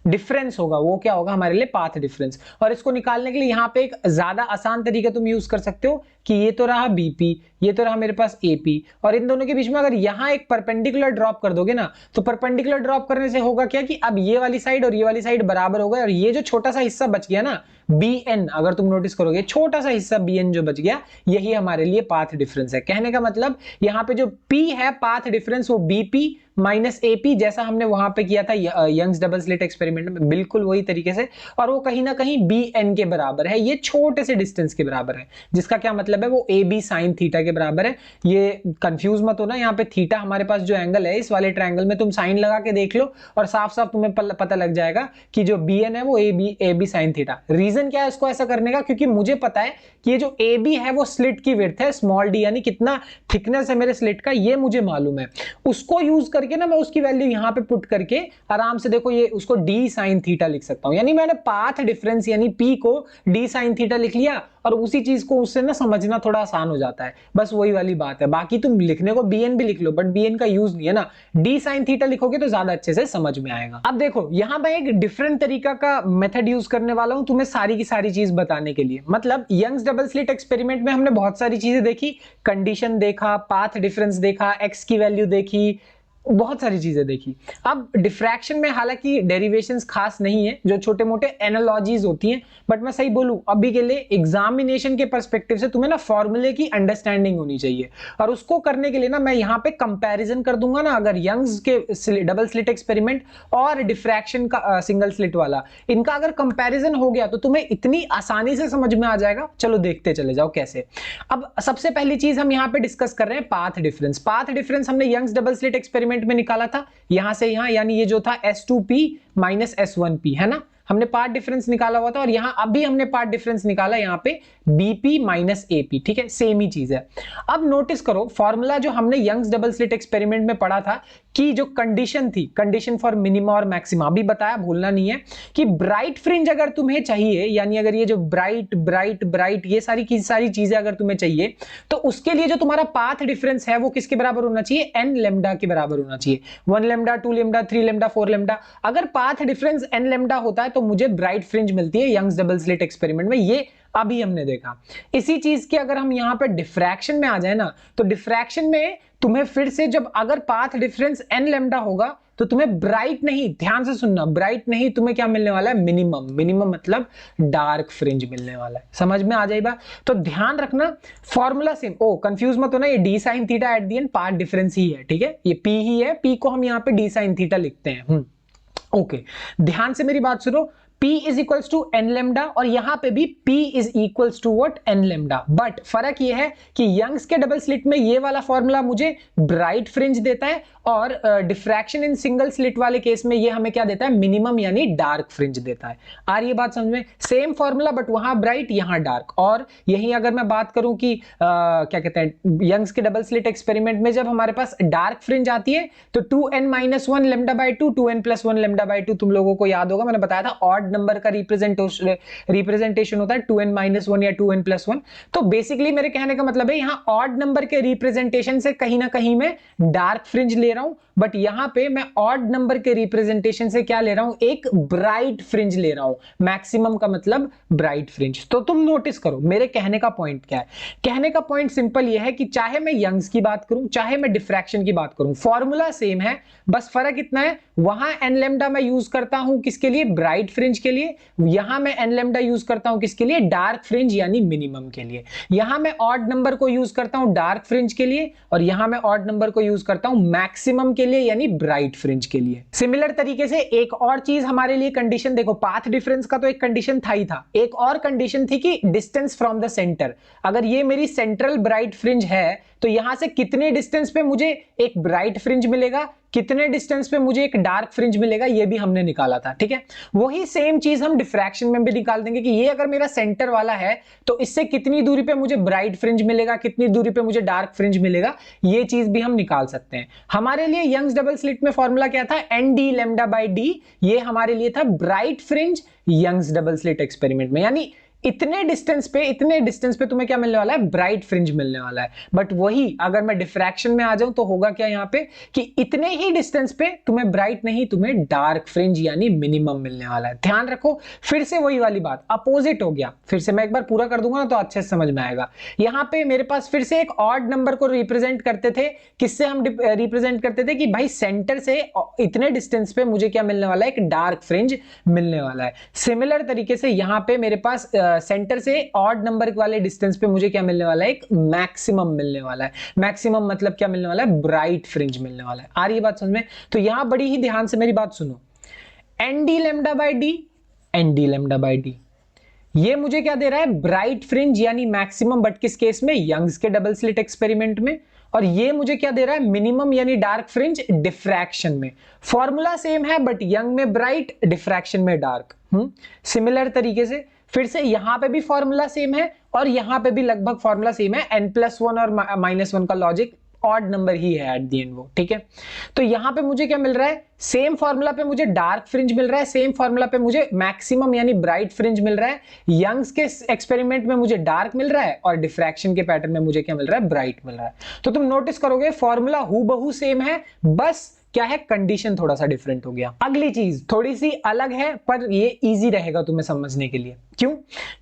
A: डिफरेंस होगा वो क्या होगा, हमारे लिए पाथ डिफरेंस। और इसको निकालने के लिए यहाँ पे एक ज्यादा आसान तरीका तुम यूज कर सकते हो कि ये तो रहा बीपी, ये तो रहा मेरे पास एपी, और इन दोनों के बीच में अगर यहाँ एक परपेंडिकुलर ड्रॉप कर दोगे ना, तो परपेंडिकुलर ड्रॉप करने से होगा क्या कि अब ये वाली साइड और ये वाली साइड बराबर हो गए, और ये जो छोटा सा हिस्सा बच गया ना, bn, अगर तुम नोटिस करोगे छोटा सा हिस्सा bn जो बच गया, यही हमारे लिए पाथ डिफरेंस है। कहने का मतलब यहाँ पे जो p है पाथ डिफरेंस, वो bp माइनस एपी, जैसा हमने वहां पे किया था यंग्स डबल स्लिट एक्सपेरिमेंट में, बिल्कुल वही तरीके से। और वो कहीं ना कहीं bn के बराबर है, ये छोटे से डिस्टेंस के बराबर है, जिसका क्या मतलब है, वो ab साइन थीटा के बराबर है। ये कंफ्यूज मत होना, यहाँ पे थीटा हमारे पास जो एंगल है, इस वाले ट्रायंगल में तुम साइन लगा के देख लो और साफ साफ तुम्हें पता लग जाएगा कि जो bn है वो ab साइन थीटा। रीजन क्या है इसको ऐसा करने का, क्योंकि मुझे पता है कि ये जो AB है वो स्लिट की विड्थ है, स्मॉल d, यानी कितना थिकनेस है मेरे स्लिट का, ये मुझे मालूम है। उसको यूज करके ना मैं उसकी वैल्यू यहां पे पुट करके आराम से देखो, ये उसको d sin थीटा लिख सकता हूं। यानी मैंने पाथ डिफरेंस यानी p को d sin थीटा लिख लिया, और उसी चीज को उससे ना समझना थोड़ा आसान हो जाता है। बस वही वाली बात है। बाकी तुम लिखने को bn भी लिख लो, बट bn का यूज नहीं है ना, d sin थीटा लिखोगे तो ज्यादा अच्छे से समझ में आएगा। अब देखो यहां मैं एक डिफरेंट तरीका का मेथड यूज करने वाला हूं तुम्हें सारी की सारी चीज बताने के लिए। मतलब यंग्स डबल स्लिट एक्सपेरिमेंट में हमने बहुत सारी चीजें देखी, कंडीशन देखा, पाथ डिफरेंस देखा, x की वैल्यू देखी, बहुत सारी चीजें देखी। अब डिफ्रैक्शन में हालांकि डेरिवेशंस खास नहीं है, जो छोटे मोटे एनालॉजीज होती हैं, बट मैं सही बोलूं अभी के लिए एग्जामिनेशन के पर्सपेक्टिव से तुम्हें ना फॉर्मूले की अंडरस्टैंडिंग होनी चाहिए। और उसको करने के लिए ना मैं यहाँ पे कंपैरिजन कर दूंगा ना, अगर यंग्स के डबल स्लिट एक्सपेरिमेंट और डिफ्रैक्शन का सिंगल स्लिट वाला, इनका अगर कंपैरिजन हो गया तो तुम्हें इतनी आसानी से समझ में आ जाएगा। चलो देखते चले जाओ कैसे। अब सबसे पहली चीज हम यहाँ पे डिस्कस कर रहे हैं पाथ डिफरेंस। पाथ डिफरेंस हमने यंग्स डबल स्लिट एक्सपेरिमेंट में निकाला था, यहां से यहां, यानी ये जो था S2P माइनस S1P है ना, हमने पार्ट डिफरेंस निकाला हुआ था। और यहां अभी हमने पार्ट डिफरेंस निकाला यहां पे BP माइनस AP, ठीक है, सेम ही चीज है। अब नोटिस करो फॉर्मूला जो हमने यंग्स डबल स्लिट एक्सपेरिमेंट में पढ़ा था कि जो कंडीशन थी, कंडीशन फॉर मिनिमा और मैक्सिमा, अभी बताया, भूलना नहीं है कि ब्राइट फ्रिंज अगर तुम्हें चाहिए, यानी अगर ये जो ब्राइट ब्राइट ब्राइट ये सारी की सारी चीजें अगर तुम्हें चाहिए, तो उसके लिए जो तुम्हारा पाथ डिफरेंस है वो किसके बराबर होना चाहिए, n लेमडा के बराबर होना चाहिए। 1 लेमडा, 2 लेमडा, 3 लेमडा, 4 लेमडा। अगर पाथ डिफरेंस n लेमडा होता है तो मुझे ब्राइट फ्रिंज मिलती है यंग्स डबल स्लिट एक्सपेरिमेंट में। ये अभी हमने देखा। इसी चीज के अगर हम यहां पे डिफ्रैक्शन में आ जाए ना, तो डिफ्रैक्शन में तुम्हें फिर से जब अगर पाथ डिफरेंस n लेमडा होगा तो तुम्हें ब्राइट नहीं, ध्यान से सुनना, ब्राइट नहीं, तुम्हें क्या मिलने वाला है, मिनिमम। मिनिमम मतलब डार्क फ्रिंज मिलने वाला है। समझ में आ जाएगा? तो ध्यान रखना फॉर्मूला सेम। ओ कंफ्यूज मत होना, ये D sine theta at the end path difference ही है, ठीक है, ये p ही है, p को हम यहाँ पे डी साइन थीटा लिखते हैं। ओके, ध्यान से मेरी बात सुनो, P is equals to n lambda, और यहां पे भी P is equals to what, n lambda. But फर्क ये है कि यंग्स के डबल स्लिट में ये वाला फॉर्मूला मुझे ब्राइट फ्रिंज देता है, और डिफ्रैक्शन इन सिंगल स्लिट वाले केस में ये हमें क्या देता है, मिनिमम यानी डार्क फ्रिंज देता है। आ रही है बात समझ में? सेम फॉर्मूला बट वहां ब्राइट यहां डार्क। और यही अगर मैं बात करूं कि क्या कहते हैं, यंग्स के डबल स्लिट एक्सपेरिमेंट में जब हमारे पास डार्क फ्रिंज आती है तो 2n-1 lambda by 2, 2n+1 lambda by 2, तुम लोगों को याद होगा, मैंने बताया था ऑड नंबर का रिप्रेजेंटेशन होता है 2n-1 या 2n+1। तो बेसिकली मेरे कहने का मतलब है, यहां ऑड नंबर के रिप्रेजेंटेशन से कहीं ना कहीं मैं डार्क फ्रिंज ले रहा हूं, बट यहां पे मैं ऑड नंबर के रिप्रेजेंटेशन से क्या ले रहा हूं, एक ब्राइट फ्रिंज ले रहा हूं। मैक्सिमम का मतलब ब्राइट फ्रिंज। तो तुम नोटिस करो मेरे कहने का पॉइंट क्या है। कहने का पॉइंट सिंपल यह है कि चाहे मैं यंग्स की बात करूं, चाहे मैं डिफ्रैक्शन की बात करूं, फॉर्मूला सेम है, बस फर्क इतना है, वहां एन लेमडा मैं यूज करता हूं किसके लिए, ब्राइट फ्रिंज के लिए। यहां मैं एन लेमडा यूज करता हूं किसके लिए, डार्क फ्रिंज यानी मिनिमम के लिए। यहां मैं ऑड नंबर को यूज करता हूं डार्क फ्रिंज के लिए, और यहां मैं ऑड नंबर को यूज करता हूं मैक्सिमम के लिए यानी ब्राइट फ्रिंज के लिए। सिमिलर तरीके से एक और चीज हमारे लिए कंडीशन देखो, पाथ डिफरेंस का तो एक कंडीशन था ही था, एक और कंडीशन थी कि डिस्टेंस फ्रॉम द सेंटर। अगर ये मेरी सेंट्रल ब्राइट फ्रिंज है तो यहां से कितने डिस्टेंस पे मुझे एक ब्राइट फ्रिंज मिलेगा, कितने डिस्टेंस पे मुझे एक डार्क फ्रिंज मिलेगा, ये भी हमने निकाला था, ठीक है। वही सेम चीज हम डिफ्रैक्शन में भी निकाल देंगे कि ये अगर मेरा सेंटर वाला है तो इससे कितनी दूरी पे मुझे ब्राइट फ्रिंज मिलेगा, कितनी दूरी पे मुझे डार्क फ्रिंज मिलेगा, ये चीज भी हम निकाल सकते हैं। हमारे लिए यंग्स डबल स्लिट में फॉर्मूला क्या था, n d lambda by d, ये हमारे लिए था bright fringe Young's double slit experiment में, यानी इतने डिस्टेंस पे तुम्हें क्या मिलने वाला है, ब्राइट फ्रिंज मिलने वाला है। बट वही अगर मैं डिफ्रैक्शन में आ जाऊं तो होगा क्या यहां पे कि इतने ही डिस्टेंस पे तुम्हें ब्राइट नहीं, तुम्हें डार्क फ्रिंज यानी मिनिमम मिलने वाला है। ध्यान रखो, फिर से वही वाली बात, अपोजिट हो गया। फिर से मैं एक बार पूरा कर दूंगा ना तो अच्छे से समझ में आएगा। यहां पे मेरे पास फिर से एक ऑड नंबर को रिप्रेजेंट करते थे, किससे हम रिप्रेजेंट करते थे कि भाई सेंटर से इतने डिस्टेंस पे मुझे क्या मिलने वाला है, एक डार्क फ्रिंज मिलने वाला है। सिमिलर तरीके से यहां पे मेरे पास सेंटर से ऑड नंबर वाले डिस्टेंस पे मुझे क्या मिलने वाला है, एक मैक्सिमम मिलने वाला है। मैक्सिमम मतलब क्या मिलने वाला है, ब्राइट फ्रिंज मिलने वाला है। आ रही है बात समझ में? तो यहां बड़ी ही ध्यान से मेरी बात सुनो, n d lambda by d, n d lambda by d, ये मुझे क्या दे रहा है, ब्राइट फ्रिंज यानी मैक्सिमम, बट किस केस में, यंग्स के डबल स्लिट एक्सपेरिमेंट में। और ये मुझे क्या दे रहा है, मिनिमम यानी डार्क फ्रिंज डिफ्रैक्शन में। फॉर्मूला सेम है बट यंग में ब्राइट, डिफ्रैक्शन में डार्क। सिमिलर तरीके से फिर से यहां पे भी फॉर्मूला सेम है और यहां पे भी लगभग फॉर्मूला सेम है, n+1 और -1 का लॉजिक ऑड नंबर ही है एट द एंड वो, ठीक है। तो यहां पे मुझे क्या मिल रहा है, सेम फॉर्मूला पे मुझे डार्क फ्रिंज मिल रहा है, सेम फॉर्मूला पे मुझे मैक्सिमम यानी ब्राइट फ्रिंज मिल रहा है। यंग्स के एक्सपेरिमेंट में मुझे डार्क मिल रहा है और डिफ्रैक्शन के पैटर्न में मुझे क्या मिल रहा है, ब्राइट मिल रहा है। तो तुम नोटिस करोगे फॉर्मूला हूबहू सेम है, बस क्या है, कंडीशन थोड़ा सा डिफरेंट हो गया। अगली चीज थोड़ी सी अलग है पर ये इजी रहेगा तुम्हें समझने के लिए। क्यों?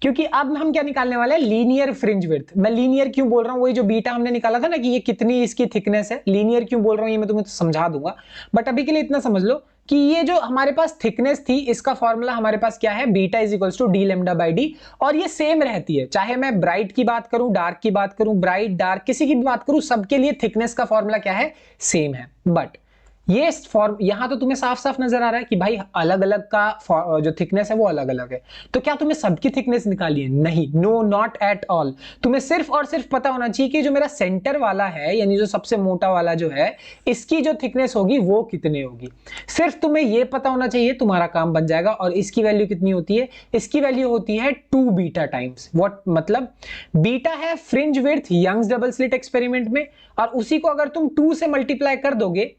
A: क्योंकि अब हम क्या निकालने वाले हैं, लीनियर फ्रिंज विड्थ। मैं लीनियर क्यों बोल रहा हूं, वही जो बीटा हमने निकाला था ना कि ये कितनी इसकी थिकनेस है, लीनियर क्यों बोल रहा हूं ये मैं तुम्हें समझा दूंगा। बट अभी के लिए इतना समझ लो कि ये जो हमारे पास थिकनेस थी, इसका फॉर्मूला हमारे पास क्या है, beta is equals to d lambda by d, और ये सेम रहती है चाहे मैं ब्राइट की बात करूं, डार्क की बात करूं, ब्राइट डार्क किसी की भी बात करूं, सबके लिए थिकनेस का फॉर्मूला क्या है, सेम है। बट ये फॉर्म यहां तो तुम्हें साफ साफ नजर आ रहा है कि भाई अलग अलग का जो थिकनेस है वो अलग अलग है। तो क्या तुम्हें सबकी थिकनेस निकाली है? नहीं, नो नॉट एट ऑल। तुम्हें सिर्फ और सिर्फ पता होना चाहिए कि जो मेरा सेंटर वाला है यानी जो सबसे मोटा वाला जो है, इसकी जो थिकनेस होगी वो कितनी होगी। सिर्फ तुम्हें यह पता होना चाहिए, तुम्हारा काम बन जाएगा। और इसकी वैल्यू कितनी होती है, इसकी वैल्यू होती है 2 बीटा टाइम्स। व्हाट मतलब, बीटा है fringe width Young's double slit experiment में, और उसी को अगर तुम 2 से मल्टीप्लाई कर दोगे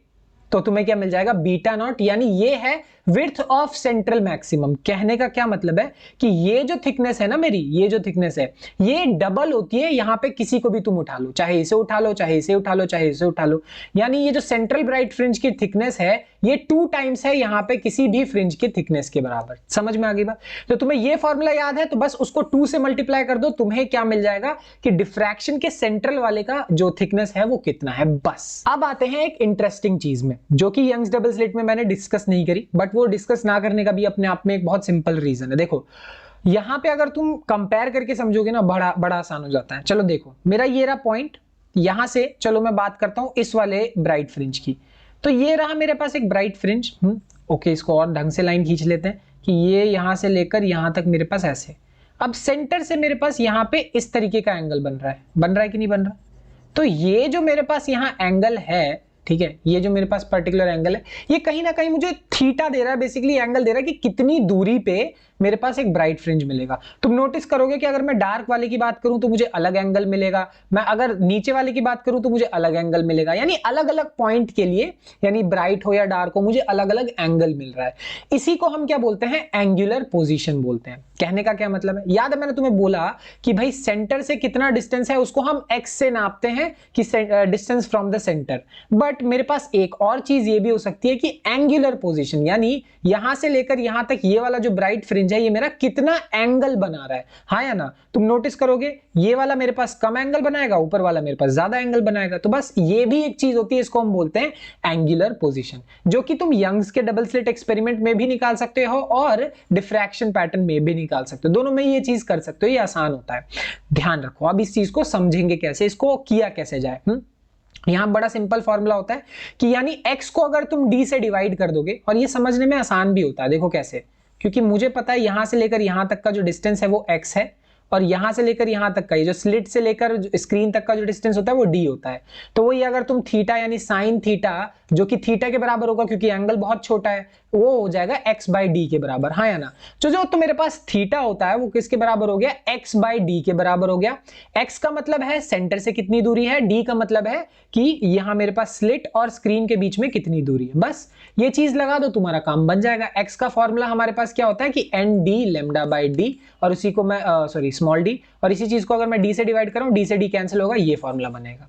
A: तो तुम्हें क्या मिल जाएगा, बीटा नॉट, यानी ये है विड्थ ऑफ सेंट्रल मैक्सिमम। कहने का क्या मतलब है कि ये जो थिकनेस है ना मेरी, ये जो थिकनेस है ये डबल होती है यहां पे, किसी को भी तुम उठा लो, चाहे इसे उठा लो, चाहे इसे उठा लो, चाहे इसे उठा लो, यानी ये जो सेंट्रल ब्राइट फ्रिंज की थिकनेस है ये 2 टाइम्स है यहां पे किसी भी फ्रिंज की थिकनेस के बराबर। समझ में आ गई बात? तो तुम्हें ये फॉर्मूला याद है तो बस उसको 2 से मल्टीप्लाई कर दो, तुम्हें क्या मिल जाएगा कि डिफ्रैक्शन के सेंट्रल वाले का जो थिकनेस है वो कितना है। बस अब आते हैं एक इंटरेस्टिंग चीज में, जो कि यंग्स डबल स्लिट में मैंने डिस्कस नहीं करी, बट वो डिस्कस ना करने का भी अपने आप में एक बहुत सिंपल रीजन है। देखो यहां पे अगर तुम कंपेयर करके समझोगे ना, बड़ा बड़ा आसान हो जाता है। चलो देखो मेरा ये रहा पॉइंट, यहां से चलो मैं बात करता हूं इस वाले ब्राइट फ्रिंज की। तो ये रहा मेरे पास एक ब्राइट फ्रिंज, ओके, इसको और ढंग से लाइन खींच लेते हैं कि ये यहां से लेकर यहां तक मेरे पास ऐसे। अब सेंटर से मेरे पास यहां पे इस तरीके का एंगल बन रहा है कि नहीं बन रहा? तो ये जो मेरे पास यहां एंगल है, ठीक है, ये जो मेरे पास पर्टिकुलर एंगल है ये कहीं ना कहीं मुझे थीटा दे रहा है, बेसिकली एंगल दे रहा है कि कितनी दूरी पे मेरे पास एक ब्राइट फ्रिंज मिलेगा। तुम नोटिस करोगे कि अगर मैं डार्क वाले की बात करूं तो मुझे अलग एंगल मिलेगा, मैं अगर नीचे वाले की बात करूं तो मुझे अलग एंगल मिलेगा, यानी अलग अलग पॉइंट के लिए, यानी ब्राइट हो या डार्क हो, मुझे अलग अलग एंगल मिल रहा है। इसी को हम क्या बोलते हैं, एंगुलर पोजीशन बोलते हैं। कहने का क्या मतलब है, याद है मैंने तुम्हें बोला कि भाई सेंटर से कितना डिस्टेंस है उसको हम एक्स से नापते हैं कि distance from the centre. But मेरे पास एक और चीज ये भी हो सकती है कि एंगुलर पोजीशन, यानी यहां से लेकर यहां तक ये वाला जो ब्राइट फ्रिंज है ये मेरा कितना एंगल बना रहा है, हाँ या ना? तुम नोटिस करोगे ये वाला मेरे पास कम एंगल बनाएगा, ऊपर वाला मेरे पास ज्यादा एंगल बनाएगा। तो बस ये भी एक चीज होती है, इसको हम बोलते हैं एंगुलर पोजीशन, जो कि तुम यंग्स के डबल स्लिट एक्सपेरिमेंट में भी निकाल सकते हो और डिफ्रैक्शन पैटर्न में भी निकाल सकते हो, दोनों में ये चीज कर सकते हो, ये आसान होता है। ध्यान रखो, अब इस चीज को समझेंगे कैसे, इसको किया कैसे जाए। यहां बड़ा सिंपल फॉर्मूला होता है कि यानी x को अगर तुम d से डिवाइड कर दोगे, और ये समझने में आसान भी होता है, देखो कैसे, क्योंकि मुझे पता है यहां से लेकर यहां तक का जो डिस्टेंस है वो x है, और यहां से लेकर यहां तक का, ये जो स्लिट से लेकर स्क्रीन तक का जो डिस्टेंस होता है वो d होता है। तो वही अगर तुम थीटा यानी साइन थीटा, जो कि थीटा के बराबर होगा क्योंकि एंगल बहुत छोटा है, वो हो जाएगा x बाई डी के बराबर, हाँ या ना? जो तो मेरे पास थीटा होता है वो किसके बराबर हो गया, x बाई डी के बराबर हो गया। x का मतलब है सेंटर से कितनी दूरी है, d का मतलब है कि यहां मेरे पास स्लिट और स्क्रीन के बीच में कितनी दूरी है। बस ये चीज लगा दो, तुम्हारा काम बन जाएगा। x का फॉर्मूला हमारे पास क्या होता है कि n d lambda by d, और उसी को मैं सॉरी स्मॉल डी, और इसी चीज को अगर मैं d से डिवाइड करूं, d से d कैंसिल होगा, ये फॉर्मूला बनेगा।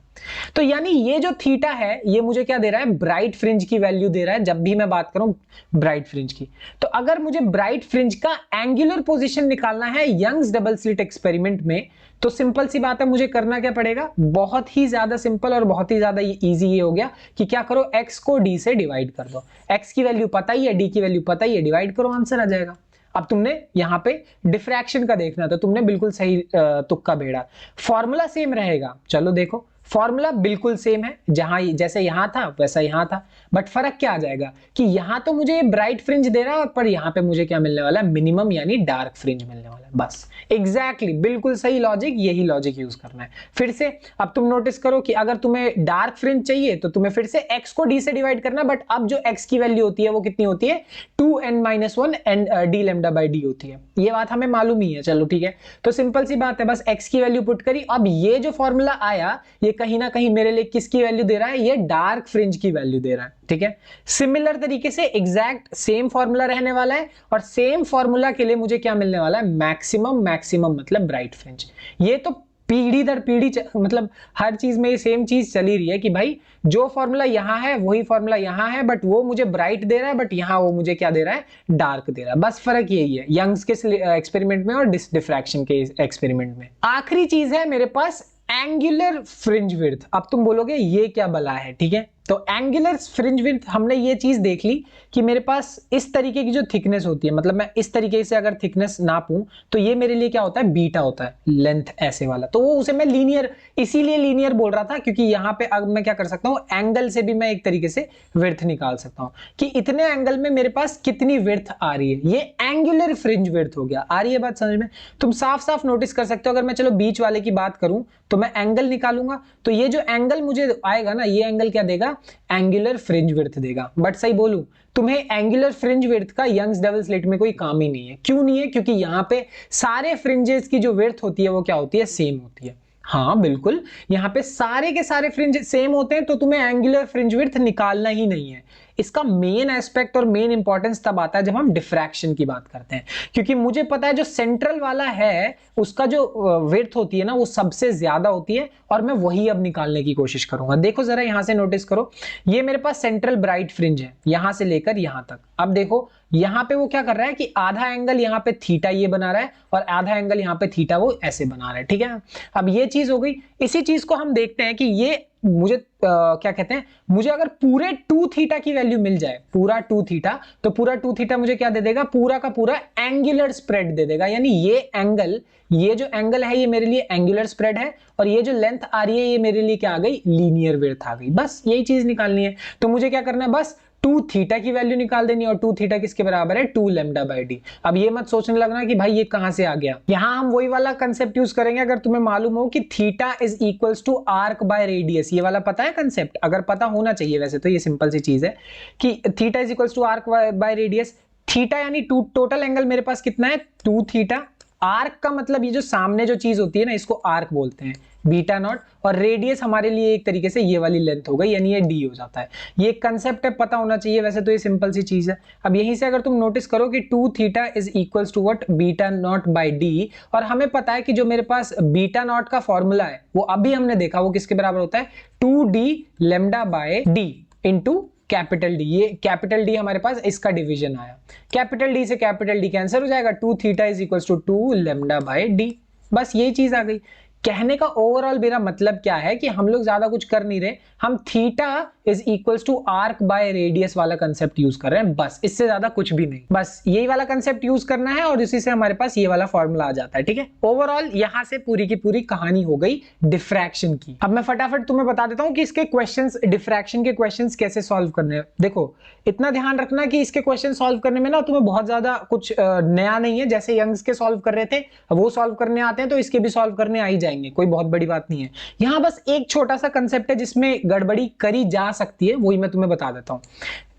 A: तो यानी ये जो थीटा है ये मुझे क्या दे रहा है, ब्राइट फ्रिंज की वैल्यू दे रहा है जब भी मैं बात करूं ब्राइट फ्रिंज की। तो अगर मुझे ब्राइट फ्रिंज का एंगुलर पोजीशन निकालना है यंग्स डबल स्लिट एक्सपेरिमेंट में, तो सिंपल सी बात है, मुझे करना क्या पड़ेगा, बहुत ही ज्यादा सिंपल और बहुत ही ज्यादा इजी ये हो गया कि क्या करो, x को d से डिवाइड कर दो। x की वैल्यू पता ही है, d की वैल्यू पता ही है, डिवाइड करो, आंसर आ जाएगा। अब तुमने यहां पे डिफ्रैक्शन का देखना, तो तुमने बिल्कुल सही तुक्का भेड़ा। फॉर्मूला सेम रहेगा, चलो देखो फॉर्मूला बिल्कुल सेम है, जहां जैसे यहां था वैसा यहां था, बट फर्क क्या आ जाएगा कि यहां तो मुझे ब्राइट फ्रिंज दे रहा है, पर यहां पे मुझे क्या मिलने वाला है, मिनिमम यानी डार्क फ्रिंज मिलने वाला है। बस एग्जैक्टली बिल्कुल सही लॉजिक, यही लॉजिक यूज करना है। फिर से अब तुम नोटिस करो कि अगर तुम्हें डार्क फ्रिंज चाहिए तो तुम्हें फिर से x को d से डिवाइड करना, बट अब जो x की वैल्यू होती है वो कितनी होती है, 2n-1 and d lambda by d होती है। ये बात हमें मालूम ही है, चलो ठीक है। तो सिंपल सी बात है, बस x की वैल्यू पुट करी। अब ये जो फॉर्मूला आया ये कहीं ना कहीं मेरे लिए किसकी वैल्यू दे रहा है, ये डार्क फ्रिंज की वैल्यू दे रहा है, ठीक है। सिमिलर तरीके से एग्जैक्ट सेम फॉर्मूला रहने वाला है, और सेम फॉर्मूला के लिए मुझे क्या मिलने वाला है, मैक्सिमम, मैक्सिमम मतलब ब्राइट फ्रिंज। ये तो पीढ़ी दर पीढ़ी मतलब हर चीज में ये सेम चीज चली रही है कि भाई जो फॉर्मूला यहां है वही फॉर्मूला यहां है, बट वो मुझे ब्राइट दे रहा है, बट यहां वो मुझे क्या दे रहा है, डार्क दे रहा है। बस फर्क यही है यंग्स के एक्सपेरिमेंट में और डिफ्रैक्शन के एक्सपेरिमेंट में। आखिरी चीज है मेरे पास एंगुलर फ्रिंज विड्थ। अब तुम बोलोगे ये क्या बला है, ठीक है। तो एंगुलर फ्रिंज विड्थ, हमने ये चीज देख ली कि मेरे पास इस तरीके की जो थिकनेस होती है, मतलब मैं इस तरीके से अगर थिकनेस नापूं तो ये मेरे लिए क्या होता है, बीटा होता है, लेंथ ऐसे वाला। तो वो उसे मैं लीनियर, इसीलिए लीनियर बोल रहा था क्योंकि यहां पे अब मैं क्या कर सकता हूं, एंगल से भी मैं एक तरीके से विड्थ निकाल सकता हूं कि इतने एंगल में मेरे पास कितनी विड्थ आ रही है। ये एंगुलर फ्रिंज विड्थ हो गया। आ रही है बात समझ में? तुम साफ साफ नोटिस कर सकते हो, अगर मैं चलो बीच वाले की बात करूं तो मैं एंगल निकालूंगा, तो ये जो एंगल मुझे आएगा ना, ये एंगल क्या देगा, एंगुलर फ्रिंज विड्थ देगा। बट सही बोलूं, तुम्हें एंगुलर फ्रिंज विड्थ का यंग्स डबल स्लिट में कोई काम ही नहीं है। क्यों नहीं है? क्योंकि यहां पे सारे फ्रिंजेस की जो विड्थ होती है वो क्या होती है, सेम होती है। हाँ बिल्कुल, यहाँ पे सारे के सारे फ्रिंज सेम होते हैं तो तुम्हें एंगुलर फ्रिंज विड्थ निकालना ही नहीं है। इसका मेन एस्पेक्ट और मेन इंपॉर्टेंस तब आता है जब हम डिफ्रैक्शन की बात करते हैं, क्योंकि मुझे पता है जो सेंट्रल वाला है उसका जो विड्थ होती है ना वो सबसे ज्यादा होती है, और मैं वही अब निकालने की कोशिश करूंगा। देखो जरा यहां से नोटिस करो, ये मेरे पास सेंट्रल ब्राइट फ्रिंज है यहां से लेकर यहां तक। अब देखो यहां पे वो क्या कर रहा है कि आधा एंगल यहाँ पे थीटा ये बना रहा है और आधा एंगल यहाँ पे थीटा वो ऐसे बना रहा है, ठीक है। अब ये चीज हो गई। इसी चीज को हम देखते हैं कि ये मुझे क्या कहते हैं, मुझे अगर पूरे 2 थीटा की वैल्यू मिल जाए, पूरा 2 थीटा, तो पूरा 2 थीटा मुझे क्या दे देगा, पूरा का पूरा एंगुलर स्प्रेड दे देगा। यानी ये एंगल, ये जो एंगल है ये मेरे लिए एंगुलर स्प्रेड है, और ये जो लेंथ आ रही है ये मेरे लिए क्या आ गई, लीनियर विड्थ आ गई। बस यही चीज निकालनी है। तो मुझे क्या करना है, बस 2 थीटा की वैल्यू निकाल देनी है, और 2 थीटा किसके बराबर है, 2 लैम्डा बाय डी। अब ये मत सोचने लगना कि भाई ये कहां से आ गया, यहां हम वही वाला कंसेप्ट यूज करेंगे। अगर तुम्हें मालूम हो कि theta is equals to arc by radius, ये वाला पता है कंसेप्ट, अगर पता होना चाहिए, वैसे तो ये सिंपल सी चीज है कि theta is equals to arc by radius. Theta यानी टोटल एंगल मेरे पास कितना है, 2 थीटा। आर्क का मतलब ये जो सामने जो चीज होती है ना इसको आर्क बोलते हैं, बीटा नॉट, और रेडियस हमारे लिए एक तरीके से ये वाली लेंथ हो गई, यानी ये डी हो जाता है। ये कंसेप्ट है, पता होना चाहिए, वैसे तो ये सिंपल सी चीज है। अब यहीं से अगर तुम नोटिस करो कि 2 theta is equals to what, beta naught by d, और हमें पता है कि जो मेरे पास बीटा नॉट का फॉर्मूला है वो अभी हमने देखा वो किसके बराबर होता है, 2d lambda by d into capital d. ये कैपिटल डी हमारे पास इसका डिवीजन आया, कैपिटल डी से कैपिटल डी कैंसिल हो जाएगा, 2 theta is equals to 2 lambda by d. बस यही चीज आ गई। कहने का ओवरऑल मेरा मतलब क्या है कि हम लोग ज्यादा कुछ कर नहीं रहे, हम theta is equals to arc by radius वाला कंसेप्ट यूज कर रहे हैं, बस इससे ज्यादा कुछ भी नहीं। बस यही वाला कंसेप्ट यूज करना है और इसी से हमारे पास ये वाला फॉर्मूला आ जाता है, ठीक है। ओवरऑल यहां से पूरी की पूरी कहानी हो गई डिफ्रैक्शन की। अब मैं फटाफट तुम्हें बता देता हूं कि इसके क्वेश्चंस, डिफ्रैक्शन के क्वेश्चंस कैसे सॉल्व करने हैं। देखो इतना ध्यान रखना कि इसके क्वेश्चन सॉल्व करने में ना तुम्हें बहुत ज्यादा कुछ नया नहीं है। जैसे यंग्स के सॉल्व कर रहे थे वो सॉल्व करने आते हैं तो इसके भी सॉल्व करने आ ही जाएंगे, कोई बहुत बड़ी बात नहीं है। यहां बस एक छोटा सा कंसेप्ट है जिसमें गड़बड़ी करी जा सकती है, वही मैं तुम्हें बता देता हूं।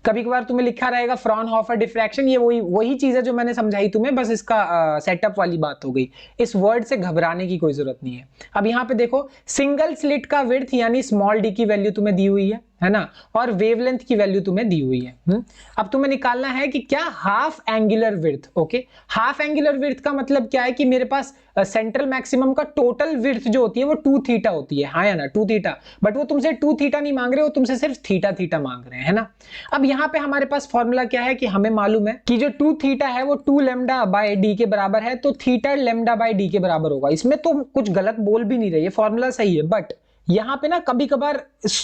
A: कभी कभार तुम्हें लिखा रहेगा फ्रॉनहोफर डिफ्रैक्शन, ये वही चीज है जो मैंने समझाई तुम्हें, बस इसका सेटअप वाली बात हो गई। इस वर्ड से घबराने की कोई जरूरत नहीं है। अब यहाँ पे देखो सिंगल स्लिट का विड्थ यानी स्मॉल डी की वैल्यू तुम्हें दी हुई है ना, और वेवलेंथ की वैल्यू तुम्हें दी हुई है। अब तुम्हें निकालना है कि क्या half angular width, okay. Half angular width का मतलब क्या है कि मेरे पास सेंट्रल मैक्सिमम का टोटल विड्थ जो होती है वो 2 थीटा होती है, हाँ या ना, 2 थीटा। बट वो तुमसे 2 थीटा नहीं मांग रहे, वो तुमसे सिर्फ थीटा थीटा मांग रहे हैं, है ना। अब यहाँ पे हमारे पास फॉर्मूला क्या है कि हमें मालूम है कि जो 2 थीटा है वो 2 लैम्डा बाय डी के बराबर है, तो थीटा लैम्डा बाय डी के बराबर होगा। इसमें तो कुछ गलत बोल भी नहीं रही है, फॉर्मूला सही है। बट यहाँ पे ना कभी कभार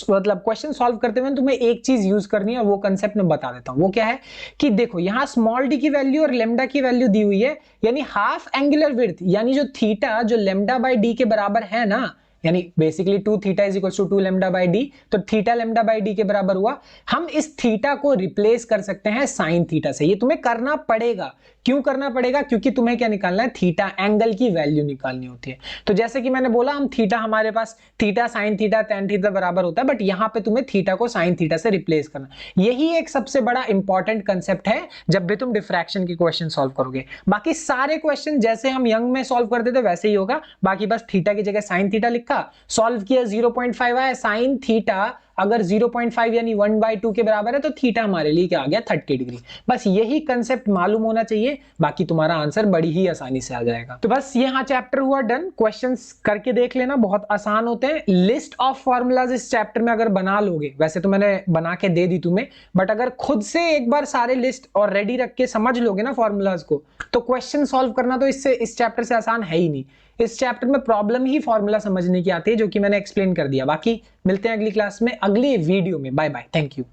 A: मतलब क्वेश्चन सॉल्व करते हुए तुम्हें एक चीज यूज करनी है और वो कंसेप्ट में बता देता हूं। वो क्या है कि देखो यहाँ स्मॉल डी की वैल्यू और लेम्डा की वैल्यू दी हुई है, यानी हाफ एंगुलर विड्थ यानी जो थीटा जो लेम्डा बाय डी के बराबर है ना, यानी basically 2 theta is equal to 2 lambda by d, तो थीटा लैम्डा बाय डी के बराबर हुआ। हम इस थीटा को रिप्लेस कर सकते हैं साइन थीटा से। ये तुम्हें करना पड़ेगा। क्यों करना पड़ेगा? क्योंकि तुम्हें क्या निकालना है, थीटा एंगल की वैल्यू निकालनी होती है। तो जैसे कि मैंने बोला हम थीटा, हमारे पास theta sine theta tan theta बराबर होता है, बट यहां पे तुम्हें थीटा को साइन थीटा से रिप्लेस करना। यही एक सबसे बड़ा इंपॉर्टेंट कंसेप्ट है जब भी तुम डिफ्रैक्शन के क्वेश्चन सॉल्व करोगे। बाकी सारे क्वेश्चन जैसे हम यंग में सॉल्व करते थे वैसे ही होगा। बाकी बस थीटा की जगह साइन थीटा लिखा, सॉल्व किया, 0.5 आया। साइन थीटा अगर 0.5 यानी 1/2 के बराबर है तो थीटा हमारे लिए क्या आ गया, 30 डिग्री। बस यही कंसेप्ट मालूम होना चाहिए, बाकी तुम्हारा आंसर बड़ी ही आसानी से आ जाएगा। तो बस यहाँ चैप्टर हुआ डन। क्वेश्चंस करके देख लेना, बहुत आसान होते हैं। लिस्ट ऑफ फॉर्मूलाज इस चैप्टर में अगर बना लोगे, वैसे तो मैंने बना के दे दी तुम्हें, बट अगर खुद से एक बार सारे लिस्ट और रेडी रख के समझ लोगे ना फॉर्मूलाज को, तो क्वेश्चन सॉल्व करना तो इस चैप्टर से आसान है ही नहीं। इस चैप्टर में प्रॉब्लम ही फॉर्मूला समझने की आती है, जो कि मैंने एक्सप्लेन कर दिया। बाकी मिलते हैं अगली क्लास में, अगली वीडियो में। Bye bye, thank you.